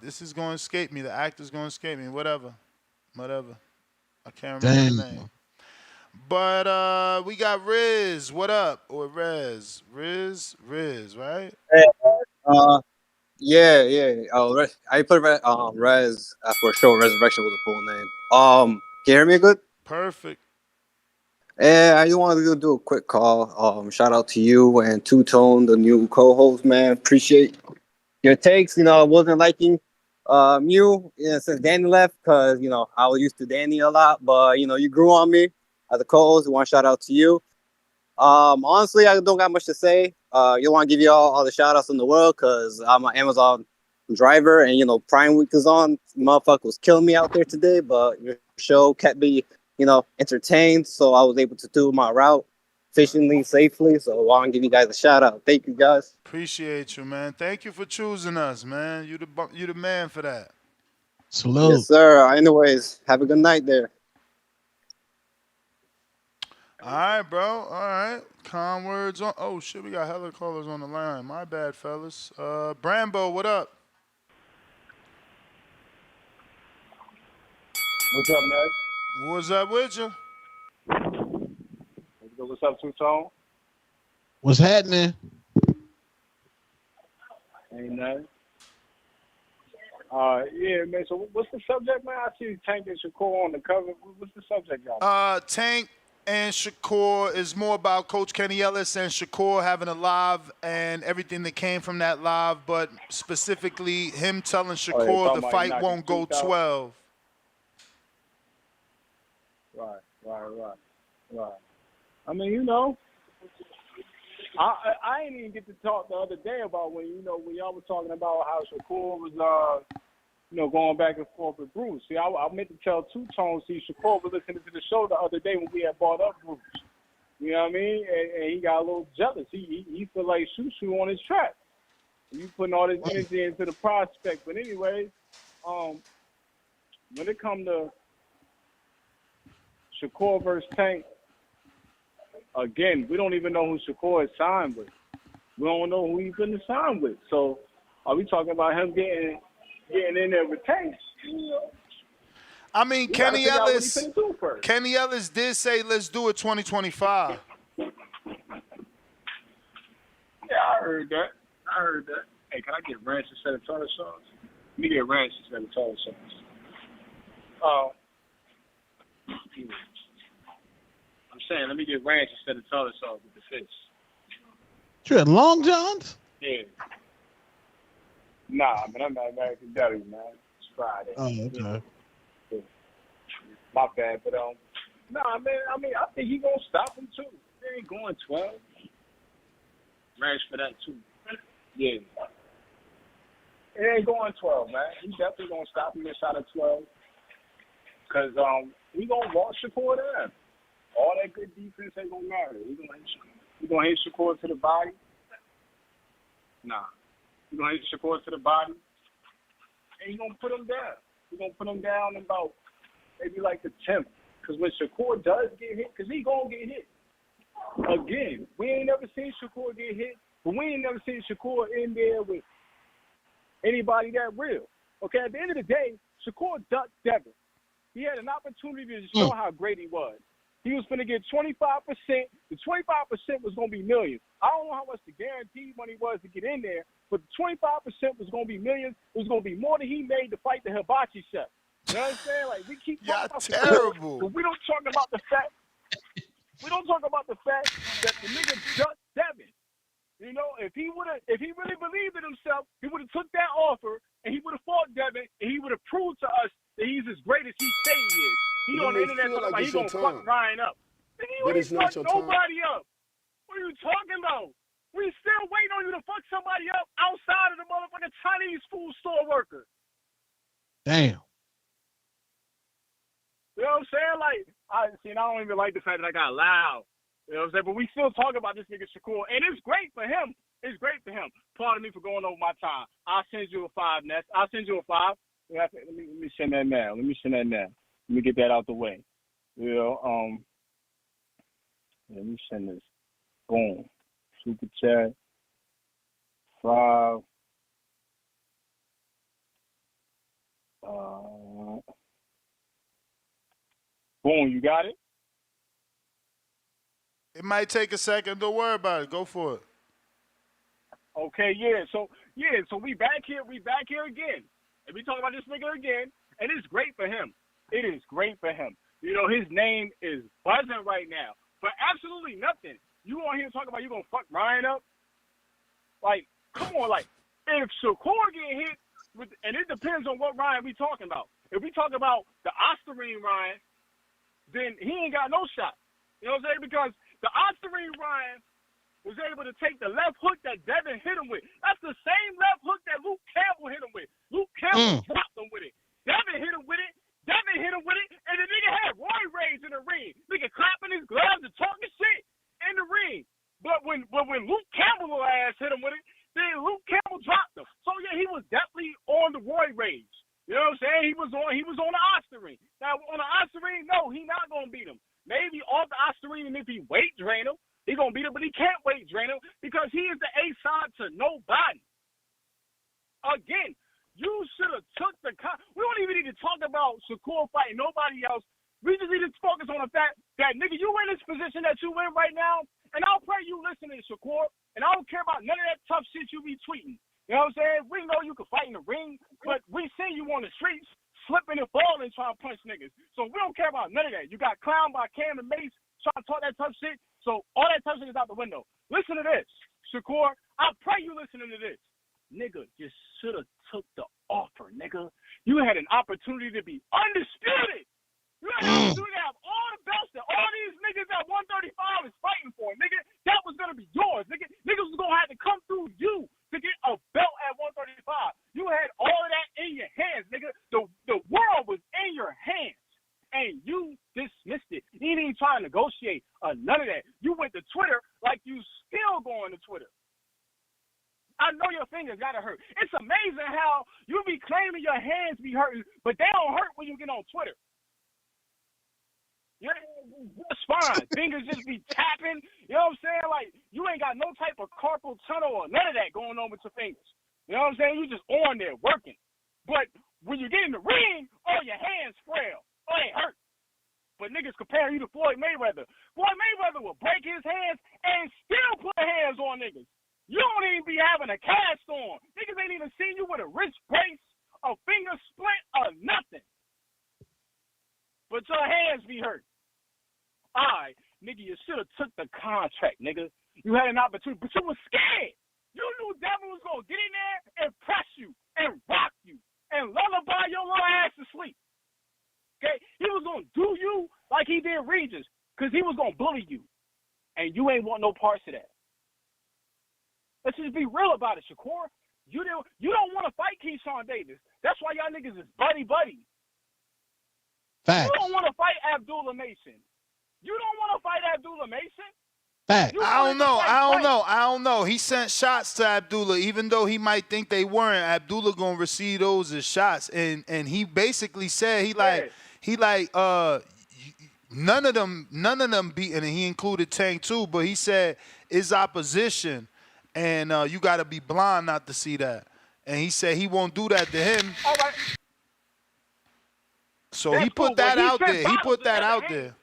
S13: this is going to escape me. The actor's going to escape me. Whatever. I can't remember the name. But we got Riz. What up? Or Riz, right?
S12: Hey, yeah. I put Rez for sure. Resurrection was the full name. Can you hear me good?
S13: Perfect.
S12: Yeah, I just wanted to do a quick call. Shout out to you and Two Tone, the new co-host, man. Appreciate your takes. I wasn't liking you since Danny left because I was used to Danny a lot, but you grew on me as a co-host. One shout out to you. Honestly, I don't got much to say. You want to give you all the shout outs in the world because I'm an Amazon driver and Prime Week is on. Motherfucker was killing me out there today, but your show kept me entertained, so I was able to do my route efficiently, safely. So I want to give you guys a shout out. Thank you guys.
S13: Appreciate you, man. Thank you for choosing us, man. You the man for that.
S2: Salute.
S12: Yes, sir. Anyways, have a good night there.
S13: All right, bro. All right. Calm words on. Oh shit, we got hella callers on the line. My bad, fellas. Brambo, what up?
S14: What's up, Ned?
S13: What's up with you?
S14: What's up, Two Tone?
S2: What's happening?
S14: Ain't nothing. Yeah, man. So what's the subject, man? I see Tank and Shakur on the cover. What's the subject, y'all?
S13: Tank and Shakur is more about Coach Kenny Ellis and Shakur having a live and everything that came from that live, but specifically him telling Shakur the fight won't go 12.
S14: Right. I mean, I ain't even get to talk the other day about when y'all was talking about how Shakur was going back and forth with Bruce. See, I meant to tell Two Tone. See, Shakur was listening to the show the other day when we had brought up Bruce. You know what I mean? And he got a little jealous. He feel like Shoo on his track. You putting all this energy into the prospect. But anyway, when it come to Shakur versus Tank, again, we don't even know who Shakur is signed with. We don't know who he's going to sign with. So, are we talking about him getting in there with Tank?
S13: I mean, Kenny Ellis did say, let's do it 2025.
S14: Yeah, I heard that. Hey, can I get ranch instead of tartar sauce? Let me get ranch instead of tartar sauce. I'm saying, let me get ranch instead of tartar sauce with the fish.
S2: You had Long Johns?
S14: Yeah. Nah, man, I'm not American Deli, man. It's Friday.
S2: Oh, okay.
S14: Yeah. My bad, but nah, man. I mean, I think he gonna stop him too. He ain't going 12. Ranch for that too. Yeah. It ain't going 12, man. He definitely gonna stop him inside of 12. Cause we gonna walk Shakur down. All that good defense ain't gonna matter. We gonna hit Shakur to the body. Nah. We're going to hit Shakur to the body, and he's going to put him down. We're going to put him down in about maybe like the 10th. Because when Shakur does get hit, because he going to get hit. Again, we ain't never seen Shakur get hit, but we ain't never seen Shakur in there with anybody that real. Okay, at the end of the day, Shakur ducked Devin. He had an opportunity to show how great he was. He was going to get 25%. The 25% was going to be millions. I don't know how much the guaranteed money was to get in there, but the 25% was going to be millions. It was going to be more than he made to fight the hibachi chef. You know what I'm saying? Like, we keep talking about
S13: terrible.
S14: but we don't talk about the fact. We don't talk about the fact that the nigga ducked Devin. You know, if he really believed in himself, he would have took that offer and he would have fought Devin and he would have proved to us that he's as great as he say he is. He on the internet talking about he gonna fuck Ryan up. And he ain't fuck nobody up. What are you talking about? We still waiting on you to fuck somebody up outside of the motherfucking Chinese food store worker.
S2: Damn.
S14: You know what I'm saying? Like, I don't even like the fact that I got loud. You know what I'm saying? But we still talk about this nigga Shakur, and it's great for him. It's great for him. Pardon me for going over my time. I'll send you a 5, Ness. I'll send you a 5. Let me send that now. Let me get that out the way. You know, let me send this. Boom. Super chat. 5. Boom, you got it?
S13: It might take a second. Don't worry about it. Go for it.
S14: Okay, yeah. So we back here again. And we talk about this nigga again, and it's great for him. It is great for him. You know, his name is buzzing right now. For absolutely nothing. You on here talking about you gonna fuck Ryan up? Like, come on, like, if Shakur get hit with, and it depends on what Ryan we talking about. If we talk about the Osterine Ryan, then he ain't got no shot. You know what I'm saying? Because the Osterine Ryan was able to take the left hook that Devin hit him with. That's the same left hook that Luke Campbell hit him with. Luke Campbell dropped him with it. Devin hit him with it. And the nigga had Roy Rage in the ring. Nigga clapping his gloves and talking shit in the ring. But when Luke Campbell ass hit him with it, then Luke Campbell dropped him. So yeah, he was definitely on the Roy Rage. You know what I'm saying? He was on the Osterine. Now on the Osterine, no, he not gonna beat him. Maybe off the Osterine, and if he weight drain him, he gonna beat him, but he can't weight drain him because he is the A side to nobody. Again, you should have took the we don't even need to talk about Shakur fighting nobody else. We just need to focus on the fact that nigga, you in this position that you in right now, and I'll pray you listening, Shakur, and I don't care about none of that tough shit you be tweeting. You know what I'm saying? We know you can fight in the ring, but we see you on the streets slipping and falling trying to punch niggas. So we don't care about none of that. You got clowned by Cam and Mace trying to talk that tough shit. So all that tough shit is out the window. Listen to this, Shakur. I pray you listening to this. Nigga, you should have took the offer, nigga. You had an opportunity to be undisputed. You had an opportunity to have all the belts that all these niggas at 135 is fighting for, nigga. That was going to be yours, nigga. Niggas was going to have to come through you to get a belt at 135. You had all of that in your hands, nigga. The world was in your hands, and you dismissed it. You didn't even try to negotiate none of that. You went to Twitter like you still going to Twitter. I know your fingers gotta hurt. It's amazing how you be claiming your hands be hurting, but they don't hurt when you get on Twitter. Yeah, that's fine. Fingers just be tapping. You know what I'm saying? Like, you ain't got no type of carpal tunnel or none of that going on with your fingers. You know what I'm saying? You just on there working. But when you get in the ring, oh, your hands frail. Oh, they hurt. But niggas comparing you to Floyd Mayweather. Floyd Mayweather will break his hands and still put hands on niggas. You don't even be having a cast on. Niggas ain't even seen you with a wrist brace, a finger split, or nothing. But your hands be hurt. All right, nigga, you should have took the contract, nigga. You had an opportunity, but you was scared. You knew Devin was going to get in there and press you and rock you and lullaby your little ass to sleep. Okay? He was going to do you like he did Regis because he was going to bully you. And you ain't want no parts of that. Let's just be real about it, Shakur. You don't want to fight Keyshawn Davis. That's why y'all niggas is buddy-buddy.
S2: Facts.
S14: You don't want to fight Abdullah Mason. You don't want to fight Abdullah Mason.
S2: Facts.
S13: I don't know. He sent shots to Abdullah, even though he might think they weren't. Abdullah gonna receive those as shots, and he basically said none of them beating, and he included Tank too. But he said it's opposition. And you got to be blind not to see that. And he said he won't do that to him.
S14: All right.
S13: So he put that out there. He put that out there.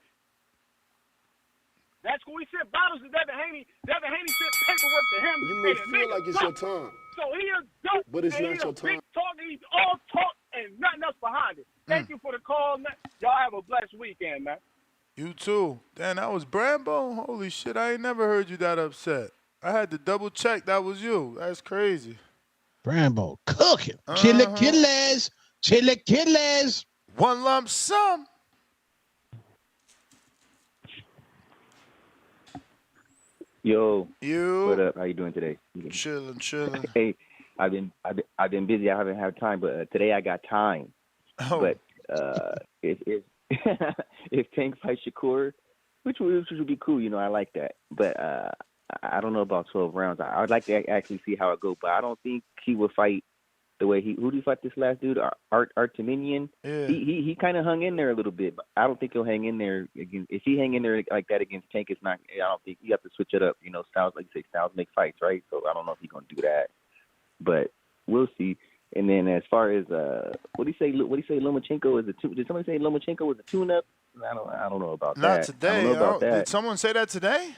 S14: That's cool. He sent bottles to Devin Haney. Devin Haney sent paperwork to him.
S21: You may
S14: and the
S21: feel
S14: nigga
S21: like it's
S14: sucked.
S21: your time,
S14: So he a dope,
S21: but it's
S14: and
S21: not
S14: he a
S21: your
S14: big
S21: time.
S14: talker. He's all talk and nothing else behind it. Thank you for the call, man. Y'all have a blessed weekend, man.
S13: You too. Damn, that was Brambo? Holy shit, I ain't never heard you that upset. I had to double check that was you. That's crazy.
S2: Brambo cooking. Chilaquiles. Chilaquiles.
S13: One lump sum.
S7: Yo,
S13: You.
S7: what up? How you doing today?
S13: Chilling.
S7: Hey, I've been busy. I haven't had time, but today I got time.
S13: Oh.
S7: But if if Tank fights Shakur, which would be cool, I like that. But I don't know about 12 rounds. I would like to actually see how it goes, but I don't think he would fight the way who did he fight this last dude? Arteminian.
S13: Yeah.
S7: He kind of hung in there a little bit, but I don't think he'll hang in there again. If he hang in there like that against Tank, it's not. I don't think you have to switch it up. Styles, like you say, styles make fights, right? So I don't know if he's gonna do that, but we'll see. And then as far as what do you say? Lomachenko is a tune? Did somebody say Lomachenko was a tune-up? I don't know about that.
S13: Not today.
S7: I don't know about that.
S13: Did someone say that today?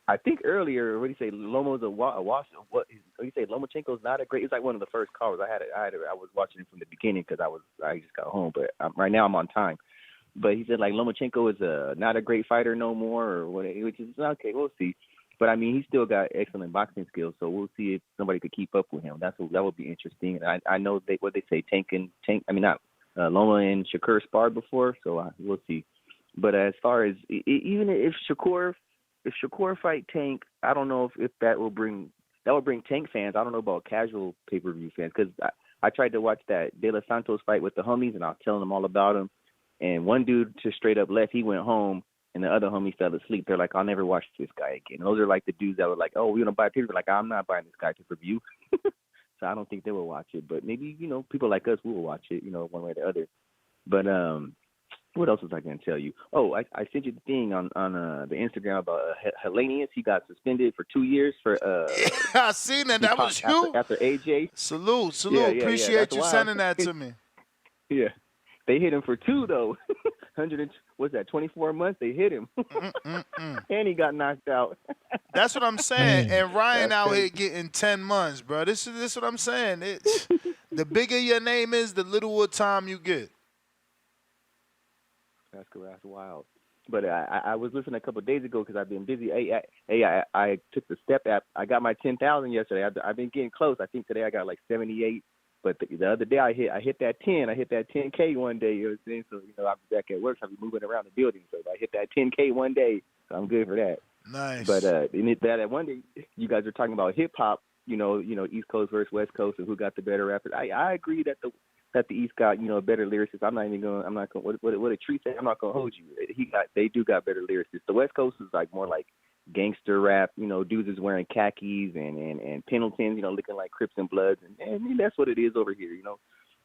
S7: I think earlier, what do you say? Lomo's a wash. What do you say? Lomachenko's not a great. It's like one of the first callers. I was watching it from the beginning because I just got home, but right now I'm on time. But he said like Lomachenko is not a great fighter no more, or what? Which is okay. We'll see. But I mean, he's still got excellent boxing skills, so we'll see if somebody could keep up with him. That would be interesting. I know what they say. Loma and Shakur sparred before, so we'll see. But as far as even if Shakur fight Tank, I don't know if that will bring Tank fans. I don't know about casual pay-per-view fans because I tried to watch that De Los Santos fight with the homies, and I was telling them all about him. And one dude just straight up left. He went home, and the other homies fell asleep. They're like, I'll never watch this guy again. And those are like the dudes that were like, oh, we're going to buy pay-per-view. Like, I'm not buying this guy pay-per-view. So I don't think they will watch it. But maybe, people like us will watch it, one way or the other. But what else was I going to tell you? Oh, I sent you the thing on the Instagram about Hellenius. He got suspended for 2 years for
S13: I seen it. That was you.
S7: After AJ.
S13: Salute.
S7: Yeah,
S13: Appreciate you
S7: wild.
S13: sending that to me.
S7: Yeah. They hit him for 2 though. 24 months they hit him. And he got knocked out.
S13: That's what I'm saying. And Ryan out here getting 10 months, bro. This is what I'm saying. The bigger your name is, the littler time you get.
S7: That's wild. But I was listening a couple of days ago because I've been busy. I took the step app. I got my 10,000 yesterday. I've been getting close. I think today I got like 78. But the other day I hit that 10. I hit that 10K one day. You know what I'm saying? So I'll be back at work. I'll be moving around the building. So if I hit that 10K one day, so I'm good for that.
S13: Nice.
S7: But that one day you guys are talking about hip hop. East Coast versus West Coast and who got the better rappers. I agree that the East got a better lyricist. I'm not going. What a treat say. I'm not gonna hold you. They do got better lyricists. The West Coast is like more like gangster rap. Dudes is wearing khakis and Pendletons. Looking like Crips and Bloods, and that's what it is over here.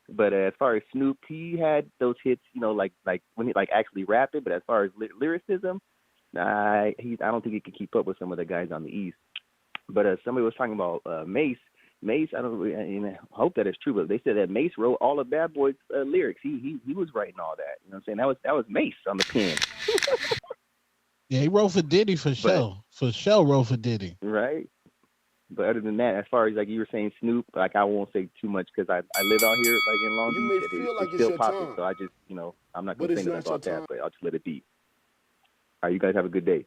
S7: But as far as Snoop, he had those hits. Like when he like actually rapping. But as far as lyricism, I don't think he could keep up with some of the guys on the East. But somebody was talking about Mace. Mace, I hope that is true, but they said that Mace wrote all of Bad Boy's lyrics. He was writing all that. You know what I'm saying? That was Mace on the pen.
S2: Yeah, he wrote for Diddy for sure. For sure, wrote for Diddy.
S7: Right. But other than that, as far as like you were saying, Snoop, like I won't say too much because I live out here like in Long Beach.
S21: You may feel like
S7: it's
S21: it's
S7: still
S21: your
S7: popping,
S21: time.
S7: so I just I'm not gonna
S21: But
S7: say
S21: it's
S7: anything
S21: not
S7: about
S21: your
S7: that,
S21: time.
S7: but I'll just let it be. All right, you guys have a good day.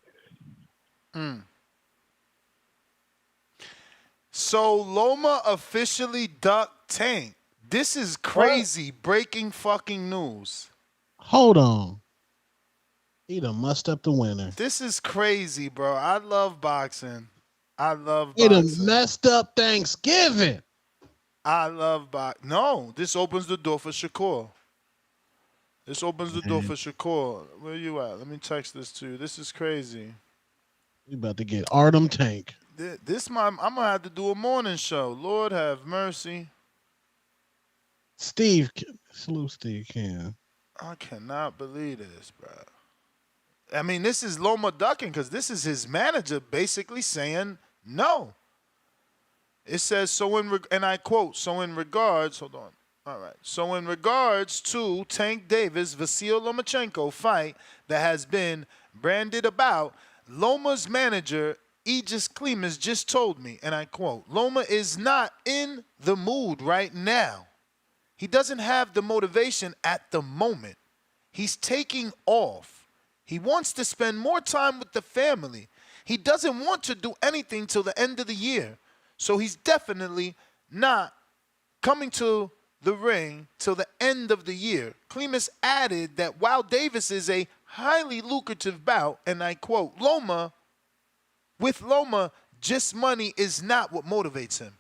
S13: So Loma officially ducked Tank. This is crazy. Breaking fucking news.
S2: Hold on. He done mussed up the winner.
S13: This is crazy, bro. I love boxing.
S2: He done messed up Thanksgiving.
S13: I love boxing. No, this opens the door for Shakur. Where you at? Let me text this to you. This is crazy.
S2: We about to get Artem Tank.
S13: I'm gonna have to do a morning show. Lord have mercy.
S2: Salute Steve Kean.
S13: I cannot believe this, bro. I mean, this is Loma ducking because this is his manager basically saying no. It says, and I quote, so in regards, hold on. All right. So in regards to Tank Davis, Vasil Lomachenko fight that has been branded about, Loma's manager, Aegis Clemus, just told me, and I quote, Loma is not in the mood right now. He doesn't have the motivation at the moment. He's taking off. He wants to spend more time with the family. He doesn't want to do anything till the end of the year. So he's definitely not coming to the ring till the end of the year. Clemus added that while Davis is a highly lucrative bout, and I quote, with Loma, just money is not what motivates him.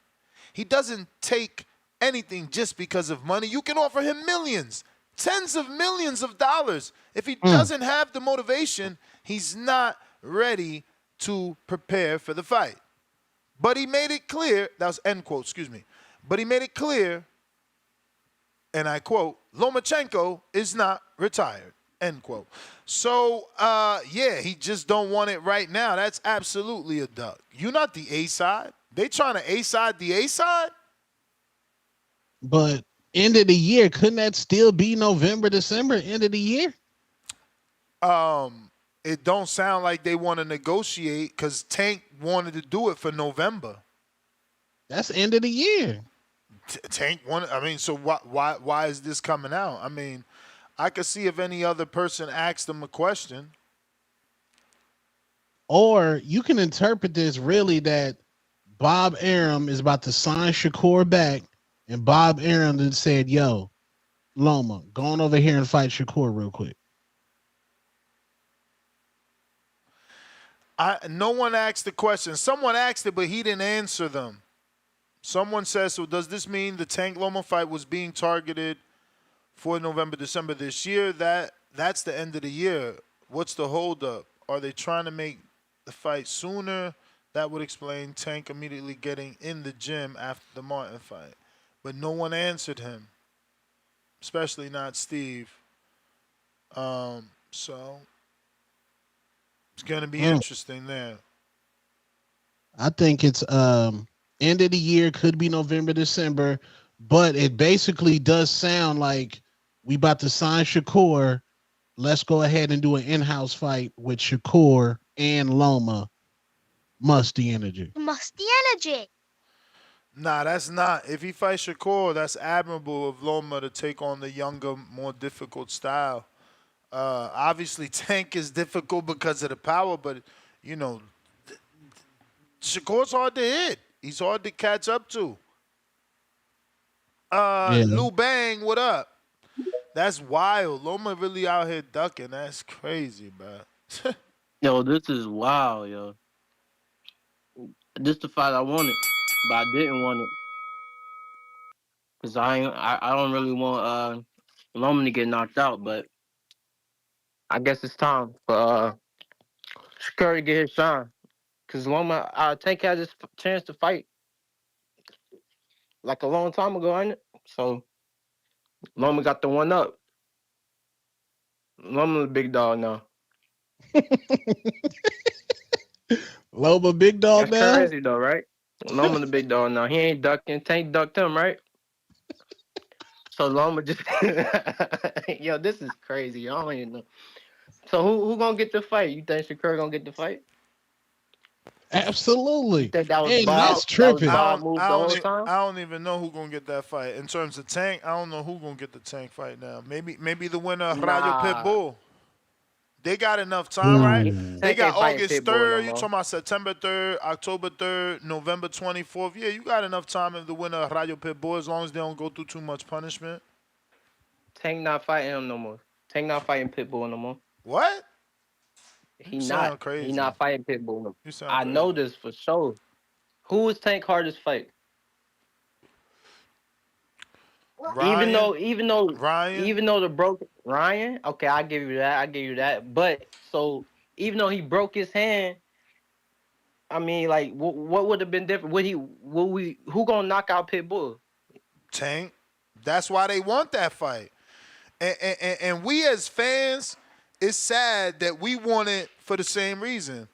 S13: He doesn't take anything just because of money. You can offer him millions, tens of millions of dollars. If he doesn't have the motivation, he's not ready to prepare for the fight. But he made it clear, that was end quote, excuse me. But he made it clear, and I quote, Lomachenko is not retired, end quote. So, yeah, he just don't want it right now. That's absolutely a duck. You're not the A side. They trying to A side the A side?
S2: But end of the year, couldn't that still be November, December, end of the year?
S13: It don't sound like they want to negotiate because Tank wanted to do it for November.
S2: That's end of the year.
S13: Tank wanted. I mean, so why is this coming out? I mean, I could see if any other person asked them a question.
S2: Or you can interpret this really that Bob Arum is about to sign Shakur back, and Bob Arum then said, yo, Loma, go on over here and fight Shakur real quick.
S13: No one asked the question. Someone asked it, but he didn't answer them. Someone says, so does this mean the Tank Loma fight was being targeted for November, December this year? That's the end of the year. What's the holdup? Are they trying to make the fight sooner? That would explain Tank immediately getting in the gym after the Martin fight. But no one answered him, especially not Steve. So it's going to be interesting there.
S2: I think it's end of the year, could be November, December, but it basically does sound like we about to sign Shakur. Let's go ahead and do an in-house fight with Shakur and Loma. Musty energy.
S15: Musty energy.
S13: Nah, that's not. If he fights Shakur, that's admirable of Loma to take on the younger, more difficult style. Obviously, Tank is difficult because of the power, but, you know, Shakur's hard to hit. He's hard to catch up to. Lou Bang, what up? That's wild. Loma really out here ducking. That's crazy, man.
S16: Yo, this is wild, yo. This the fight I wanted, but I didn't want it. Cause I don't really want Loma to get knocked out, but I guess it's time for Shakur to get his shine. Cause Loma, Tank had his chance to fight like a long time ago, ain't it? So Loma got the one up. Loma the big dog now.
S2: Loma big dog
S16: That's
S2: now?
S16: crazy though, right? Loma the big dog now. He ain't ducking. Tank ducked him, right? So Loma just yo, this is crazy. I don't even know. So who gonna get the fight? You think Shakur gonna get the fight?
S2: Absolutely.
S16: You think that was
S2: Hey,
S16: Bob?
S2: that's tripping.
S16: That was Bob move the whole time?
S13: I don't even know who gonna get that fight. In terms of Tank, I don't know who gonna get the Tank fight now. Maybe the winner of Rayo Pitbull. They got enough time, right? They got August 3rd. You talking about September 3rd, October 3rd, November 24th. Yeah, you got enough time if the winner of Rayo Pitbull, as long as they don't go through too much punishment.
S16: Tank not fighting him no more. Tank not fighting Pitbull no more.
S13: What?
S16: He not fighting Pitbull no more. I know this for sure. Who is Tank hardest fight?
S13: Ryan,
S16: even though
S13: Ryan,
S16: the broke Ryan, okay, I give you that. But so even though he broke his hand, I mean, like, what would have been different? Who gonna knock out Pitbull?
S13: Tank. That's why they want that fight. And we as fans, it's sad that we want it for the same reason.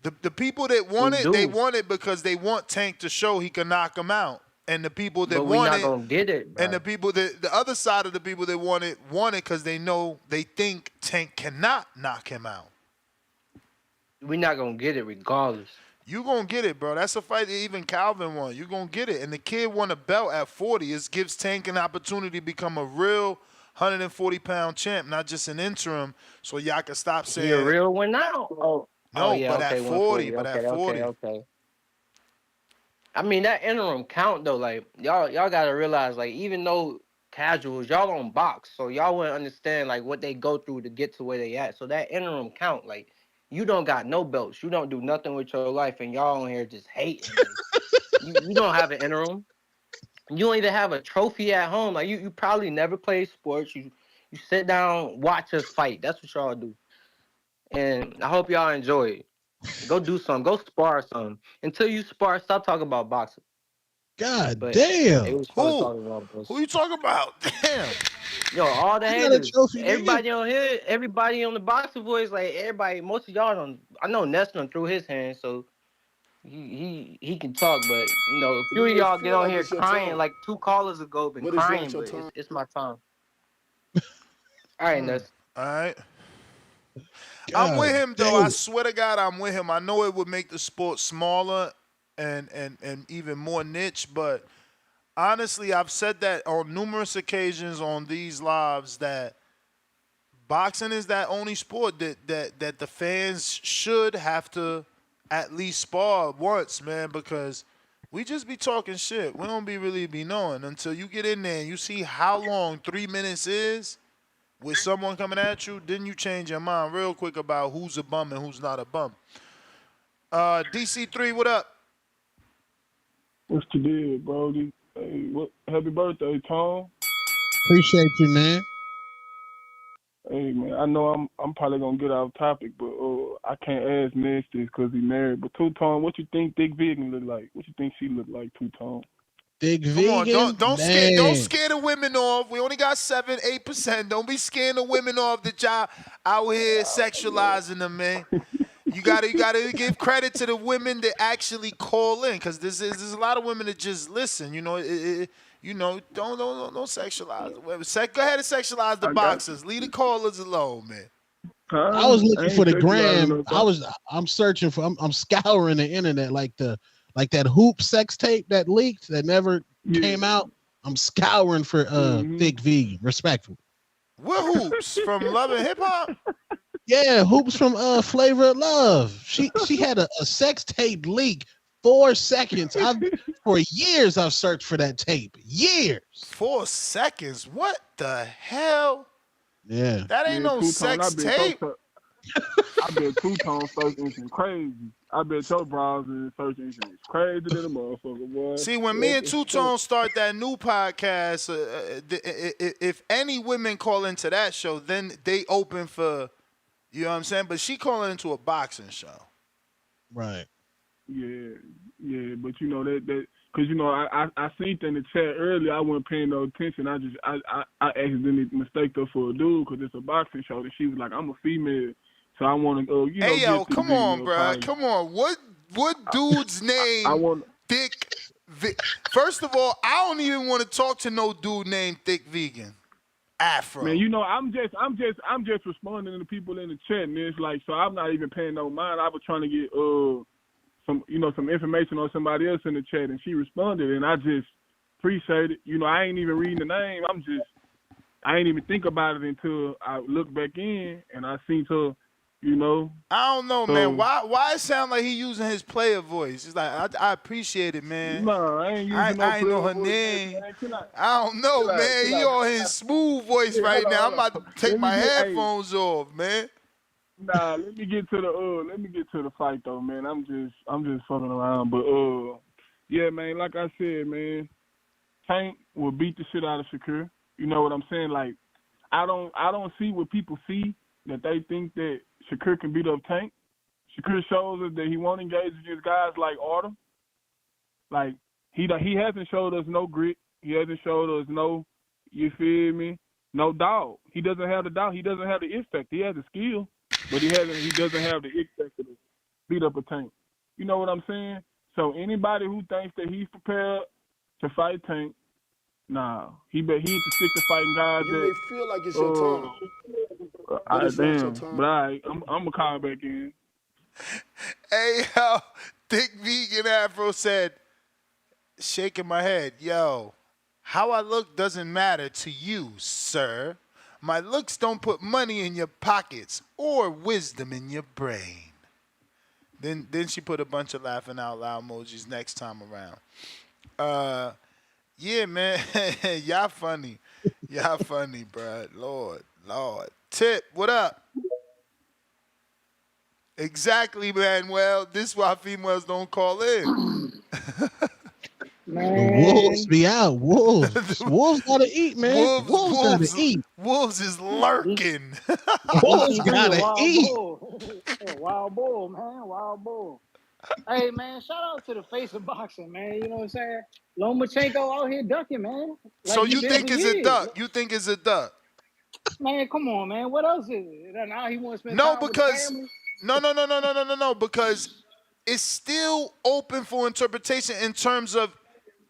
S13: The people that want it, they want it because they want Tank to show he can knock him out. And the people that
S16: But we
S13: want
S16: not
S13: it,
S16: gonna get it, bro.
S13: and the people that the other side of the people that want it because they think Tank cannot knock him out.
S16: We not gonna get it regardless.
S13: You gonna get it, bro. That's a fight that even Calvin won. You gonna get it. And the kid won a belt at 40. It gives Tank an opportunity to become a real 140-pound champ, not just an interim. So y'all can stop saying
S16: He a real one now.
S13: no,
S16: Yeah,
S13: but
S16: okay,
S13: at 40,
S16: 140.
S13: but
S16: Okay,
S13: at 40.
S16: okay. I mean that interim count though, like y'all gotta realize, like even though casuals, y'all don't box, so y'all wouldn't understand like what they go through to get to where they at. So that interim count, like you don't got no belts, you don't do nothing with your life, and y'all on here just hating. Like, you don't have an interim. You don't even have a trophy at home. Like you probably never play sports. You sit down, watch us fight. That's what y'all do. And I hope y'all enjoy it. Go do something. Go spar something. Until you spar, stop talking about boxing.
S2: God
S16: But
S2: damn.
S16: it was fun talking about this.
S13: Who you talking about? Damn.
S16: Yo, all the
S2: I got a
S16: haters.
S2: trophy, nigga.
S16: Everybody on here, everybody on the boxing voice, like everybody, most of y'all don't. I know Ness done threw his hand, so he can talk. But you know, a few of
S21: It
S16: y'all get
S21: feel
S16: on
S21: like
S16: here
S21: it's your
S16: crying,
S21: turn.
S16: like 2 callers ago, been
S21: But it's not
S16: crying.
S21: your
S16: But
S21: turn.
S16: it's my time. All right, Ness.
S13: All right. I'm
S2: God
S13: with him though. I
S2: damn.
S13: swear to God, I'm with him. I know it would make the sport smaller and even more niche, but honestly, I've said that on numerous occasions on these lives that boxing is that only sport that the fans should have to at least spar once, man, because we just be talking shit. We don't really be knowing until you get in there and you see how long 3 minutes is with someone coming at you. Then you change your mind real quick about who's a bum and who's not a bum. DC3, what up?
S18: What's the deal, Brody? Hey, happy birthday, Tom.
S2: Appreciate you, man.
S18: Hey man, I know I'm probably gonna get off topic, but I can't ask Ness this because he married. But Two Tone, what you think Dick Vegan look like? What you think she look like, Two Tone?
S2: Dick
S13: Come on,
S2: Vegan,
S13: don't
S2: man.
S13: scare the women off. We only got 7-8%. Don't be scaring the women off that y'all out here sexualizing them, man. You gotta give credit to the women that actually call in, because there's a lot of women that just listen. You know, don't sexualize the women. Go ahead and sexualize the boxers. Leave the callers alone, man.
S2: I was looking for the gram.
S18: No,
S2: I'm searching for. I'm scouring the internet like that hoop sex tape that leaked that never came out. I'm scouring for Thick Vegan. Respectful.
S13: What hoops from Love and Hip Hop?
S2: Yeah, hoops from Flavor of Love. She had a sex tape leak 4 seconds. For years I've searched for that tape. Years.
S13: 4 seconds. What the hell?
S2: Yeah.
S13: That ain't no sex tape.
S18: I bet Two Tone search engine crazy. I bet your browser search engine is crazy than a motherfucker, boy.
S13: See, when me and Two Tone start that new podcast, if any women call into that show, then they open for, you know what I'm saying? But she calling into a boxing show.
S2: Right.
S18: Yeah, but you know that because you know I seen in the chat earlier. I wasn't paying no attention. I accidentally mistaked her for a dude because it's a boxing show. And she was like, "I'm a female, so I want to you know."
S13: Hey yo, come on, bro. Come on. What dude's name? Thick. First of all, I don't even want to talk to no dude named Thick Vegan. Afro.
S18: Man, you know, I'm just responding to people in the chat, and it's like, so I'm not even paying no mind. I was trying to get some information on somebody else in the chat, and she responded, and I just appreciate it. You know, I ain't even reading the name. I ain't even think about it until I looked back in and I seen her. You know,
S13: I don't know, man. Why it sound like he using his player voice? It's like I appreciate it, man.
S18: No, I ain't using
S13: I ain't know her name. I don't know, man. He on his smooth voice right now. I'm about to take my headphones off, man.
S18: Nah, let me get to the fight though, man. I'm just fucking around, but yeah, man. Like I said, man, Tank will beat the shit out of Shakur. You know what I'm saying? Like, I don't see what people see that they think that Shakur can beat up Tank. Shakur shows us that he won't engage against guys like Autumn. Like, he hasn't showed us no grit. He hasn't showed us no, you feel me, no dog. He doesn't have the dog. He doesn't have the it factor. He has the skill, but he doesn't have the it factor to beat up a Tank. You know what I'm saying? So anybody who thinks that he's prepared
S15: to fight Tank. Nah, he need to stick to fighting guys
S21: You
S15: that.
S21: may feel like it's your time, but it's not your
S15: Damn.
S21: time.
S15: But I'm gonna call back in.
S13: Hey, yo, Thick Vegan Afro said, shaking my head, yo, how I look doesn't matter to you, sir. My looks don't put money in your pockets or wisdom in your brain. Then she put a bunch of laughing out loud emojis next time around. Yeah, man, y'all funny. Y'all funny, bruh. Lord. Tip, what up? Exactly, Manuel. This is why females don't call in.
S2: The wolves
S4: Man,
S2: be out. Wolves. Wolves gotta eat, man. Wolves gotta eat.
S13: Wolves is lurking.
S2: Wolves
S4: he a
S2: gotta
S4: wild
S2: eat.
S4: bull. A wild bull, man. Wild bull. Hey, man, shout out to the face of boxing, man. You know what I'm saying? Lomachenko out here ducking, man.
S13: So
S4: Like he
S13: you
S4: been for
S13: think it's a
S4: years.
S13: duck? You think it's a duck?
S4: Man, come on, man. What else is it? Now he want to spend
S13: No,
S4: time with the
S13: because
S4: family?
S13: no, because it's still open for interpretation in terms of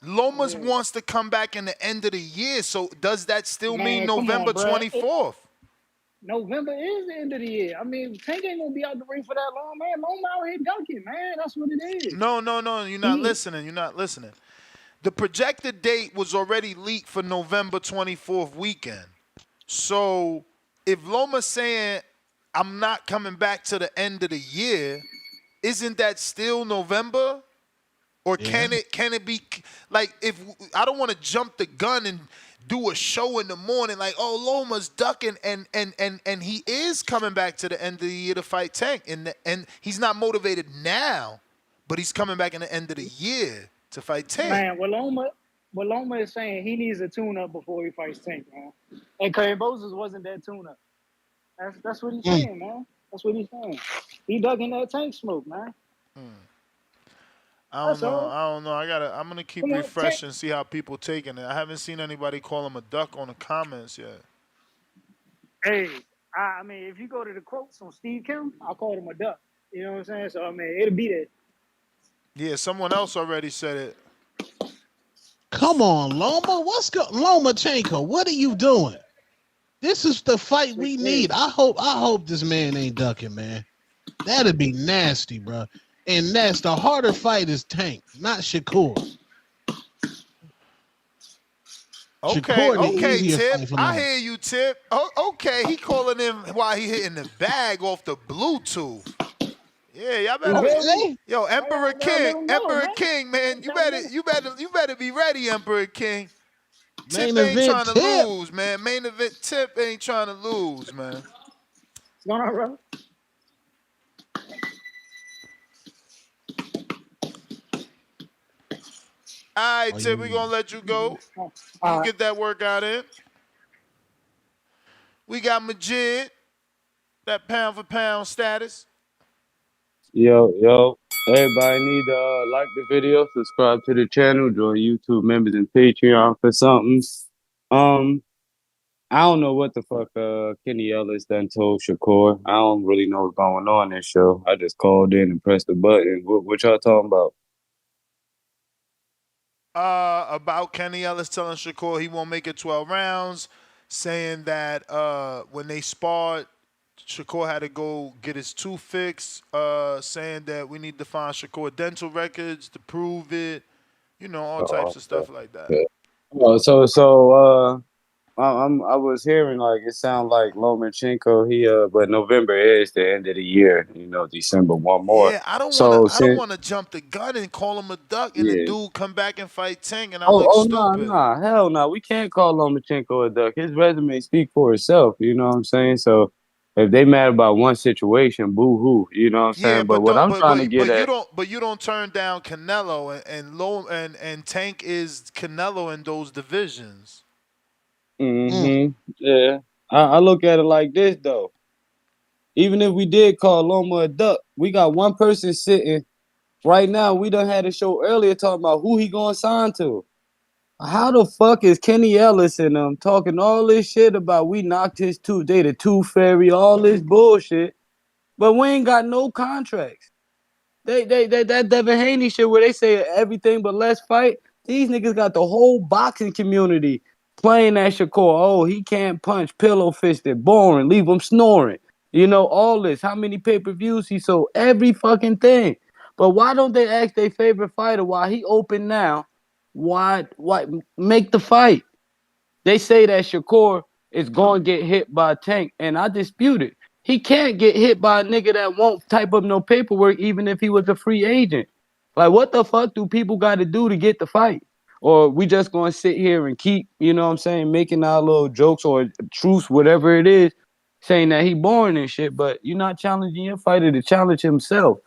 S13: Lomas
S4: Yeah.
S13: wants to come back in the end of the year. So does that still mean
S4: Man, come on,
S13: November
S4: bro.
S13: 24th?
S4: November is the end of the year. I mean, Tank ain't gonna be out the ring for that long, man. Loma out here dunking, man. That's what it is.
S13: No, you're not
S4: He,
S13: listening. You're not listening. The projected date was already leaked for November 24th weekend. So if Loma's saying I'm not coming back to the end of the year, isn't that still November? Or can it be like, if I don't want to jump the gun and do a show in the morning like, oh, Loma's ducking and he is coming back to the end of the year to fight Tank, and he's not motivated now, but he's coming back in the end of the year to fight Tank.
S4: man, what Loma is saying, he needs a tune-up before he fights Tank, man. And Kambosos wasn't that tune-up. That's what he's saying, man. That's what he's saying. He ducking that Tank smoke, man.
S13: I
S4: That's
S13: don't know.
S4: all.
S13: I'm gonna keep
S4: Come on, Tank.
S13: refreshing, see how people taking it. I haven't seen anybody call him a duck on the comments yet.
S4: Hey, I mean, if you go to the quotes on Steve Kim, I called him a duck. You know what I'm saying? So I mean, it'll be there.
S13: Yeah, someone else already said it.
S2: Come on, Loma. Lomachenko, what are you doing? This is the fight we need. I hope this man ain't ducking, man. That'd be nasty, bro. And that's the harder fight is Tank, not Shakur.
S13: Okay, Tip.
S2: Fight for
S13: I
S2: Loma.
S13: hear you, Tip. Oh, okay, he calling him while he hitting the bag off the Bluetooth. Yeah, y'all better. Yo, Emperor King, man, you better be ready, Emperor King. Tip
S2: Main
S13: ain't
S2: event
S13: trying to
S2: Tip.
S13: lose, man. Main event Tip ain't trying to lose, man.
S4: What's going on, bro?
S13: All right, Tip, we gonna let you go. You get that workout in. We got Majid, that pound for pound status.
S17: Yo, everybody need to like the video, subscribe to the channel, join YouTube members and Patreon for something. I don't know what the fuck Kenny Ellis done told Shakur. I don't really know what's going on in this show. I just called in and pressed the button. What y'all talking about?
S13: About Kenny Ellis telling Shakur he won't make it 12 rounds, saying that when they sparred, Shakur had to go get his tooth fixed, saying that we need to find Shakur dental records to prove it, all types of stuff like that.
S17: I was hearing like it sounded like Lomachenko. But November is the end of the year. December one more.
S13: Yeah, I don't want to jump the gun and call him a duck, and the dude come back and fight Tank, and I look stupid.
S17: Nah, hell no. We can't call Lomachenko a duck. His resume speaks for itself. You know what I'm saying? So if they mad about one situation, boo hoo. You know what I'm saying? But what I'm trying to get at,
S13: you don't turn down Canelo, and Tank is Canelo in those divisions.
S17: Yeah. I look at it like this though. Even if we did call Loma a duck, we got one person sitting right now. We done had a show earlier talking about who he gonna sign to. How the fuck is Kenny Ellis and them talking all this shit about we knocked his tooth, they the tooth fairy, all this bullshit, but we ain't got no contracts. That Devin Haney shit where they say everything but let's fight. These niggas got the whole boxing community playing that Shakur. Oh, he can't punch, pillow fisted, boring, leave him snoring. You know, all this. How many pay-per-views he sold? Every fucking thing. But why don't they ask their favorite fighter while he open now? Why make the fight? They say that Shakur is going to get hit by a Tank, and I dispute it. He can't get hit by a nigga that won't type up no paperwork even if he was a free agent. Like, what the fuck do people got to do to get the fight? Or we just going to sit here and keep, you know what I'm saying, making our little jokes or truths, whatever it is, saying that he boring and shit, but you're not challenging your fighter to challenge himself.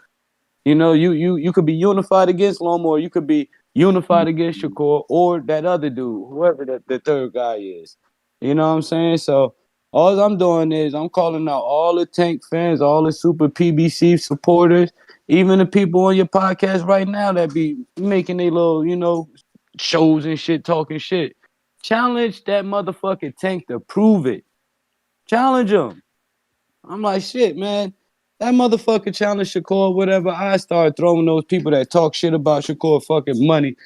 S17: You know, you could be unified against Loma, or you could be unified against Shakur, or that other dude, whoever the third guy is. You know what I'm saying? So all I'm doing is I'm calling out all the Tank fans, all the Super PBC supporters, even the people on your podcast right now that be making their little, you know, shows and shit, talking shit. Challenge that motherfucking Tank to prove it. Challenge him. I'm like, shit, man. That motherfucker challenged Shakur, whatever. I start throwing those people that talk shit about Shakur fucking money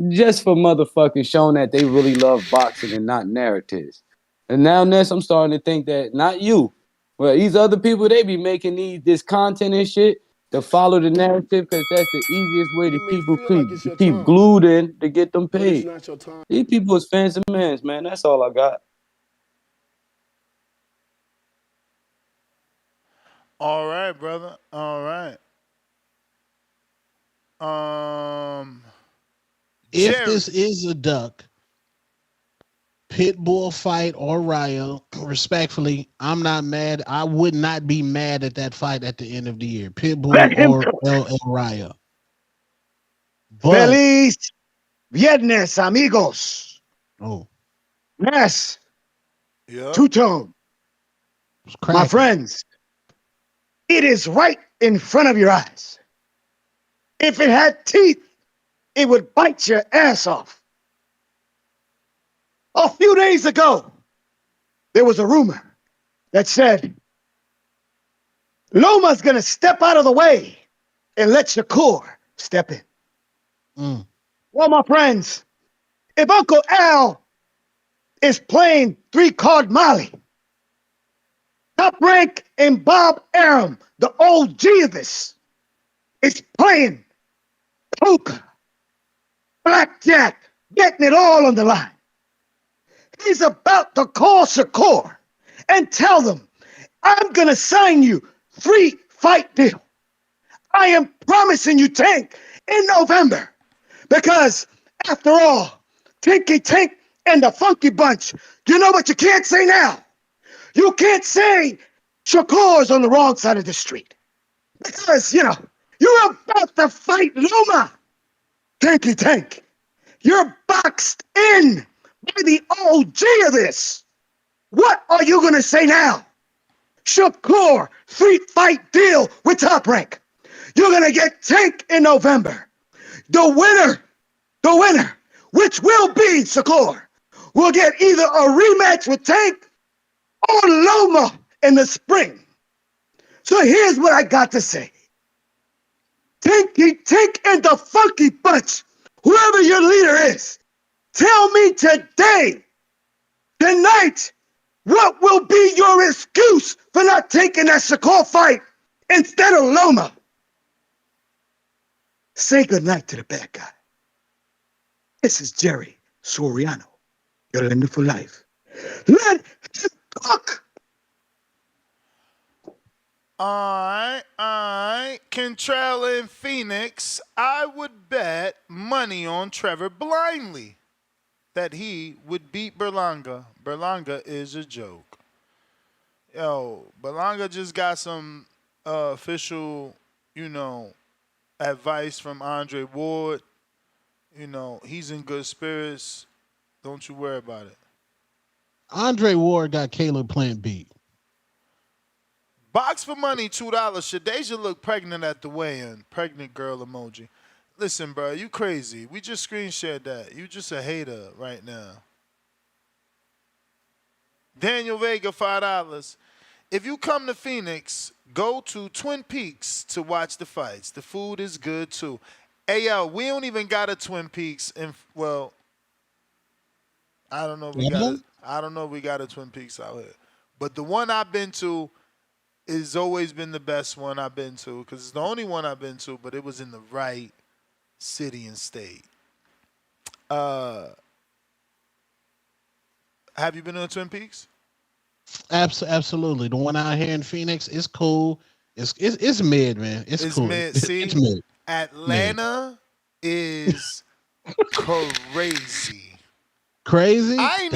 S17: just for motherfucking showing that they really love boxing and not narratives. And now, Ness, I'm starting to think that not you, but these other people, they be making this content and shit to follow the narrative because that's the easiest way to keep glued in to get them paid. These people is fans of mans, man. That's all I got.
S13: All right, brother. All right.
S2: If
S13: Jerry.
S2: this is a duck, Pitbull fight or Ryo, respectfully, I'm not mad. I would not be mad at that fight at the end of the year. Pitbull or El Ryo. But,
S19: Feliz Viernes, amigos.
S2: Oh.
S19: Ness.
S13: Yeah.
S19: Two-Tone. My friends. It is right in front of your eyes. If it had teeth, it would bite your ass off. A few days ago, there was a rumor that said Loma's going to step out of the way and let Shakur step in. Well, my friends, if Uncle Al is playing 3-card Molly, Top Rank and Bob Arum, the OG of this, is playing poker, blackjack, getting it all on the line. He's about to call Shakur and tell them, I'm going to sign you 3-fight deal. I am promising you Tank in November because, after all, Tinky Tank and the Funky Bunch, you know what you can't say now? You can't say Shakur's on the wrong side of the street because, you know, you're about to fight Loma. Tinky Tank, you're boxed in by the OG of this. What are you going to say now? Shakur, 3-fight deal with Top Rank. You're going to get Tank in November. The winner, which will be Shakur, will get either a rematch with Tank or Loma in the spring. So here's what I got to say. Tinky Tank and the Funky Bunch, whoever your leader is, tell me today, tonight, what will be your excuse for not taking that Shakur fight instead of Loma? Say goodnight to the bad guy. This is Jerry Soriano, your lender for life. Let him cook.
S13: All right. Cantrell in Phoenix, I would bet money on Trevor blindly that he would beat Berlanga. Berlanga is a joke. Yo, Berlanga just got some official, you know, advice from Andre Ward. You know, he's in good spirits. Don't you worry about it.
S2: Andre Ward got Caleb Plant beat.
S13: Box for money, $2. Shadasia look pregnant at the weigh-in. Pregnant girl emoji. Listen, bro, you crazy. We just screen shared that. You just a hater right now. Daniel Vega, $5. If you come to Phoenix, go to Twin Peaks to watch the fights. The food is good too. Hey, yo, we don't even got a Twin Peaks. Well, I don't know if we got
S2: No?
S13: it. I don't know if we got a Twin Peaks out here. But the one I've been to has always been the best one I've been to because it's the only one I've been to, but it was in the right city and state. Have you been to Twin Peaks?
S2: Absolutely. The one out here in Phoenix is cool. It's mid, man. It's cool.
S13: Mid. See,
S2: it's mid.
S13: Atlanta is crazy.
S2: Crazy?
S13: I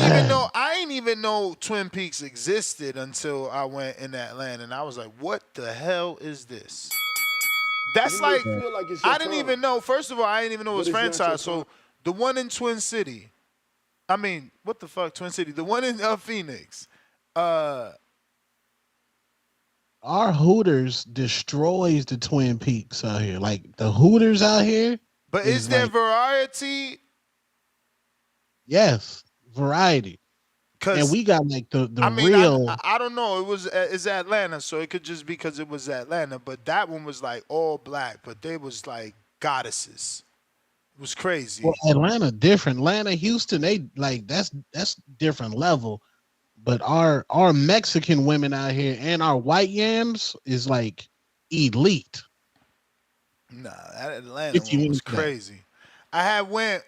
S13: ain't even know Twin Peaks existed until I went in Atlanta, and I was like, "What the hell is this?" That's like I didn't even know. First of all, I didn't even know it was franchise. So the one in Twin City, I mean, what the fuck, Twin City? The one in Phoenix.
S2: Our Hooters destroys the Twin Peaks out here. Like the Hooters out here.
S13: But is there variety?
S2: Yes, variety. And we got like the real.
S13: I don't know. It's Atlanta, so it could just be because it was Atlanta. But that one was like all black, but they was like goddesses. It was crazy.
S2: Well, Atlanta different. Atlanta, Houston, they like that's different level. But our Mexican women out here and our white yams is like elite.
S13: Nah, that Atlanta one was crazy. I had went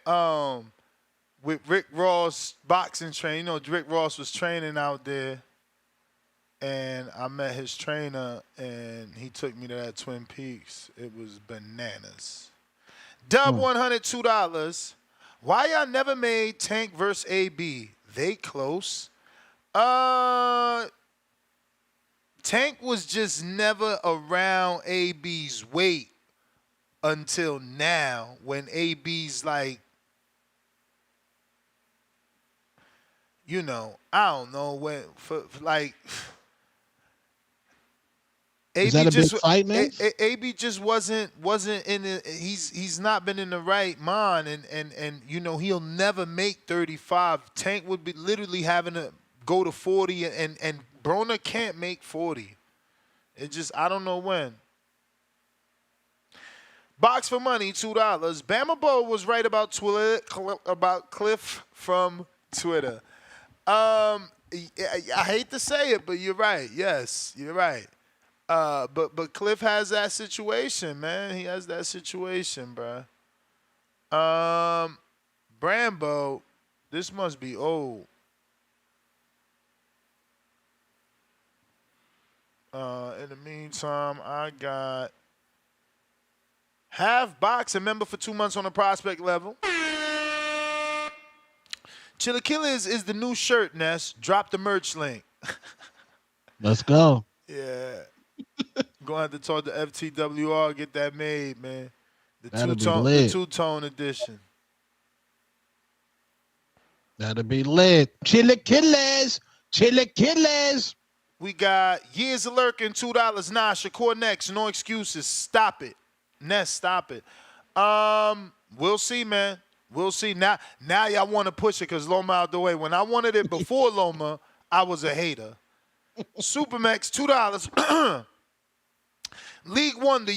S13: with Rick Ross boxing training. You know, Rick Ross was training out there, and I met his trainer, and he took me to that Twin Peaks. It was bananas. Dub $102. Why y'all never made Tank versus AB? They close. Tank was just never around AB's weight until now, when AB's like, you know, I don't know when for like.
S2: Is that a big fight, man?
S13: AB just wasn't in it. He's not been in the right mind, and you know he'll never make 35. Tank would be literally having to go to 40, and Broner can't make 40. It just, I don't know when. Box for money, $2. Bama Bo was right about Twitter, about Cliff from Twitter. I hate to say it, but you're right. Yes, you're right. But Cliff has that situation, man. He has that situation, bruh. Brambo, this must be old. In the meantime, I got half box and member for 2 months on the prospect level. Chilaquiles is the new shirt, Ness. Drop the merch link.
S2: Let's go.
S13: Yeah. Gonna have to talk to FTWR, get that made, man.
S2: That'll be lit.
S13: The two-tone edition.
S2: That'll be lit. Chilaquiles. Chilaquiles.
S13: We got Years of Lurking, $2. Nah, Shakur next. No excuses. Stop it. Ness, stop it. We'll see, man. We'll see. Now y'all want to push it because Loma out the way. When I wanted it before Loma, I was a hater. Supermax, $2. League One, the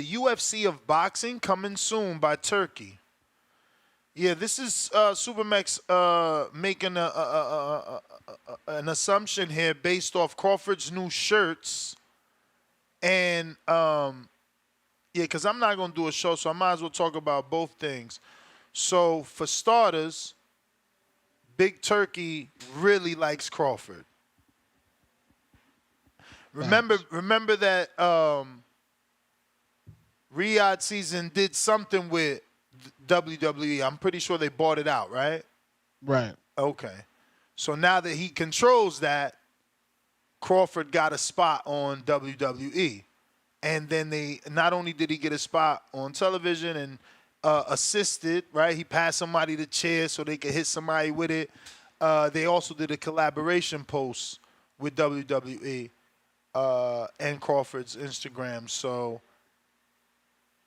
S13: UFC of boxing, coming soon by Turkey. Yeah, this is Supermax making an assumption here based off Crawford's new shirts. And, yeah, because I'm not going to do a show, so I might as well talk about both things. So, for starters, Big Turkey really likes Crawford. Remember that Riyadh season did something with WWE. I'm pretty sure they bought it out, right?
S2: Right.
S13: Okay. So now that he controls that, Crawford got a spot on WWE. And then they not only did he get a spot on television and assisted, right? He passed somebody the chair so they could hit somebody with it. They also did a collaboration post with WWE and Crawford's Instagram. So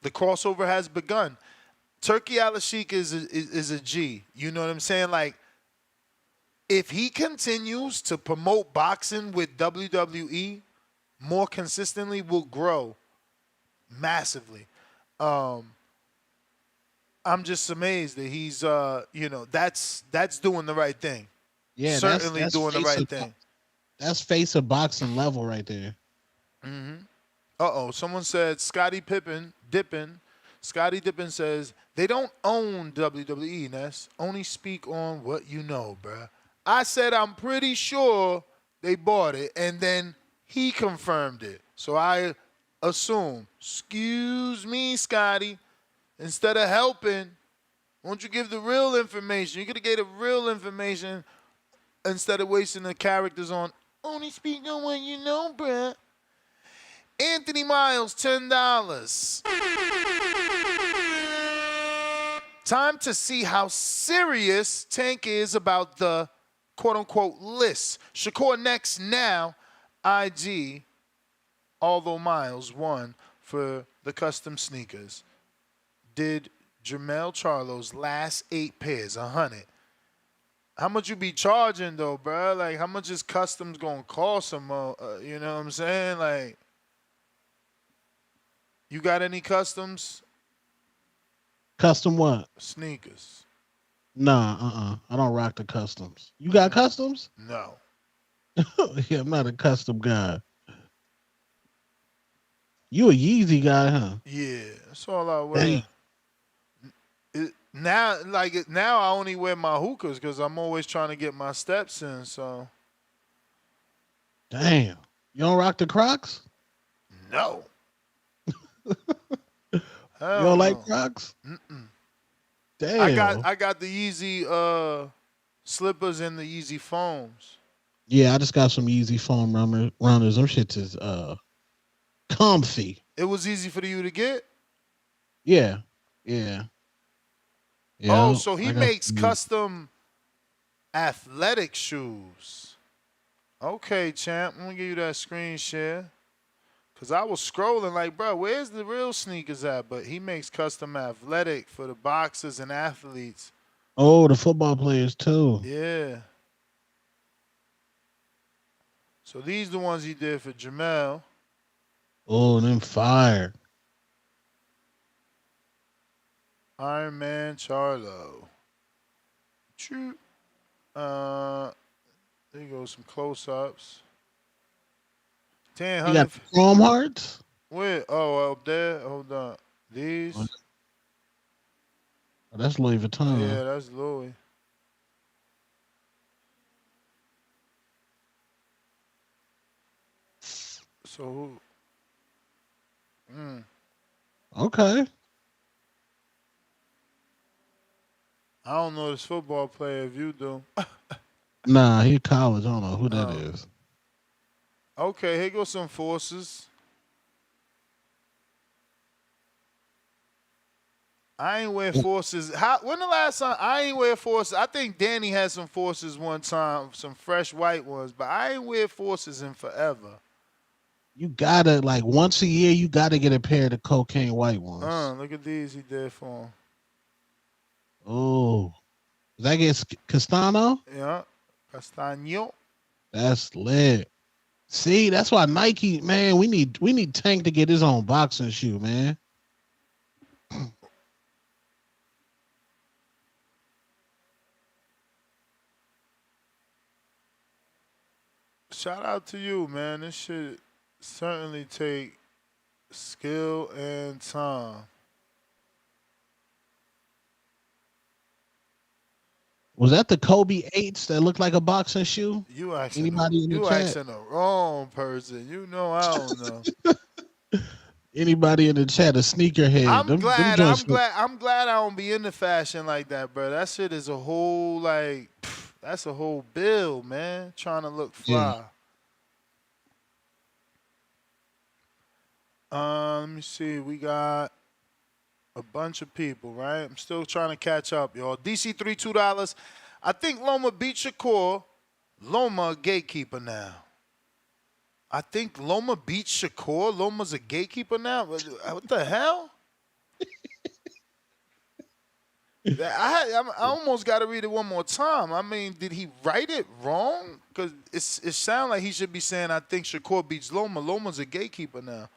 S13: the crossover has begun. Turkey Al-Sheikh is a G. You know what I'm saying? Like, if he continues to promote boxing with WWE more consistently, will grow massively. I'm just amazed that he's that's doing the right thing.
S2: Yeah,
S13: Certainly
S2: that's
S13: doing the
S2: face
S13: right
S2: of
S13: thing.
S2: that's face of boxing level right there.
S13: Someone said Scottie Dippin says they don't own WWE, Ness. Only speak on what you know, bruh. I said I'm pretty sure they bought it, and then he confirmed it. So I assume. Excuse me, Scotty. Instead of helping, won't you give the real information? You could have gave the real information instead of wasting the characters on only speak on what you know, bruh. Anthony Miles, $10. Time to see how serious Tank is about the quote-unquote list. Shakur next now, IG, although Miles won for the custom sneakers. Did Jermell Charlo's last 8 pairs, 100. How much you be charging though, bro? Like, how much is customs gonna cost him? You know what I'm saying? Like, you got any customs?
S2: Custom what?
S13: Sneakers.
S2: Nah, I don't rock the customs. You got customs?
S13: No.
S2: Yeah, I'm not a custom guy. You a Yeezy guy, huh?
S13: Yeah, that's all I wear. Now I only wear my hookahs because I'm always trying to get my steps in. So.
S2: Damn. You don't rock the Crocs?
S13: No.
S2: You don't like Crocs?
S13: Mm-mm.
S2: Damn.
S13: I got the Yeezy slippers and the Yeezy foams.
S2: Yeah, I just got some Yeezy foam runners. Them shits is comfy.
S13: It was easy for you to get?
S2: Yeah.
S13: Oh, so he makes custom athletic shoes. Okay, champ. Let me give you that screen share. Because I was scrolling like, bro, where's the real sneakers at? But he makes custom athletic for the boxers and athletes.
S2: Oh, the football players too.
S13: Yeah. So these the ones he did for Jermell.
S2: Oh, them fire.
S13: Iron Man Charlo. True. There you go, some close-ups.
S2: You got Chrome Hearts?
S13: Where? Oh, up there. Hold on. These.
S2: Oh, that's Louis Vuitton.
S13: Yeah, that's Louis. So who?
S2: Okay.
S13: I don't know this football player if you do.
S2: Nah, he college. I don't know who that is.
S13: Okay, here goes some forces. I ain't wear forces. When the last time I ain't wear forces? I think Danny had some forces one time, some fresh white ones, but I ain't wear forces in forever.
S2: You gotta, like, once a year, you gotta get a pair of the cocaine white ones.
S13: Look at these he did for him.
S2: Oh, is that against Castano?
S13: Yeah, Castano.
S2: That's lit. See, that's why Nike, man, we need Tank to get his own boxing shoe, man.
S13: Shout out to you, man. This should certainly take skill and time.
S2: Was that the Kobe 8s that looked like a boxing shoe?
S13: You asking
S2: Anybody in the chat?
S13: asking the wrong person. You know I don't know.
S2: Anybody in the chat, a sneakerhead?
S13: I'm glad I don't be into fashion like that, bro. That shit is a whole that's a whole bill, man. Trying to look fly. Yeah. Let me see. We got a bunch of people, right? I'm still trying to catch up, y'all. DC3 $2. I think Loma beat Shakur. Loma a gatekeeper now. I think Loma beat Shakur. Loma's a gatekeeper now. What the hell? I almost got to read it one more time. I mean, did he write it wrong? Because it sounds like he should be saying, I think Shakur beats Loma. Loma's a gatekeeper now.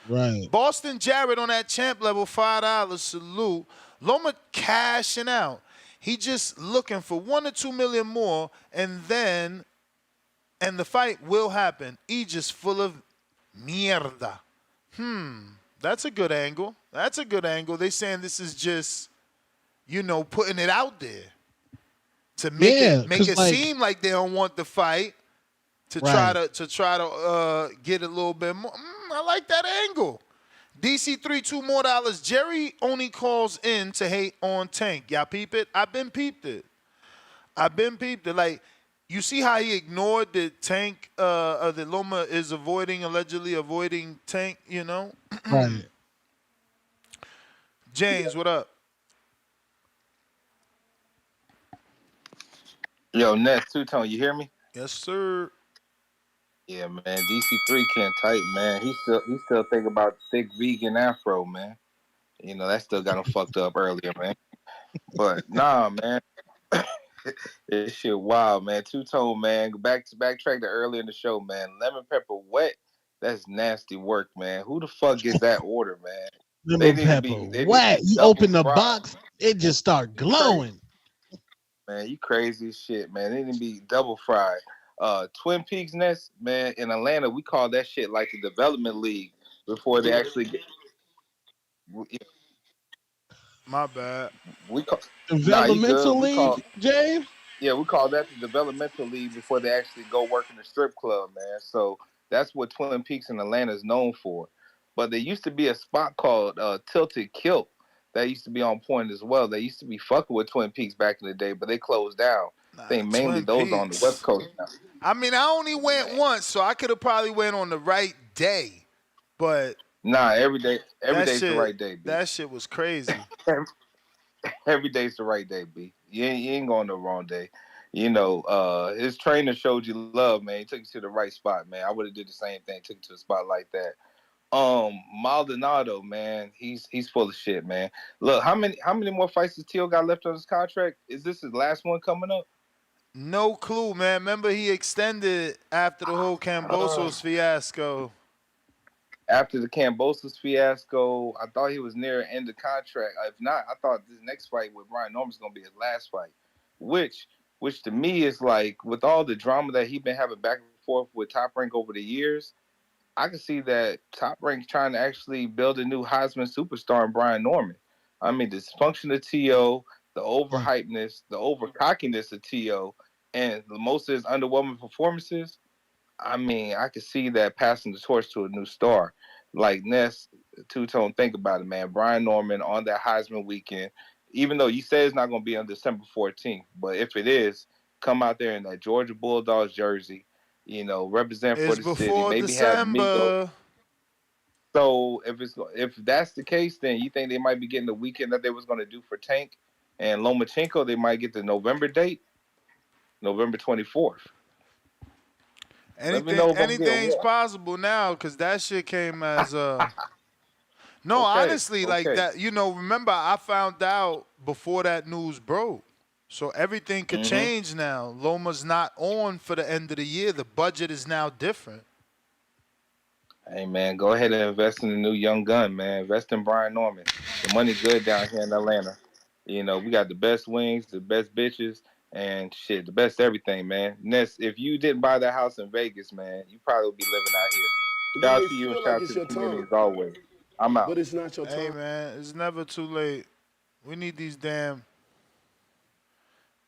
S2: Right.
S13: Boston Jarrett on that champ level, $5. Salute. Loma cashing out. He just looking for 1 or 2 million more, and the fight will happen. He just full of mierda. That's a good angle. That's a good angle. They saying this is just, putting it out there to make
S2: Yeah,
S13: it
S2: because like,
S13: seem like they don't want the fight to try
S2: right.
S13: to get a little bit more. I like that angle. DC3, $2 more. Jerry only calls in to hate on Tank. Y'all peep it? I've been peeped it. Like, you see how he ignored the Tank, that Loma is allegedly avoiding Tank,
S2: Right.
S13: James, what up?
S3: Yo, Ness, Two-Tone, you hear me?
S13: Yes, sir.
S3: Yeah, man. DC3 can't type, man. He still think about thick vegan afro, man. That still got him fucked up earlier, man. But nah, man. This shit wild, man. Two-Tone, man. Backtrack to earlier in the show, man. Lemon pepper wet. That's nasty work, man. Who the fuck gets that order, man?
S2: Lemon pepper. What? You open the box, it just start glowing.
S3: Man, you crazy as shit, man. They didn't be double fried. Twin Peaks Nest, man, in Atlanta, we call that shit like the development league before they actually get.
S13: My bad.
S3: We call you good.
S2: Developmental league, James?
S3: Yeah, we call that the developmental league before they actually go work in the strip club, man. So that's what Twin Peaks in Atlanta is known for. But there used to be a spot called Tilted Kilt that used to be on point as well. They used to be fucking with Twin Peaks back in the day, but they closed down. I think mainly those on the West Coast now.
S13: I mean, I only went once, so I could have probably went on the right day. But
S3: nah, every day's the right day, B.
S13: That shit was crazy.
S3: Every day's the right day, B. You ain't going the wrong day. His trainer showed you love, man. He took you to the right spot, man. I would have did the same thing, took you to a spot like that. Maldonado, man, he's full of shit, man. Look, how many more fights does Teal got left on his contract? Is this his last one coming up?
S13: No clue, man. Remember he extended after the whole Cambosos fiasco.
S3: After the Cambosos fiasco, I thought he was near end of contract. If not, I thought this next fight with Brian Norman's gonna be his last fight. Which to me is like, with all the drama that he's been having back and forth with Top Rank over the years, I can see that Top Rank's trying to actually build a new Heisman superstar in Brian Norman. I mean, the dysfunction of T.O., the overhypeness, the overcockiness of T.O., and most of his underwhelming performances, I mean, I could see that passing the torch to a new star. Like Ness, Two-Tone, think about it, man. Brian Norman on that Heisman weekend, even though you say it's not going to be on December 14th, but if it is, come out there in that Georgia Bulldogs jersey, represent for the city. Maybe
S13: December.
S3: have Migos. So if that's the case, then you think they might be getting the weekend that they was going to do for Tank and Lomachenko? They might get the November date, November 24th.
S13: Anything's possible now, because that shit came as a. No, honestly, like that. Remember, I found out before that news broke. So everything could change now. Loma's not on for the end of the year. The budget is now different.
S3: Hey, man, go ahead and invest in the new young gun, man. Invest in Brian Norman. The money good down here in Atlanta. We got the best wings, the best bitches, and shit, the best everything, man. Ness, if you didn't buy that house in Vegas, man, you probably would be living out here. Shout out to you and shout out to the community as always. I'm out.
S21: But it's not your time.
S13: Hey, man, it's never too late. We need these damn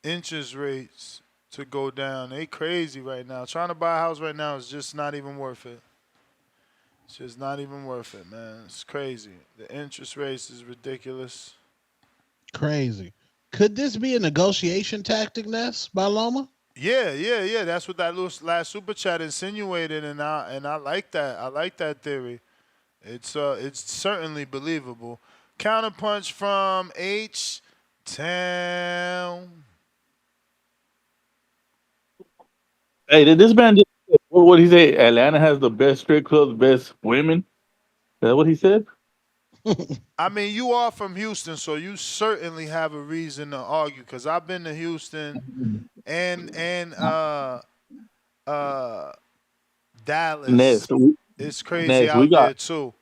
S13: interest rates to go down. They crazy right now. Trying to buy a house right now is just not even worth it. It's just not even worth it, man. It's crazy. The interest rates is ridiculous.
S2: Crazy. Could this be a negotiation tactic, Ness, by Loma?
S13: Yeah. That's what that last super chat insinuated, and I like that. I like that theory. It's certainly believable. Counterpunch from H-Town.
S9: Hey, did this man just, what did he say? Atlanta has the best strip clubs, best women? Is that what he said?
S13: I mean, you are from Houston, so you certainly have a reason to argue, because I've been to Houston and Dallas.
S9: Ness,
S13: It's crazy out there too.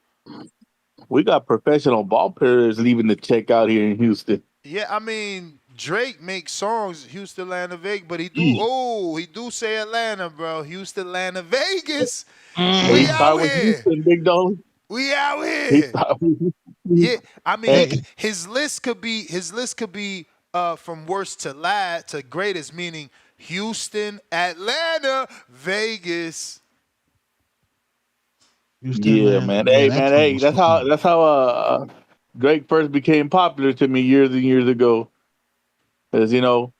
S9: We got professional ball players leaving the check out here in Houston.
S13: Yeah, I mean Drake makes songs Houston, Atlanta, Vegas, but he
S9: Mm.
S13: do say Atlanta, bro. Houston, Atlanta, Vegas.
S9: He
S13: We
S9: started
S13: out
S9: with
S13: here.
S9: Houston, big dog.
S13: We out
S9: He
S13: here.
S9: started with
S13: Yeah, I mean,
S9: Hey,
S13: his list could be from worst to last to greatest, meaning Houston, Atlanta, Vegas.
S2: Houston,
S9: yeah,
S2: Atlanta.
S9: man.
S2: Yeah,
S9: Hey,
S2: that
S9: man.
S2: team
S9: Hey,
S2: was
S9: that's
S2: fun.
S9: how Drake first became popular to me years and years ago. As you know,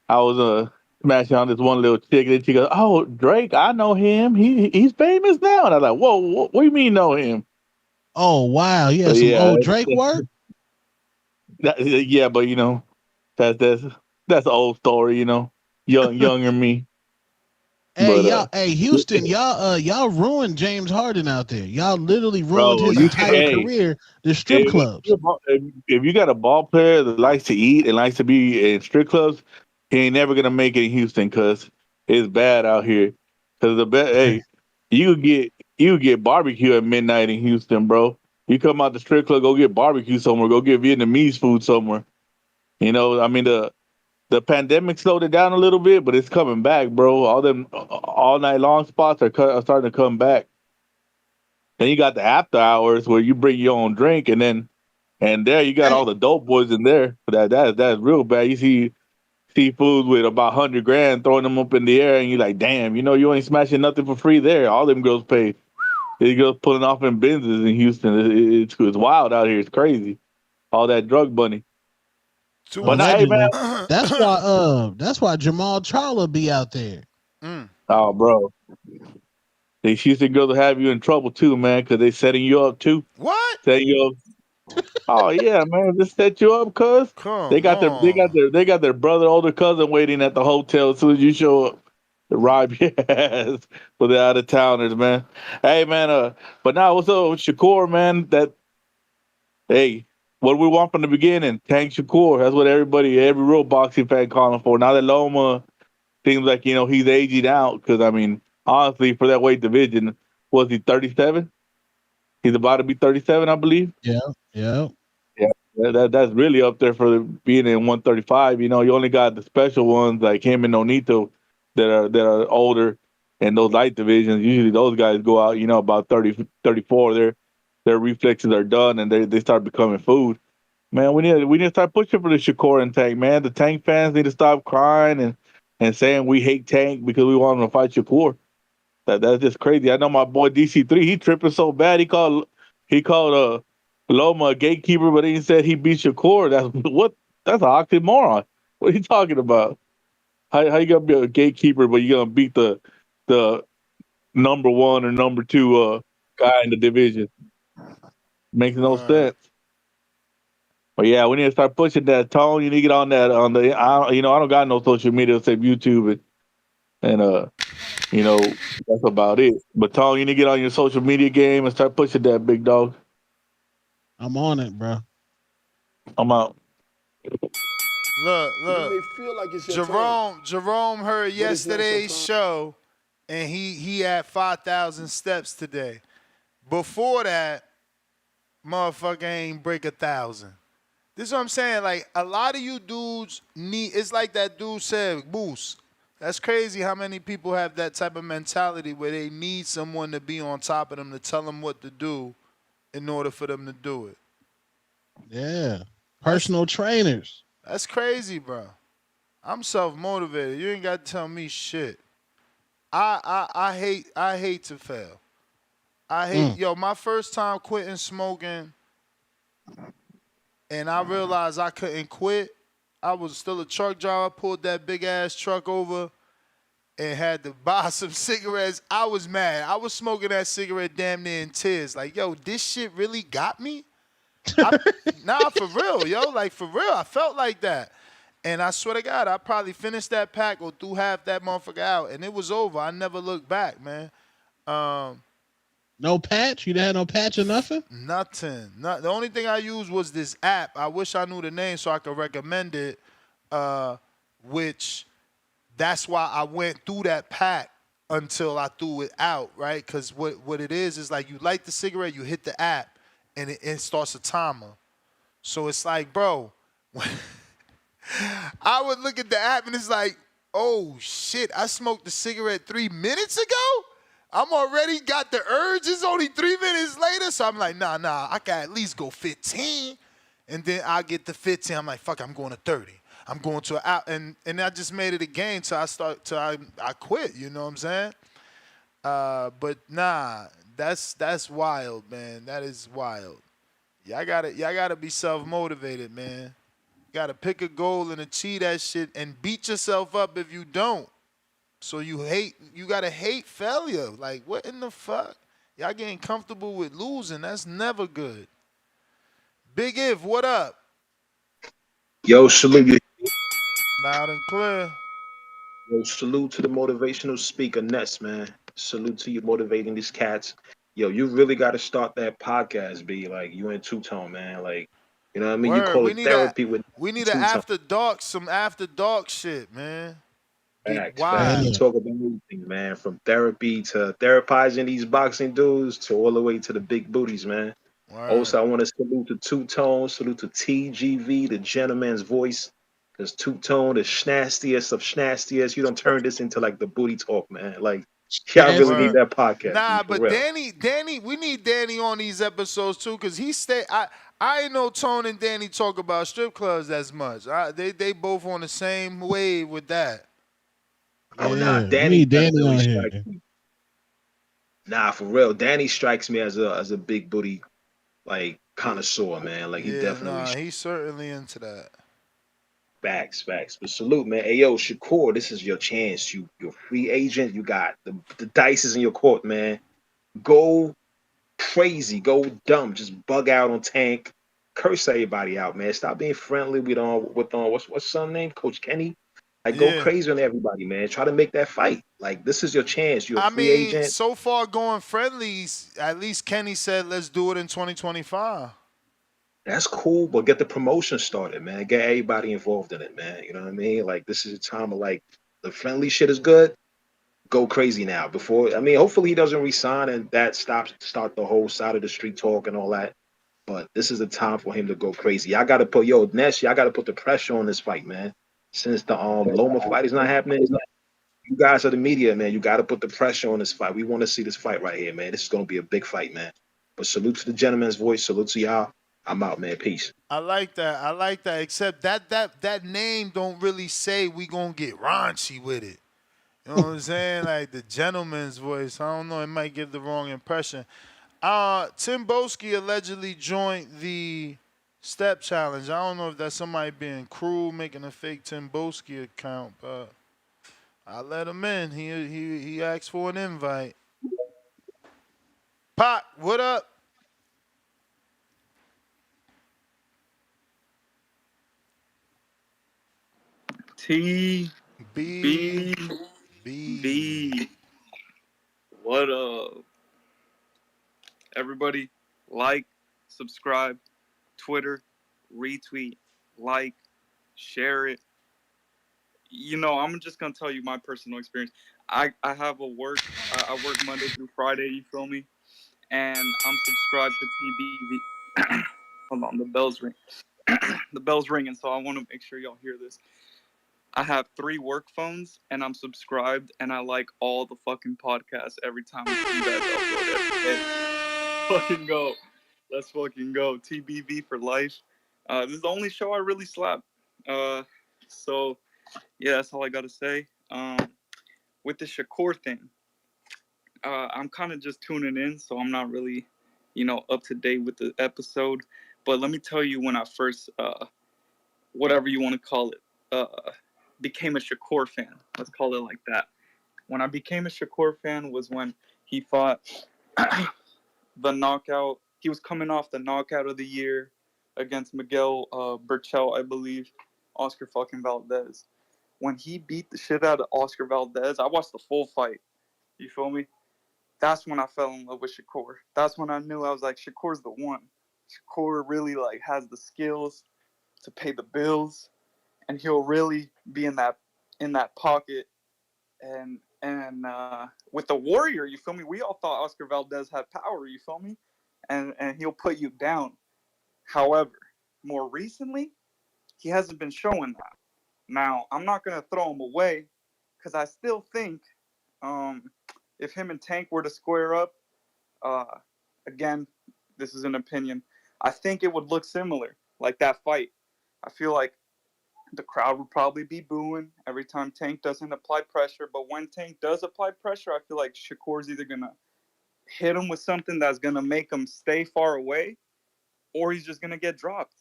S9: I was smashing on this one little chick, and she goes, "Oh, Drake, I know him. He's famous now." And I was like, "Whoa, what do you mean know him?"
S2: Oh wow, he
S9: So
S2: had some
S9: yeah,
S2: old Drake work.
S9: yeah, but that's an old story, younger me.
S2: Hey
S9: But
S2: y'all, hey Houston, y'all ruined James Harden out there. Y'all literally ruined
S9: bro,
S2: his entire career. The strip clubs.
S9: if you got a ball player that likes to eat and likes to be in strip clubs, he ain't never gonna make it in Houston because it's bad out here. Because hey, you get barbecue at midnight in Houston, bro. You come out the strip club, go get barbecue somewhere, go get Vietnamese food somewhere. I mean the pandemic slowed it down a little bit, but it's coming back, bro. All them all night long spots are starting to come back. Then you got the after hours where you bring your own drink, and there you got all the dope boys in there. That's real bad. You see seafood with about 100 grand throwing them up in the air, and you're like, damn, you ain't smashing nothing for free there. All them girls pay. These girls pulling off in Benzes in Houston. It's wild out here. It's crazy. All that drug money. But now, hey
S2: Allegedly.
S9: man.
S2: That's why Jamal Charlo be out there.
S9: Oh, bro. These Houston girls will have you in trouble too, man, because they setting you up too.
S13: What?
S9: Setting you up. Oh yeah, man, just set you up, cuz they
S13: Come
S9: got their they got
S13: on.
S9: their they got their brother, older cousin waiting at the hotel as soon as you show up to rob your ass for the out of towners, man. Hey, man, but now what's up with Shakur, man? Hey, what we want from the beginning, Tank Shakur. That's what every real boxing fan calling for. Now that Loma seems like he's aging out, because I mean, honestly, for that weight division, was he 37? He's about to be 37, I believe.
S2: Yeah, yeah.
S9: Yeah, that's really up there for being in 135. You only got the special ones like him and Nonito that are older, and those light divisions. Usually those guys go out, about 30, 34. Their reflexes are done, and they start becoming food. Man, we need to start pushing for the Shakur and Tank. Man, the Tank fans need to stop crying and saying we hate Tank because we want him to fight Shakur. That's just crazy. I know my boy DC3. He tripping so bad. He called Loma a gatekeeper, but he said he beat Shakur. That's an oxymoron. What are you talking about? How you gonna be a gatekeeper, but you gonna beat the number one or number two guy in the division? Makes no
S13: Right.
S9: sense. But yeah, we need to start pushing that tone. You need to get on that I don't got no social media except YouTube and that's about it. But Tone, you need to get on your social media game and start pushing that, big dog.
S2: I'm on it, bro.
S9: I'm out.
S13: Look,
S21: You may feel like it's your time,
S13: Jerome heard
S21: but it's not your
S13: yesterday's
S21: time.
S13: show, and he had 5,000 steps today. Before that, motherfucker ain't break 1,000. This is what I'm saying. Like, a lot of you dudes it's like that dude said, Boost. That's crazy how many people have that type of mentality where they need someone to be on top of them to tell them what to do in order for them to do it.
S2: Yeah. Personal trainers.
S13: That's crazy, bro. I'm self-motivated. You ain't got to tell me shit. I hate to fail. My first time quitting smoking, and I realized I couldn't quit. I was still a truck driver. I pulled that big ass truck over and had to buy some cigarettes. I was mad. I was smoking that cigarette damn near in tears. Like, yo, this shit really got me? Nah, for real, yo. Like, for real. I felt like that. And I swear to God, I probably finished that pack or threw half that motherfucker out, and it was over. I never looked back, man.
S2: No patch? You didn't have no patch or nothing?
S13: Nothing. The only thing I used was this app. I wish I knew the name so I could recommend it, which that's why I went through that pack until I threw it out, right? Because what it is like you light the cigarette, you hit the app, and it starts a timer. So it's like, bro, I would look at the app and it's like, oh shit, I smoked the cigarette 3 minutes ago? I'm already got the urge. It's only 3 minutes later. So I'm like, nah, I can at least go 15. And then I get to 15. I'm like, fuck, I'm going to 30. I'm going to an out. And I just made it a game till I quit. You know what I'm saying? But nah, that's wild, man. That is wild. Y'all gotta be self-motivated, man. You gotta pick a goal and achieve that shit and beat yourself up if you don't. So you gotta hate failure. Like, what in the fuck? Y'all getting comfortable with losing. That's never good. Big If, what up?
S20: Yo, salute.
S13: Loud and clear.
S20: Yo, salute to the motivational speaker, Ness, man. Salute to you motivating these cats. Yo, you really got to start that podcast, B. Like, you and Two Tone, man. Like, you know what I mean? You
S13: Word.
S20: call it therapy with
S13: We need
S20: Two Tone.
S13: some after dark shit, man. Get
S20: Facts.
S13: wild.
S20: We talk about everything, man. From therapy to therapizing these boxing dudes to all the way to the big booties, man.
S13: Word.
S20: Also, I want to salute to Two Tone, salute to TGV, the gentleman's voice. Because Two Tone, the schnastiest of schnastiest. You don't turn this into like the booty talk, man. Like, y'all really need that podcast.
S13: Nah,
S20: for
S13: but
S20: real.
S13: Danny, we need Danny on these episodes too, cause I ain't know Tone and Danny talk about strip clubs as much. They both on the same wave with that.
S20: Oh,
S2: Yeah,
S20: nah,
S2: we
S20: Danny
S2: need Danny
S20: definitely
S2: on
S20: strikes
S2: here.
S20: me. Nah, for real. Danny strikes me as a big booty, like, connoisseur, man. Like, he
S13: Yeah,
S20: definitely
S13: nah, he's certainly into that.
S20: facts. But salute, man. Hey, yo, Shakur, this is your chance. You're a free agent. You got the dice is in your court, man. Go crazy, go dumb, just bug out on Tank, curse everybody out, man. Stop being friendly with what's son name, Coach Kenny. Like, go
S13: Yeah.
S20: crazy on everybody, man. Try to make that fight. Like, this is your chance. You're a
S13: I
S20: free
S13: mean,
S20: agent.
S13: so far going friendlies, at least Kenny said let's do it in 2025.
S20: That's cool, but get the promotion started, man. Get everybody involved in it, man. You know what I mean? Like, this is a time of, like, the friendly shit is good. Go crazy now. Before, I mean, hopefully he doesn't resign and that start the whole side of the street talk and all that. But this is the time for him to go crazy. Y'all got to put Ness. Y'all got to put the pressure on this fight, man. Since the Loma fight is not happening, you guys are the media, man. You got to put the pressure on this fight. We want to see this fight right here, man. This is going to be a big fight, man. But salute to the gentleman's voice. Salute to y'all. I'm out, man. Peace.
S13: I like that. Except that name don't really say we gonna get raunchy with it. You know what I'm saying? Like the gentleman's voice. I don't know. It might give the wrong impression. Tim Boski allegedly joined the Step Challenge. I don't know if that's somebody being cruel, making a fake Tim Boski account, but I let him in. He asked for an invite. Pop, what up?
S22: T
S13: B
S22: B. What up? Everybody, like, subscribe, Twitter, retweet, like, share it. You know, I'm just gonna tell you my personal experience. I have a work. I work Monday through Friday. You feel me? And I'm subscribed to TBV. Hold on, the bell's ring. The bell's ringing, so I want to make sure y'all hear this. I have 3 work phones, and I'm subscribed, and I like all the fucking podcasts every time you guys upload it. Fucking go. Let's fucking go. TBV for life. This is the only show I really slap. So, yeah, that's all I got to say. With the Shakur thing, I'm kind of just tuning in, so I'm not really, up to date with the episode. But let me tell you when I first, whatever you want to call it, became a Shakur fan. Let's call it like that. When I became a Shakur fan was when he fought the knockout. He was coming off the knockout of the year against Miguel Berchelt, I believe, Oscar fucking Valdez. When he beat the shit out of Oscar Valdez, I watched the full fight. You feel me? That's when I fell in love with Shakur. That's when I knew I was like, Shakur's the one. Shakur really like has the skills to pay the bills, and he'll really be in that pocket and and with the Warrior, you feel me? We all thought Oscar Valdez had power, you feel me? And he'll put you down. However, more recently, he hasn't been showing that. Now, I'm not gonna throw him away because I still think if him and Tank were to square up, uh, again, this is an opinion. I think it would look similar, like that fight. I feel like the crowd would probably be booing every time Tank doesn't apply pressure. But when Tank does apply pressure, I feel like Shakur's either gonna hit him with something that's gonna make him stay far away, or he's just gonna get dropped.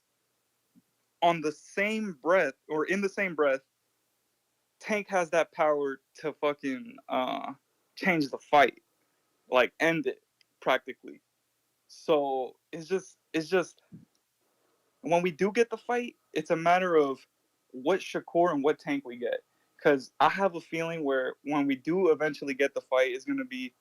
S22: On the same breath, or in the same breath, Tank has that power to fucking change the fight, like end it practically. So it's just when we do get the fight, it's a matter of what Shakur and what Tank we get. Because I have a feeling where when we do eventually get the fight, it's gonna be.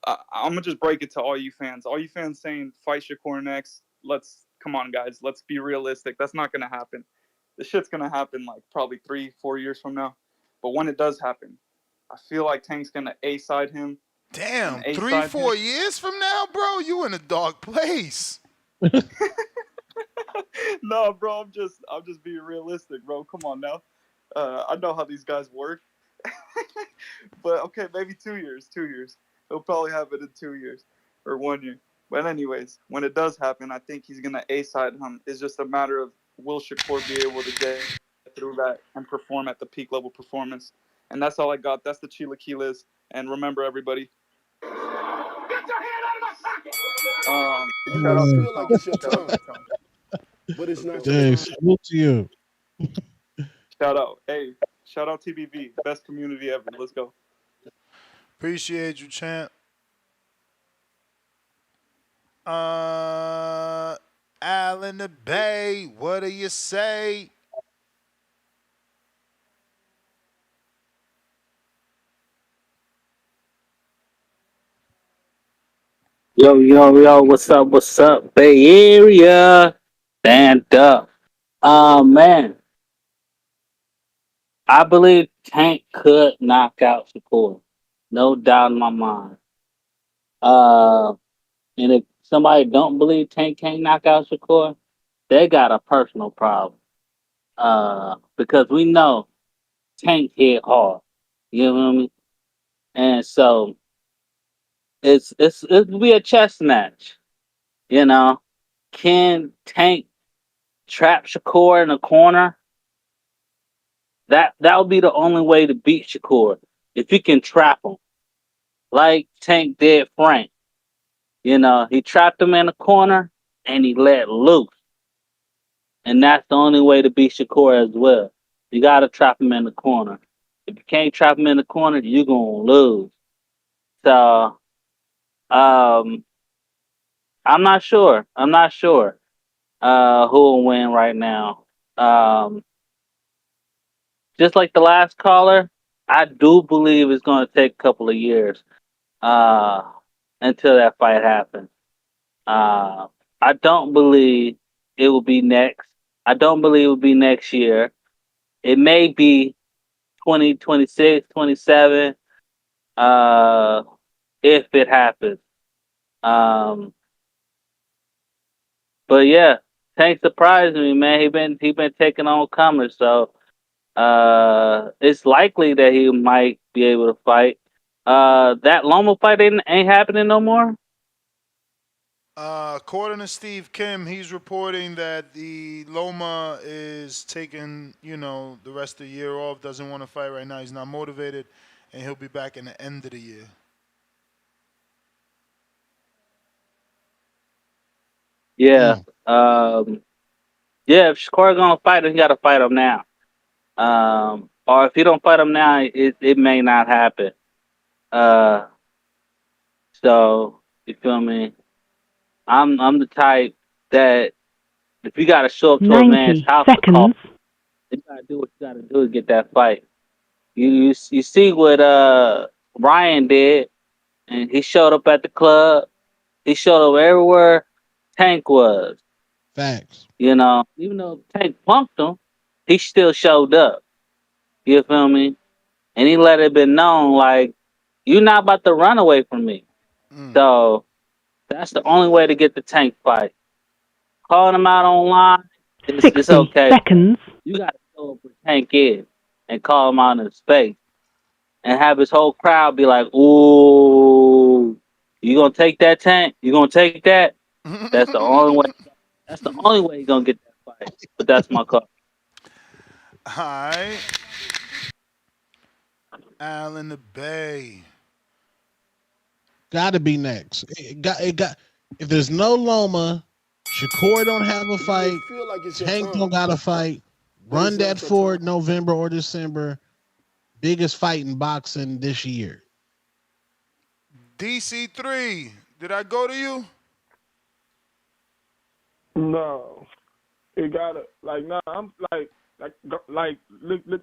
S22: I'm gonna just break it to all you fans. All you fans saying fight Shakur next. Let's come on, guys. Let's be realistic. That's not gonna happen. This shit's gonna happen like probably 3-4 years from now. But when it does happen, I feel like Tank's gonna A-side him.
S13: Damn,
S22: And
S13: 3-4 years from now, bro, you in a dark place.
S22: No, bro, I'm just being realistic, bro. Come on now. I know how these guys work. But okay, maybe 2 years. 2 years. He'll probably have it in 2 years or 1 year. But anyways, when it does happen, I think he's gonna A-side him. It's just a matter of will Shakur be able to get through that and perform at the peak level performance. And that's all I got. That's the Chilaquiles. And remember, everybody. Shout out to
S21: Feel like it's your
S22: Shout out
S21: time,
S22: to Tom.
S21: but it's not your
S2: Dave,
S21: time.
S2: salute to you.
S22: Shout out. Hey, shout out TBV. Best community ever. Let's go.
S13: Appreciate you, champ. Al in the Bay, what do you say?
S8: Yo, what's up, Bay Area? Stand up. Man, I believe Tank could knock out Shakur. No doubt in my mind. Uh, and if somebody don't believe Tank can't knock out Shakur, they got a personal problem. Because we know Tank hit hard. You know what I mean? And so it'll be a chess match. You know, can Tank trap Shakur in a corner? That would be the only way to beat Shakur if you can trap him, like Tank did Frank. You know, he trapped him in a corner and he let loose, and that's the only way to beat Shakur as well. You got to trap him in the corner. If you can't trap him in the corner, you're gonna lose. So, um, I'm not sure. I'm not sure who will win right now. Um, just like the last caller, I do believe it's going to take a couple of years uh, until that fight happens. Uh, I don't believe it will be next. I don't believe it will be next year. It may be 2026, 27, if it happens. Um, but yeah, Tank surprised me, man. He been taking on comers, so it's likely that he might be able to fight. That Loma fight ain't happening no more.
S13: According to Steve Kim, he's reporting that the Loma is taking, the rest of the year off, doesn't want to fight right now. He's not motivated, and he'll be back in the end of the year.
S8: Yeah. Yeah, if Shakur gonna fight him, he gotta fight him now. Or if he don't fight him now, it may not happen. Uh, so you feel me? I'm the type that if you gotta show up to a man's
S10: 90
S8: house to call,
S10: seconds.
S8: you gotta do what you gotta do to get that fight. You see what Ryan did, and he showed up at the club. He showed up everywhere Tank was.
S2: Facts.
S8: You know, even though Tank punked him, he still showed up. You feel me? and he let it be known like you're not about to run away from me. So that's the only way to get the Tank fight. Calling him out online, it's
S10: 60
S8: okay.
S10: seconds.
S8: You gotta show up where Tank is and call him out in his face and have his whole crowd be like, "Ooh, you gonna take that, Tank? You gonna take that?" That's the only way. That's the only way you're gonna get that fight. But that's my call.
S13: All right. Al in the Bay.
S2: Gotta be next. It got. If there's no Loma, Shakur don't have a fight.
S21: Feel like it's your
S2: Tank
S21: time.
S2: don't got a fight.
S21: But it's
S2: Run
S21: not
S2: that
S21: your
S2: forward
S21: time.
S2: November or December. Biggest fight in boxing this year.
S13: DC3. Did I go to you?
S15: No, it gotta I'm look.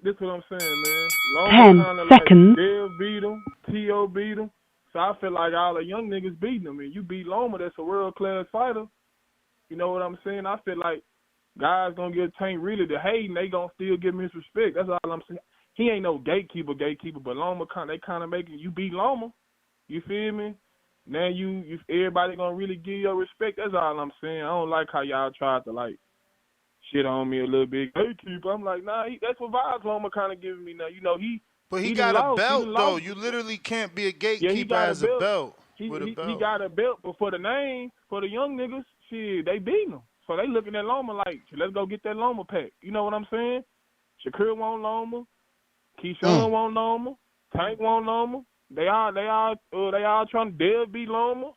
S15: This what I'm saying, man. Loma
S10: 10
S15: kind of
S10: seconds.
S15: Dale beat him, T.O. beat him. So I feel like all the young niggas beating him. And you beat Loma, that's a world class fighter. You know what I'm saying? I feel like guys gonna give Tank really the hate, and they gonna still give him his respect. That's all I'm saying. He ain't no gatekeeper, but Loma they kind of making you beat Loma. You feel me? Now you everybody gonna really give you respect. That's all I'm saying. I don't like how y'all tried to shit on me a little bit. Gatekeeper. I'm like, nah, that's what vibes Loma kind of giving me now. You know,
S13: But he
S15: done
S13: got a
S15: lost. He
S13: belt
S15: done
S13: though.
S15: lost.
S13: You literally can't be a
S15: Yeah, he
S13: gatekeeper
S15: got a
S13: as a
S15: belt.
S13: belt
S15: He
S13: with a belt.
S15: got a belt, but for the name, for the young niggas, shit, they beating him. So they looking at Loma like, let's go get that Loma pack. You know what I'm saying? Shakur want Loma, Keyshawn want Loma, Tank want Loma. They all trying to Dale beat Loma,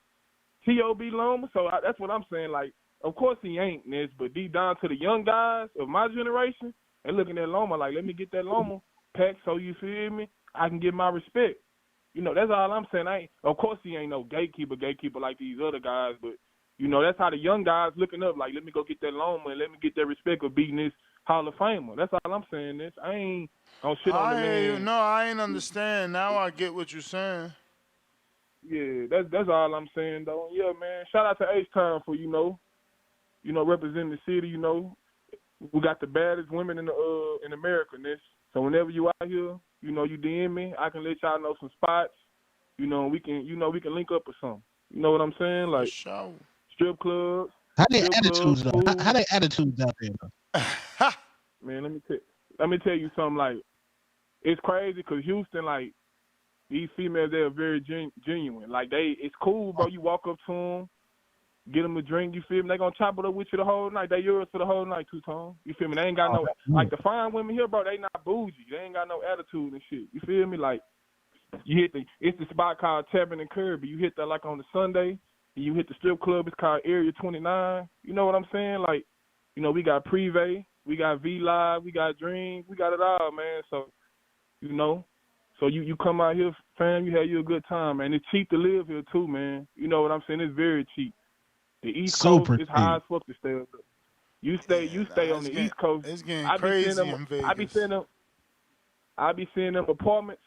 S15: T.O. beat Loma. So that's what I'm saying. Like, of course he ain't this, but deep down to the young guys of my generation, they looking at Loma like, let me get that Loma pack so you feel me, I can get my respect. You know, that's all I'm saying. Of course he ain't no gatekeeper like these other guys, but you know, that's how the young guys looking up, like, let me go get that Loma and let me get that respect of beating this Hall of Famer. That's all I'm saying. This I ain't gonna shit on the
S13: I hear you.
S15: man.
S13: No, I ain't understand. Now I get what you're saying.
S15: Yeah, that's all I'm saying though. Yeah, man. Shout out to H-Town for representing the city. You know, we got the baddest women in America. This. So whenever you out here, you know, you DM me, I can let y'all know some spots. You know, we can link up or something. You know what I'm saying? Like strip clubs.
S2: How they
S15: Strip clubs,
S2: attitudes though?
S15: food.
S2: How they attitudes out there though?
S15: Man, let me tell you something. Like, it's crazy because Houston, like, these females, they are very genuine. Like, it's cool, bro. You walk up to them, get them a drink. You feel me? They gonna chop it up with you the whole night. They yours for the whole night, two-tone. You feel me? They ain't got like the fine women here, bro. They not bougie. They ain't got no attitude and shit. You feel me? Like, it's the spot called Tavern and Kirby. You hit that like on the Sunday. And you hit the strip club. It's called Area 29. You know what I'm saying? Like, you know, we got Privé, we got V Live, we got Dream, we got it all, man. So, you know, you come out here, fam, you have you a good time, man. It's cheap to live here too, man. You know what I'm saying? It's very cheap. The East Coast is high as fuck to stay up there. You stay on the East Coast.
S13: It's getting
S15: I be seeing
S13: crazy
S15: them.
S13: in Vegas.
S15: I be seeing them apartments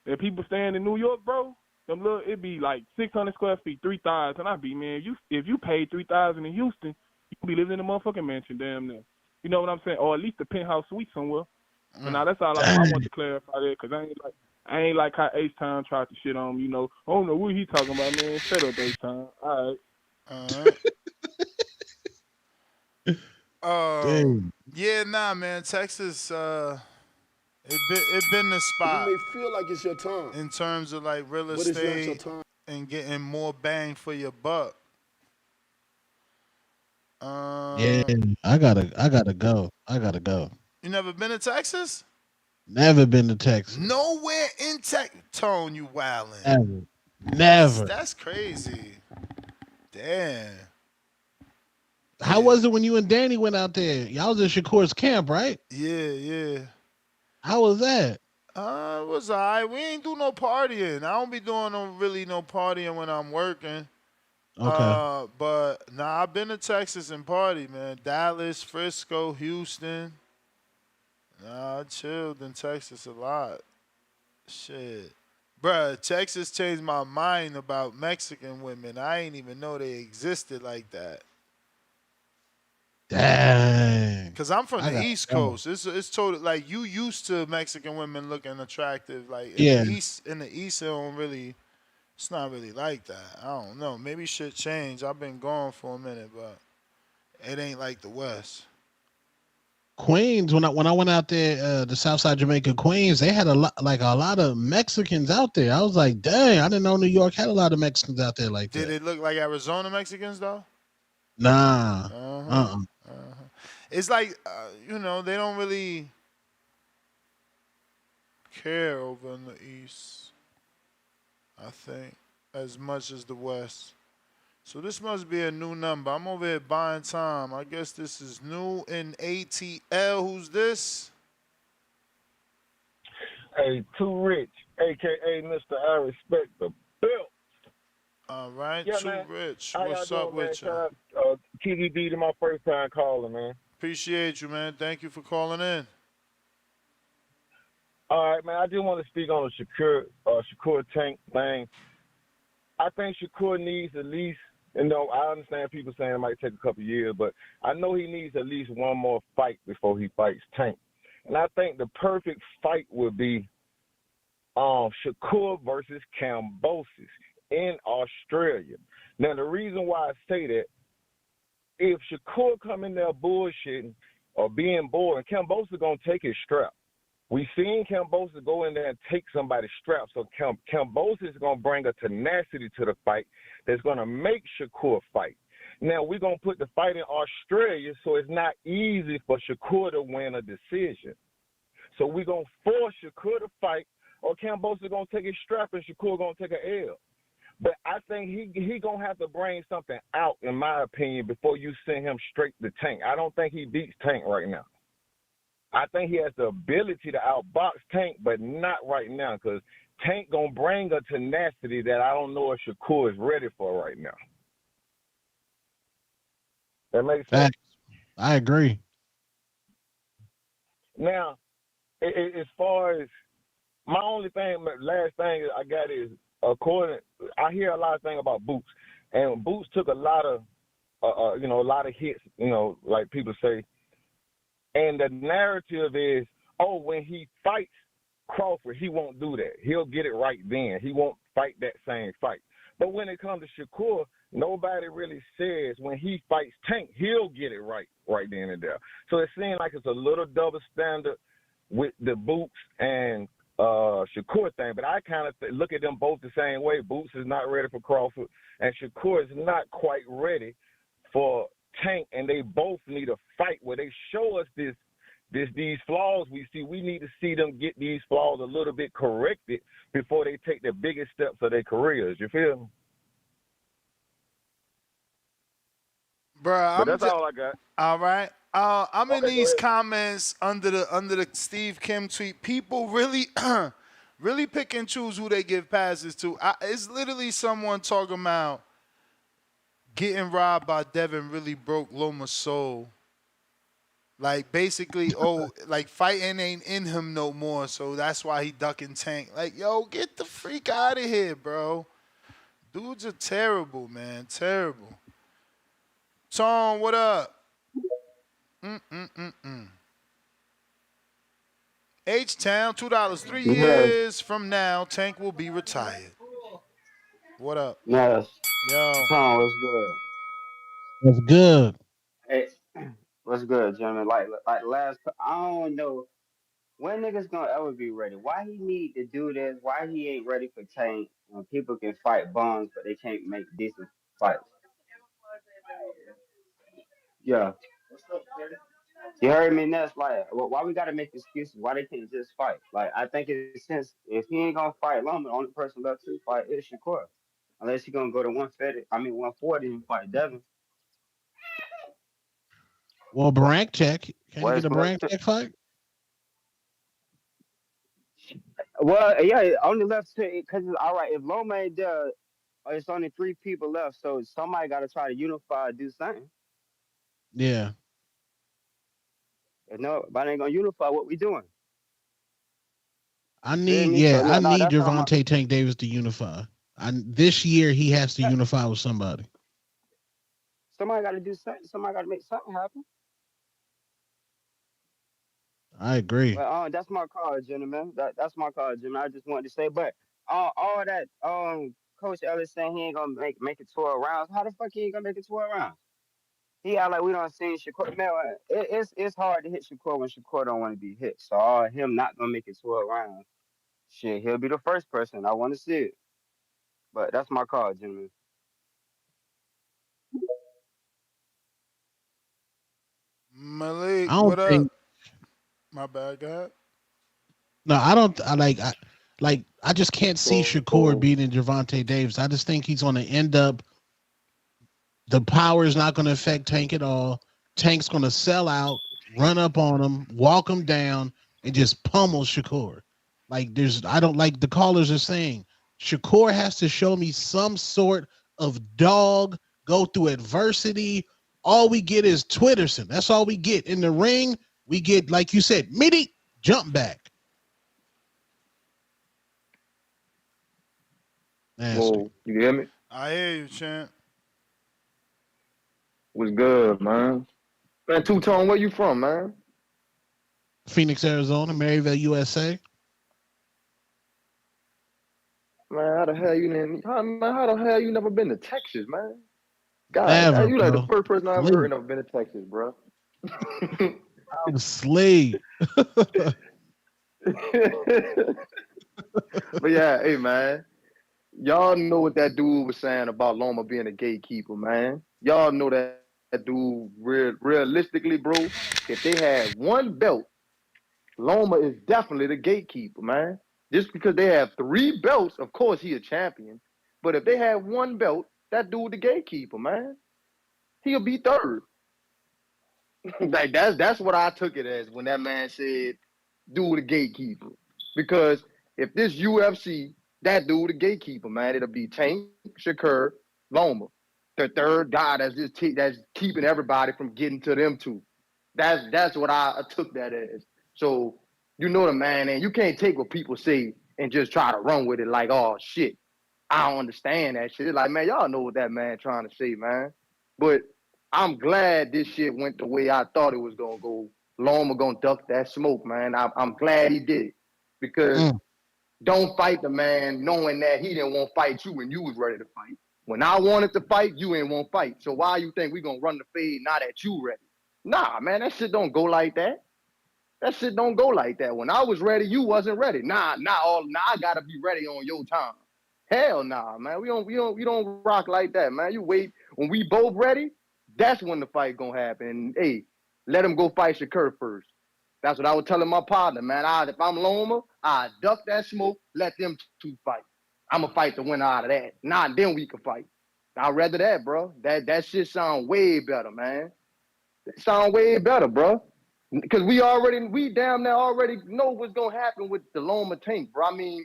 S15: that people staying in New York, bro. Them little, it be like 600 square feet, 3,000. I be, man, if you paid 3,000 in Houston, you be living in a motherfucking mansion, damn near. You know what I'm saying? Or at least a penthouse suite somewhere. So now that's all I want to clarify there, because I ain't like how H-Town tried to shit on me. You know, I don't know what he talking about, man. Shut up, H-Town. All
S13: right.
S2: Dang.
S13: Yeah, nah, man. Texas, it been the spot.
S21: You may feel like it's your time.
S13: In terms of like real
S21: But it's not your
S13: estate
S21: time.
S13: and getting more bang for your buck.
S2: Yeah, I gotta go.
S13: You never been to Texas?
S2: Never been to Texas.
S13: Nowhere in Texas. Tone, you wildin'.
S2: Never.
S13: That's crazy. Damn.
S2: How was it when you and Danny went out there? Y'all was at Shakur's camp, right?
S13: Yeah.
S2: How was that?
S13: It was alright. We ain't do no partying. I don't be doing no partying when I'm working.
S2: Okay.
S13: But nah, I've been to Texas and party, man. Dallas, Frisco, Houston. Nah, I chilled in Texas a lot. Shit. Bruh, Texas changed my mind about Mexican women. I ain't even know they existed like that.
S2: Dang.
S13: Cause I'm from
S2: I
S13: the
S2: got
S13: East Coast. It's totally like you used to Mexican women looking attractive. Like in
S2: Yeah.
S13: the East, it don't really. It's not really like that. I don't know. Maybe shit changed. I've been gone for a minute, but it ain't like the West.
S2: Queens, when I went out there, the Southside Jamaica Queens, they had a lot of Mexicans out there. I was like, dang, I didn't know New York had a lot of Mexicans out there like
S13: Did
S2: that.
S13: it look like Arizona Mexicans though?
S2: Nah.
S13: It's like they don't really care over in the East. I think as much as the West. So this must be a new number. I'm over here buying time. I guess this is new in ATL. Who's this?
S10: Hey, Too Rich, a.k.a. Mr. I Respect the Bill.
S13: All right,
S10: Yeah,
S13: Too
S10: man.
S13: Rich.
S10: How
S13: What's
S10: y'all
S13: up
S10: doing, man?
S13: with you?
S10: Shout out TVB to my first time calling, man.
S13: Appreciate you, man. Thank you for calling in.
S10: All right, man. I just want to speak on the Shakur Tank thing. I think Shakur needs at least, I understand people saying it might take a couple years, but I know he needs at least one more fight before he fights Tank. And I think the perfect fight would be Shakur versus Kambosos in Australia. Now, the reason why I say that, if Shakur come in there bullshitting or being bored, Kambosos going to take his strap. We seen Kambosos go in there and take somebody's strap. So Kambosos is going to bring a tenacity to the fight that's going to make Shakur fight. Now, we're going to put the fight in Australia so it's not easy for Shakur to win a decision. So we're going to force Shakur to fight, or Kambosos is going to take his strap and Shakur going to take an L. But I think he going to have to bring something out, in my opinion, before you send him straight to Tank. I don't think he beats Tank right now. I think he has the ability to outbox Tank, but not right now, because Tank going to bring a tenacity that I don't know if Shakur is ready for right now. That makes sense?
S2: I agree.
S10: Now, as far as my last thing I got is, I hear a lot of things about Boots, and Boots took a lot of, a lot of hits, like people say, and the narrative is, when he fights Crawford, he won't do that. He'll get it right then. He won't fight that same fight. But when it comes to Shakur, nobody really says when he fights Tank, he'll get it right then and there. So it seems like it's a little double standard with the Boots and Shakur thing, but I kind of look at them both the same way. Boots is not ready for Crawford, and Shakur is not quite ready for Tank, and they both need a fight where they show us these flaws we see. We need to see them get these flaws a little bit corrected before they take the biggest steps of their careers. You feel me?
S13: Bruh,
S10: That's all I got.
S13: All right. I'm in these comments under the Steve Kim tweet. People really really pick and choose who they give passes to. It's literally someone talking about getting robbed by Devin really broke Loma's soul. Like, basically, like, fighting ain't in him no more, so that's why he ducking Tank. Like, yo, get the freak out of here, bro. Dudes are terrible, man. Terrible. Tom, what up? H-Town, $2. 3 years from now, Tank will be retired. What up?
S11: Yes.
S13: Yo.
S11: Tom, what's good?
S2: What's good?
S11: Hey, what's good, gentlemen? Like last, I don't know when niggas gonna ever be ready. Why he need to do this? Why he ain't ready for Tank when people can fight Bonds, but they can't make decent fights? Yeah. You heard me, Ness. Like, why we gotta make excuses? Why they can't just fight? Like, I think it's since if he ain't gonna fight Loma, the only person left to fight is Shakur. Unless he gonna go to 140 and fight Devin.
S2: Well, Brank check. Can you
S11: Where's
S2: get a Brank check fight?
S11: Well, yeah, only left because all right. If Loma ain't there, it's only 3 people left, so somebody got to try to unify, do something.
S2: Yeah.
S11: If nobody ain't gonna unify, what we doing?
S2: I need Gervonta Tank Davis to unify. This year he has to unify with somebody.
S11: Somebody got to do something. Somebody got to make something happen.
S2: I agree.
S11: But that's my call, gentlemen. That's my call, gentlemen. I just wanted to say, but all that Coach Ellis saying he ain't gonna make it 12 rounds. How the fuck he ain't gonna make it 12 rounds? He act like we don't see Shakur. Man, it's hard to hit Shakur when Shakur don't want to be hit. So him not gonna make it 12 rounds. Shit, he'll be the first person. I want to see it. But that's my call, gentlemen.
S13: Malik,
S2: I don't
S13: what up?
S2: think.
S13: My bad, God.
S2: No, I don't. I just can't see Shakur
S1: Oh,
S2: beating Gervonta Davis. I just think he's going to end up. The power is not going to affect Tank at all. Tank's going to sell out, run up on him, walk him down, and just pummel Shakur. I don't like the callers are saying. Shakur has to show me some sort of dog, go through adversity. All we get is Twitterson. That's all we get. In the ring, we get, like you said, midi, jump back. Nasty.
S1: whoa, you hear me?
S13: I hear you, champ.
S1: What's good, man? Man, Two Tone, where you from, man?
S2: Phoenix, Arizona, Maryville, USA.
S1: Man, how the hell you didn't? How the hell you never been to Texas, man? God,
S2: Never,
S1: you like the
S2: bro.
S1: first person I ever heard
S2: Sleep.
S1: never been to Texas, bro.
S2: I'm sleep.
S1: But yeah, hey, man, y'all know what that dude was saying about Loma being a gatekeeper, man. Y'all know that dude realistically, bro. If they had one belt, Loma is definitely the gatekeeper, man. Just because they have 3 belts, of course he a champion. But if they had one belt, that dude the gatekeeper, man. He'll be third. Like that's what I took it as when that man said, "Dude the gatekeeper." Because if this UFC, that dude the gatekeeper, man, it'll be Tank, Shakur, Loma, the third guy that's keeping everybody from getting to them two. That's what I took that as. So you know the man, and you can't take what people say and just try to run with it like, oh shit, I don't understand that shit. It's like, man, y'all know what that man trying to say, man. But I'm glad this shit went the way I thought it was gonna go. Loma gonna duck that smoke, man. I'm glad he did it because don't fight the man knowing that he didn't want to fight you when you was ready to fight. When I wanted to fight, you ain't want to fight. So why you think we gonna run the fade now that you ready? Nah, man, that shit don't go like that. That shit don't go like that. When I was ready, you wasn't ready. Nah, I gotta be ready on your time. Hell nah, man. We don't rock like that, man. You wait when we both ready. That's when the fight gonna happen. And, hey, let him go fight Shakur first. That's what I was telling my partner, man. If I'm Loma, I duck that smoke. Let them two fight. I'ma fight the winner out of that. Nah, then we can fight. I'd rather that, bro. That shit sound way better, man. It sound way better, bro. Because we damn near already know what's gonna happen with the Loma Tank, bro. I mean,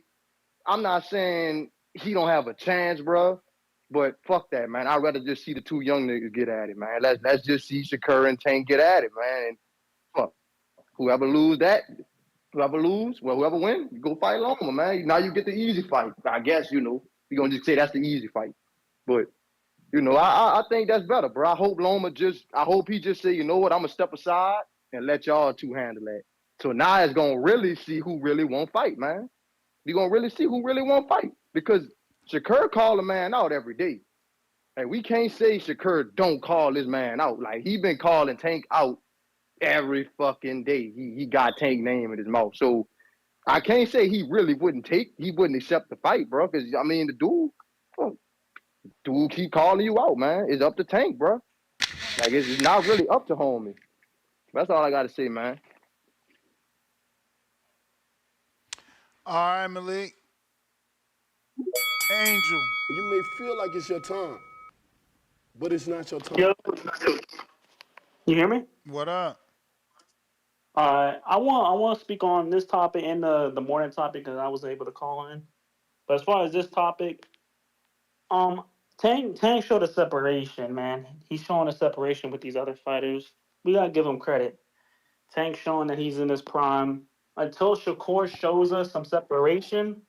S1: I'm not saying he don't have a chance, bro, but fuck that, man. I'd rather just see the two young niggas get at it, man. Let's just see Shakur and Tank get at it, man. And fuck, whoever lose, well, whoever win, you go fight Loma, man. Now you get the easy fight. I guess you're gonna just say that's the easy fight, but. I think that's better, bro. I hope he just say, you know what, I'm gonna step aside and let y'all two handle that. So now it's gonna really see who really won't fight, man. You're gonna really see who really won't fight. Because Shakur call a man out every day. And we can't say Shakur don't call this man out. Like he been calling Tank out every fucking day. He got Tank name in his mouth. So I can't say he wouldn't accept the fight, bro. Because I mean dude keep calling you out, man. It's up to Tank, bro. Like it's not really up to homie. That's all I gotta say, man.
S13: All right, Malik. Angel.
S21: You may feel like it's your time, but it's not your time.
S5: Yo, you hear me?
S13: What up?
S5: I want to speak on this topic and the morning topic because I was able to call in. But as far as this topic, Tank showed a separation, man. He's showing a separation with these other fighters. We gotta give him credit. Tank showing that he's in his prime. Until Shakur shows us some separation,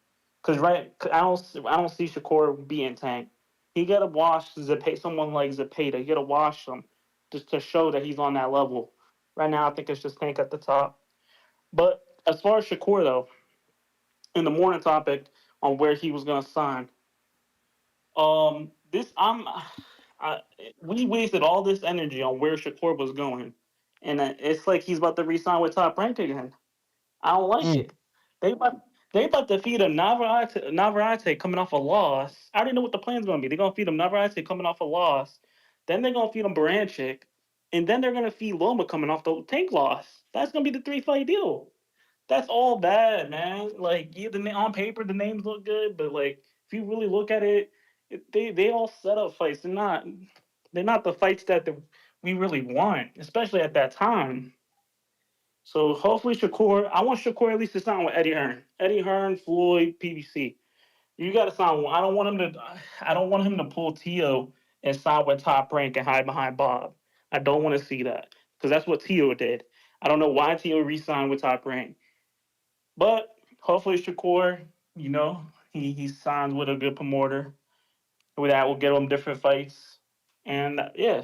S5: I don't see Shakur being Tank. He gotta wash someone like Zepeda. He gotta wash him just to show that he's on that level. Right now, I think it's just Tank at the top. But as far as Shakur though, in the morning topic on where he was gonna sign, this I we wasted all this energy on where Shakur was going, and it's like he's about to resign with Top Rank again. I don't like it. They about they about to feed him Navarrete coming off a loss. I already know what the plan's gonna be. They're gonna feed him Navarrete coming off a loss, then they're gonna feed him Baranchik, and then they're gonna feed Loma coming off the tank loss. That's gonna be the 3-fight deal. That's all bad, man. Like, yeah, on paper the names look good, but like if you really look at it, they all set up fights. They're not the fights that we really want, especially at that time. So hopefully Shakur, I want Shakur at least to sign with Eddie Hearn. Eddie Hearn, Floyd, PBC. You got to sign one. I don't want him to pull Tio and sign with Top Rank and hide behind Bob. I don't want to see that because that's what Tio did. I don't know why Tio re-signed with Top Rank, but hopefully Shakur, he signs with a good promoter. With that, will get him different fights, and yeah.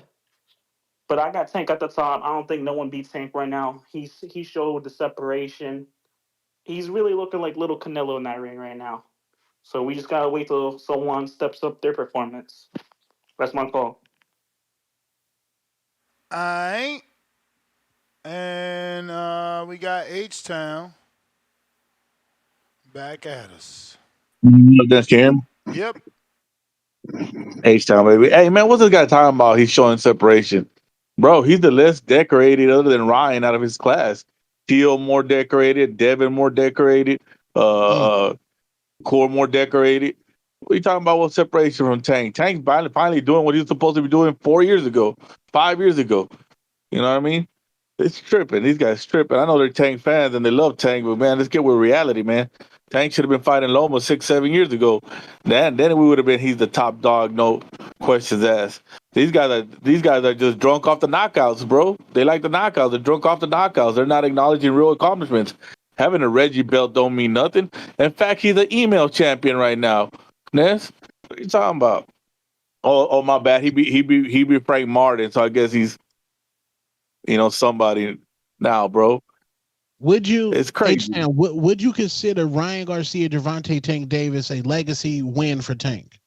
S5: But I got Tank at the top. I don't think no one beats Tank right now. He showed the separation. He's really looking like little Canelo in that ring right now. So we just gotta wait till someone steps up their performance. That's my call.
S13: All right. And we got H Town back at us.
S9: That's him.
S13: Yep.
S9: H-Town, baby. Hey, man, what's this guy talking about? He's showing separation. Bro, he's the less decorated other than Ryan out of his class. Teal more decorated, Devin more decorated, Core more decorated. What are you talking about? What separation from Tank? Tank's finally doing what he was supposed to be doing 4 years ago, 5 years ago. You know what I mean? It's tripping. These guys tripping. I know they're Tank fans and they love Tank, but man, let's get with reality, man. Tank should have been fighting Loma 6, 7 years ago. Then we would have been he's the top dog, no questions asked. These guys are just drunk off the knockouts, bro. They like the knockouts. They're drunk off the knockouts. They're not acknowledging real accomplishments. Having a Reggie belt don't mean nothing. In fact, he's an email champion right now. Ness, what are you talking about? Oh, my bad. He beat Frank Martin, so I guess he's somebody now, bro.
S2: Would you?
S9: It's crazy.
S2: Would you consider Ryan Garcia, Gervonta Tank Davis a legacy win for Tank?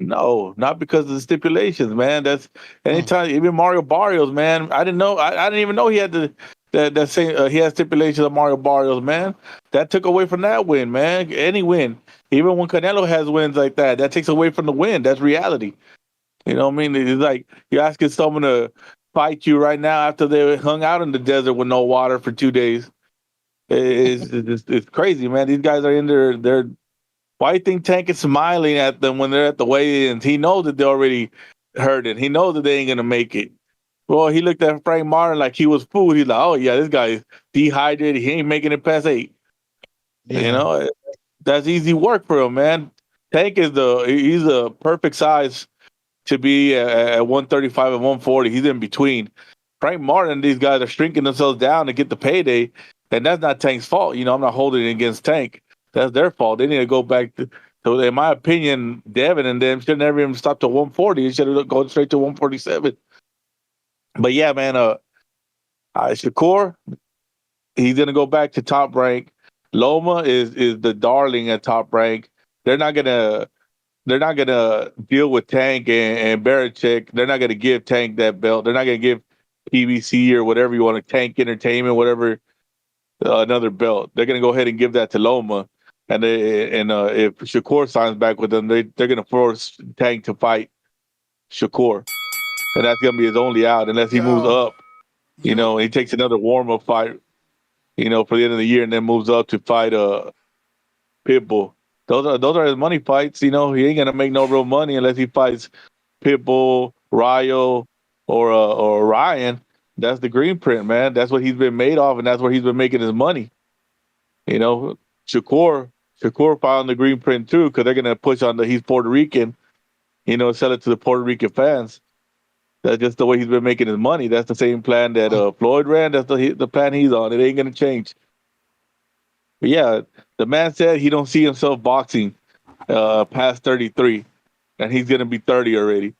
S9: No, not because of the stipulations, man. That's anytime. Even Mario Barrios, man. I didn't know. I didn't even know he had that same. He had stipulations of Mario Barrios, man. That took away from that win, man. Any win, even when Canelo has wins like that takes away from the win. That's reality. You know what I mean? It's like you're asking someone to fight you right now after they hung out in the desert with no water for 2 days. It's crazy, man. These guys are in their. Why do you think Tank is smiling at them when they're at the weigh-ins? He knows that they already heard it. He knows that they ain't gonna make it. Well, he looked at Frank Martin like he was food. He's like, oh yeah, this guy is dehydrated. He ain't making it past 8. Yeah. You know, that's easy work for him, man. Tank he's a perfect size to be at 135 and 140. He's in between. Frank Martin, these guys are shrinking themselves down to get the payday, and that's not Tank's fault. I'm not holding it against Tank. That's their fault. They need to go back to in my opinion, Devin and them should never even stop to 140. It should have gone straight to 147. But yeah, man, Shakur, he's gonna go back to Top Rank. Loma is the darling at Top Rank. They're not gonna deal with Tank and Barichek. They're not gonna give Tank that belt. They're not gonna give PBC or whatever you want to Tank Entertainment, whatever another belt. They're gonna go ahead and give that to Loma. And if Shakur signs back with them, they're gonna force Tank to fight Shakur, and that's gonna be his only out unless he moves up. He takes another warm up fight. For the end of the year, and then moves up to fight Pitbull. Those are his money fights. He ain't gonna make no real money unless he fights Pitbull, Ryo, or Ryan. That's the green print, man. That's what he's been made off, and that's where he's been making his money. Shakur found the green print too, because they're gonna push on he's Puerto Rican. Sell it to the Puerto Rican fans. That's just the way he's been making his money. That's the same plan that Floyd ran. That's the plan he's on. It ain't gonna change. But yeah, the man said he don't see himself boxing past 33, and he's gonna be 30 already.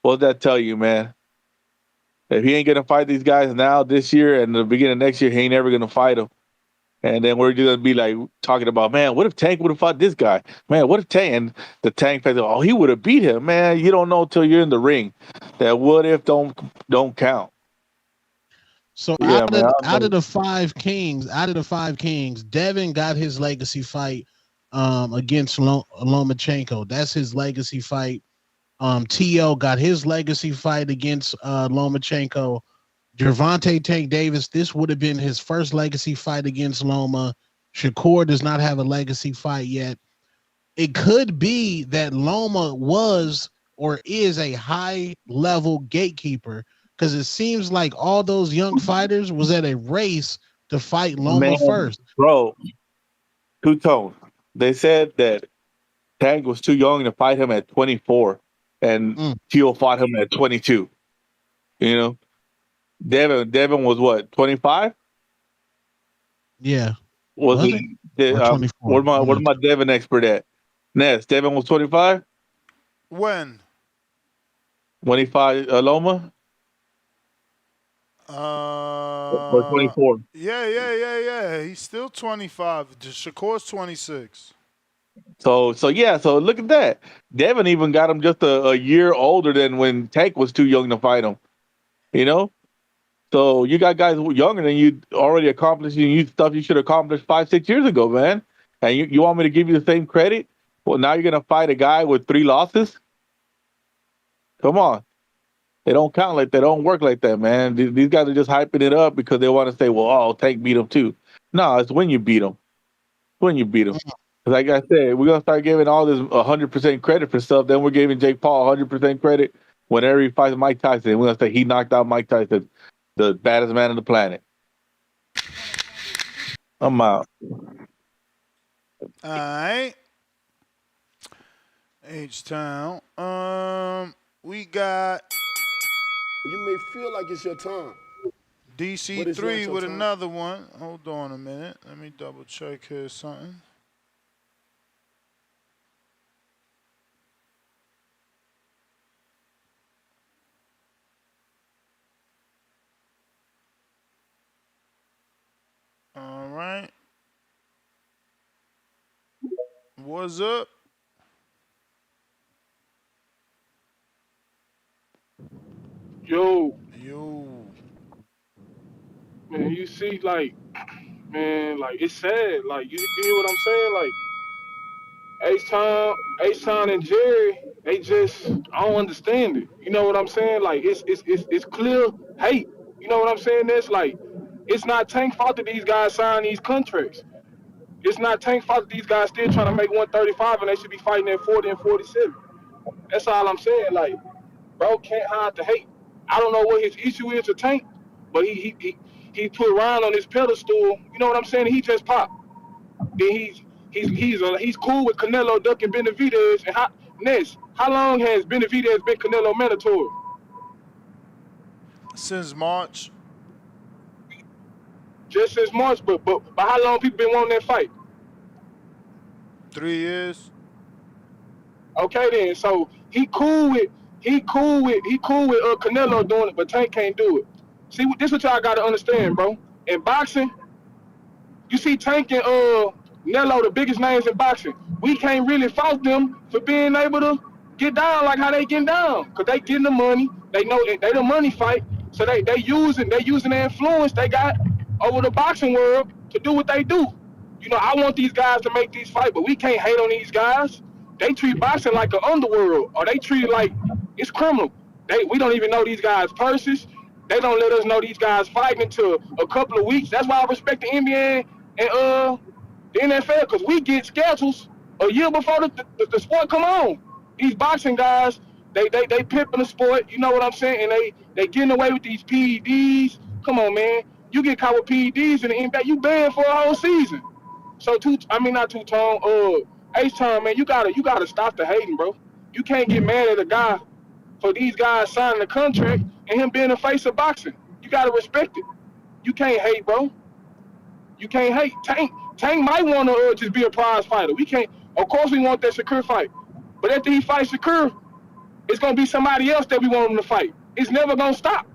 S9: What does that tell you, man? If he ain't gonna fight these guys now this year and the beginning of next year, he ain't ever gonna fight them. And then we're just gonna be like talking about, man, what if Tank would have fought this guy? Man, what if Tank and the Tank fans? Oh, he would have beat him. Man, you don't know until you're in the ring. That what if don't count.
S2: So
S9: Yeah, man.
S2: out of the five kings, Devin got his legacy fight against Lomachenko. That's his legacy fight. T.O. got his legacy fight against Lomachenko. Gervonta Tank Davis, this would have been his first legacy fight against Loma. Shakur does not have a legacy fight yet. It could be that Loma was or is a high-level gatekeeper because it seems like all those young fighters was at a race to fight Loma first.
S9: Bro, two-tone. They said that Tank was too young to fight him at 24, and T.O. fought him at 22. You know? Devin was what, 25?
S2: Yeah.
S9: Was he?
S2: 24.
S9: Where's my Devin expert at? Ness, Devin was 25?
S13: When?
S9: When he fought Loma? Or 24?
S13: Yeah. He's still 25. Shakur's 26.
S9: So look at that. Devin even got him just a year older than when Tank was too young to fight him. You know? So you got guys younger than you already accomplishing stuff you should accomplish 5-6 years ago, man. And you want me to give you the same credit? Well, now you're gonna fight a guy with 3 losses? Come on. They don't count like that. They don't work like that, man. These guys are just hyping it up because they want to say, well, oh, Tank beat him too. No, it's when you beat him. When you beat him. Like I said, we're gonna start giving all this 100% credit for stuff. Then we're giving Jake Paul 100% credit whenever he fights Mike Tyson. We're gonna say he knocked out Mike Tyson, the baddest man on the planet. I'm out.
S13: All right. H-Town. We got
S21: You may feel like it's your time.
S13: DC3 with another one. Hold on a minute. Let me double check here something. All right. What's up?
S15: Yo,
S13: man,
S15: you see, like, man, like it's sad. Like you hear what I'm saying? Like H-Town and Jerry, they just I don't understand it. You know what I'm saying? Like it's clear hate. You know what I'm saying? That's like it's not Tank's fault that these guys sign these contracts. It's not Tank's fault that these guys still trying to make 135 and they should be fighting at 40 and 47. That's all I'm saying. Like, bro can't hide the hate. I don't know what his issue is to Tank, but he put Ryan on his pedestal. You know what I'm saying? He just popped. Then he's cool with Canelo ducking Benavidez. And how long has Benavidez been Canelo mandatory?
S13: Since March.
S15: Just since March, but how long people been wanting that fight?
S13: 3 years.
S15: Okay then, so he cool with Canelo doing it, but Tank can't do it. See, this what y'all gotta understand, bro. In boxing, you see Tank and Nello, the biggest names in boxing. We can't really fault them for being able to get down like how they getting down, cause they getting the money. They know they the money fight, so they using the influence they got over the boxing world to do what they do. You know, I want these guys to make these fights, but we can't hate on these guys. They treat boxing like an underworld, or they treat it like it's criminal. We don't even know these guys' purses. They don't let us know these guys fighting until a couple of weeks. That's why I respect the NBA and the NFL, because we get schedules a year before the sport come on. These boxing guys, they pimping the sport, you know what I'm saying? And they getting away with these PEDs. Come on, man. You get caught with PEDs in the NBA, you banned for a whole season. So not two-tone, H-Town, man, you gotta stop the hating, bro. You can't get mad at a guy for these guys signing the contract and him being the face of boxing. You gotta respect it. You can't hate, bro. You can't hate. Tank might want to just be a prize fighter. We can't. Of course, we want that Shakur fight, but after he fights Shakur, it's gonna be somebody else that we want him to fight. It's never gonna stop.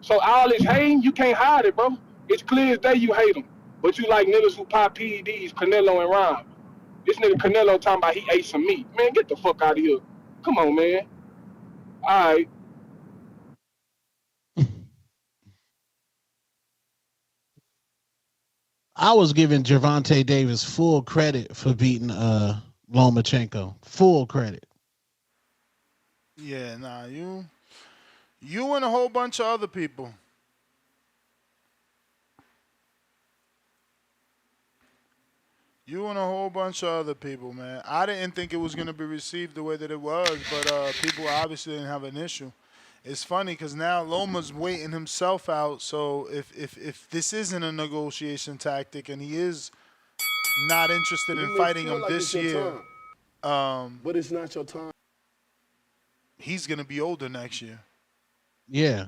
S15: So all this hating, you can't hide it, bro. It's clear as day you hate him. But you like niggas who pop PEDs, Canelo and Ron. This nigga Canelo talking about he ate some meat. Man, get the fuck out of here. Come on, man. All right.
S2: I was giving Gervonta Davis full credit for beating Lomachenko. Full credit.
S13: Yeah, nah, you and a whole bunch of other people. You and a whole bunch of other people, man. I didn't think it was gonna be received the way that it was, but people obviously didn't have an issue. It's funny because now Loma's waiting himself out. So if this isn't a negotiation tactic and he is not interested in
S21: You may
S13: fighting
S21: feel
S13: him
S21: like it's
S13: this
S21: your
S13: year,
S21: time, but it's not your time.
S13: he's gonna be older next year,
S2: Yeah.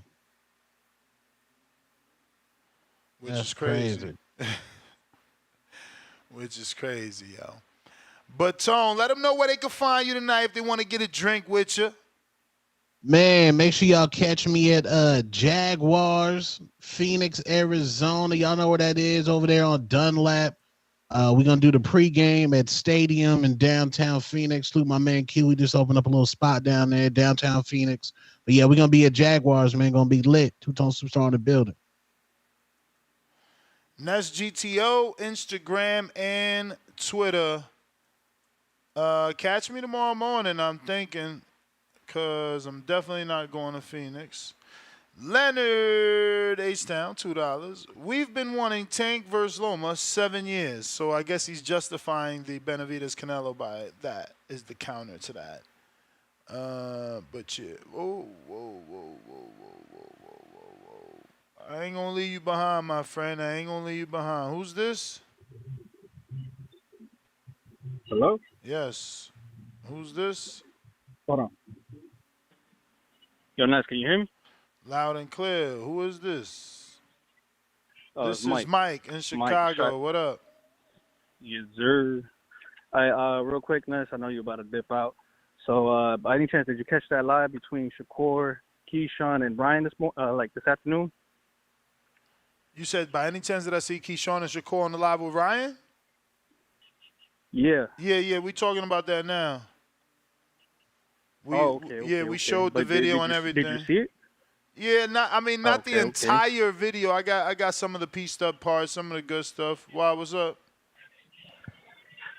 S13: which
S2: That's
S13: is crazy. Which is crazy, yo. But Tone, let them know where they can find you tonight if they want to get a drink with you.
S2: Man, make sure y'all catch me at Jaguars, Phoenix, Arizona. Y'all know where that is over there on Dunlap. We're gonna do the pregame at Stadium in downtown Phoenix. Salute my man Q. We just opened up a little spot down there, downtown Phoenix. But yeah, we're gonna be at Jaguars, man. Gonna be lit. Two-tone superstar in the building.
S13: That's GTO, Instagram, and Twitter. Catch me tomorrow morning, I'm thinking, because I'm definitely not going to Phoenix. Leonard H-Town, $2. We've been wanting Tank versus Loma 7 years, so I guess he's justifying the Benavidez Canelo by it. That is the counter to that. But yeah, whoa. I ain't gonna leave you behind, my friend. I ain't gonna leave you behind. Who's this?
S6: Hello?
S13: Yes. Who's this?
S6: Hold on. Yo, Ness, can you hear me?
S13: Loud and clear. Who is this? This
S6: Mike.
S13: is Mike in Chicago. What up?
S6: Yes, sir. Real quick, Ness, I know you're about to dip out. So, by any chance, did you catch that live between Shakur, Keyshawn, and Brian this afternoon?
S13: You said, by any chance did I see Keyshawn and Shakur on the live with Ryan?
S6: Yeah.
S13: Yeah, we talking about that now.
S6: Okay.
S13: We showed the video and everything.
S6: Did you see it?
S13: Yeah, not the entire video. I got some of the pieced up parts, some of the good stuff. Why, what's up?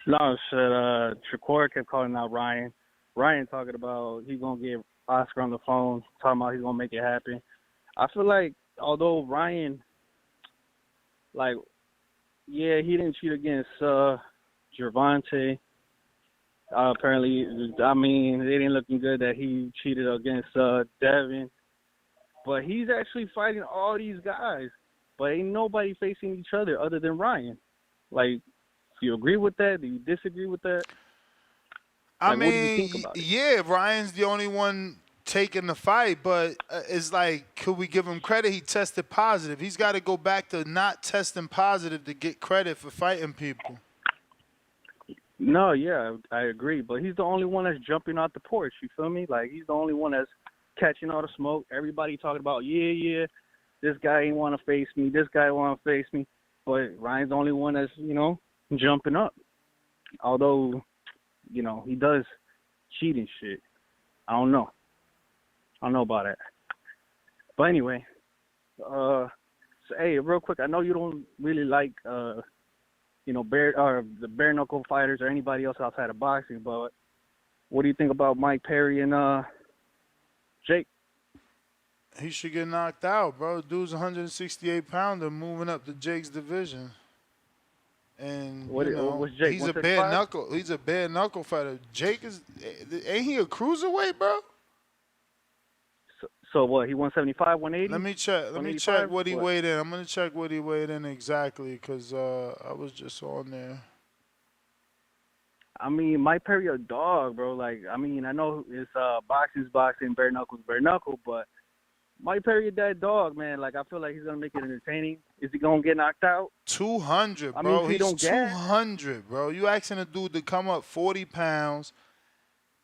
S6: No, Shakur kept calling out Ryan. Ryan talking about he's going to get Oscar on the phone, talking about he's going to make it happen. I feel like, although Ryan, he didn't cheat against Gervonta. Apparently, it ain't looking good that he cheated against Devin. But he's actually fighting all these guys. But ain't nobody facing each other other than Ryan. Do you agree with that? Do you disagree with that? What do you think about it?
S13: Yeah, Ryan's the only one taking the fight, but it's like, could we give him credit? He tested positive. He's got to go back to not testing positive to get credit for fighting people.
S6: No, yeah, I agree. But he's the only one that's jumping out the porch. You feel me? He's the only one that's catching all the smoke. Everybody talking about, this guy ain't want to face me. This guy want to face me. But Ryan's the only one that's, jumping up. Although, he does cheat and shit. I don't know about that. But anyway, hey, real quick, I know you don't really like, the bare knuckle fighters or anybody else outside of boxing, but what do you think about Mike Perry and Jake?
S13: He should get knocked out, bro. Dude's 168 pounder moving up to Jake's division. And
S6: what's Jake,
S13: he's a bare knuckle. He's a bare knuckle fighter. Jake ain't he a cruiserweight, bro?
S6: So what? He 175, 180.
S13: Let me check. Let me check what he weighed in. I'm gonna check what he weighed in exactly because I was just on there.
S6: Mike Perry a dog, bro. I know it's boxing's boxing, bare knuckles, but Mike Perry that dog, man. I feel like he's gonna make it entertaining. Is he gonna get knocked out?
S13: 200, bro. He's 200, bro. You asking a dude to come up 40 pounds.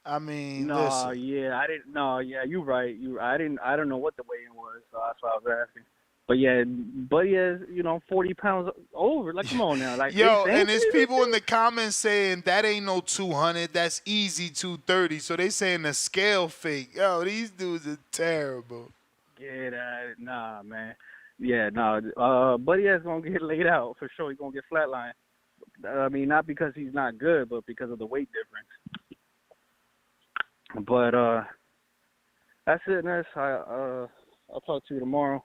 S6: Listen. Yeah, I didn't. No, yeah, you're right. I don't know what the weigh-in was. so that's why I was asking. But yeah, Buddy is 40 pounds over. Like, come on now, like
S13: Yo,
S6: they
S13: and there's people in the comments saying that ain't no 200, that's easy 230. So they saying the scale fake. Yo, these dudes are terrible.
S6: Yeah, nah, man. Yeah, no. Buddy is gonna get laid out for sure. He's gonna get flatlined. I mean, not because he's not good, but because of the weight difference. But that's it, Ness. I'll talk to you tomorrow.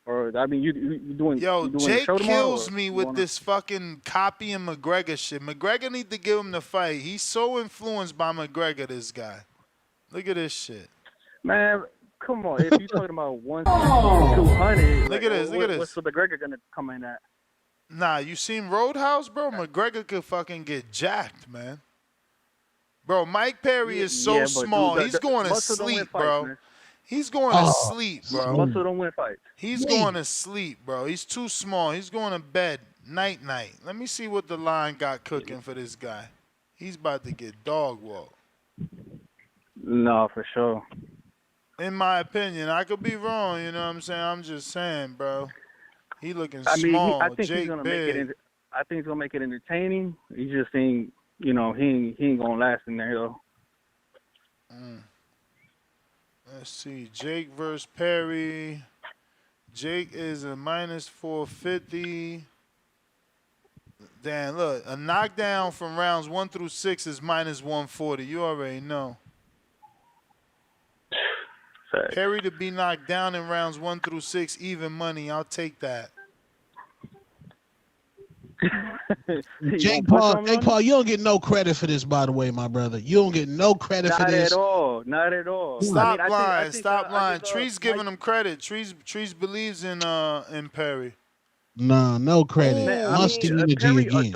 S6: Or I mean, you doing?
S13: Yo,
S6: you doing
S13: Jake
S6: the show tomorrow,
S13: kills me with this fucking copying McGregor shit. McGregor need to give him the fight. He's so influenced by McGregor, this guy. Look at this shit.
S6: Man, come on. If you're talking about 160, 200,
S13: look at this. Look at this.
S6: What's McGregor gonna come in at?
S13: Nah, you seen Roadhouse, bro? McGregor could fucking get jacked, man. Bro, Mike Perry is so small. He's going to sleep, bro. He's going to sleep, bro.
S6: Muscle don't win fights.
S13: He's going to sleep, bro. He's too small. He's going to bed night. Let me see what the line got cooking for this guy. He's about to get dog walked.
S6: No, for sure.
S13: In my opinion, I could be wrong. You know what I'm saying? I'm just saying, bro. He looking small.
S6: I think
S13: Jake
S6: he's gonna
S13: big.
S6: make it. I think he's gonna make it entertaining. He just ain't. He ain't gonna last in there though.
S13: Let's see. Jake versus Perry. Jake is a minus 450. Damn, look. A knockdown from rounds 1 through 6 is minus 140. You already know. Perry to be knocked down in rounds 1 through 6, even money. I'll take that.
S2: Jake Paul, you don't get no credit for this, by the way, my brother. You don't get no credit for this.
S6: Not at all.
S13: Stop lying. Stop lying. Trees giving him credit. Trees believes in Perry.
S2: No credit. Musty energy
S6: Perry,
S2: again.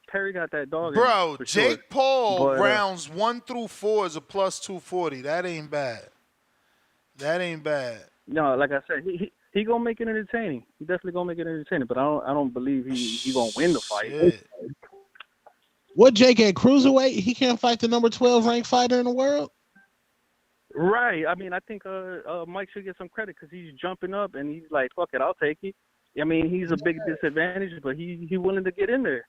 S6: Perry got that dog.
S13: Bro, Jake
S6: sure.
S13: Paul
S6: But,
S13: rounds 1 through 4 is a plus 240. That ain't bad.
S6: No, like I said, he gonna make it entertaining. He definitely gonna make it entertaining. But I don't believe he gonna win the fight.
S13: Shit.
S2: What Jake at cruiserweight? He can't fight the number 12 ranked fighter in the world.
S6: Right. I mean, I think Mike should get some credit because he's jumping up and he's like, "Fuck it, I'll take it." I mean, he's a big disadvantage, but he willing to get in there.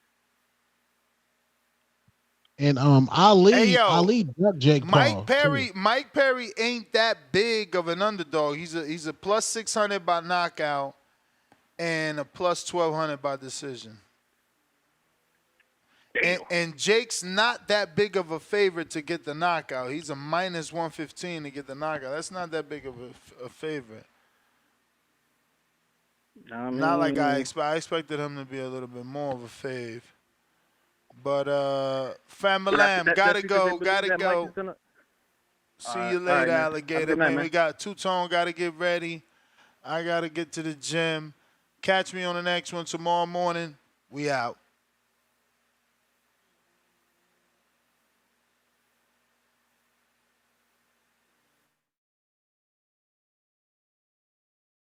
S2: And Ali ducked Jake Paul.
S13: Mike Perry ain't that big of an underdog. He's a plus 600 by knockout and a plus 1200 by decision. And Jake's not that big of a favorite to get the knockout. He's a minus 115 to get the knockout. That's not that big of a favorite. Not like I expected him to be a little bit more of a fave. But Famalam, gotta go. See you later, alligator, man. We got Two-Tone, gotta get ready. I gotta get to the gym. Catch me on the next one tomorrow morning. We out.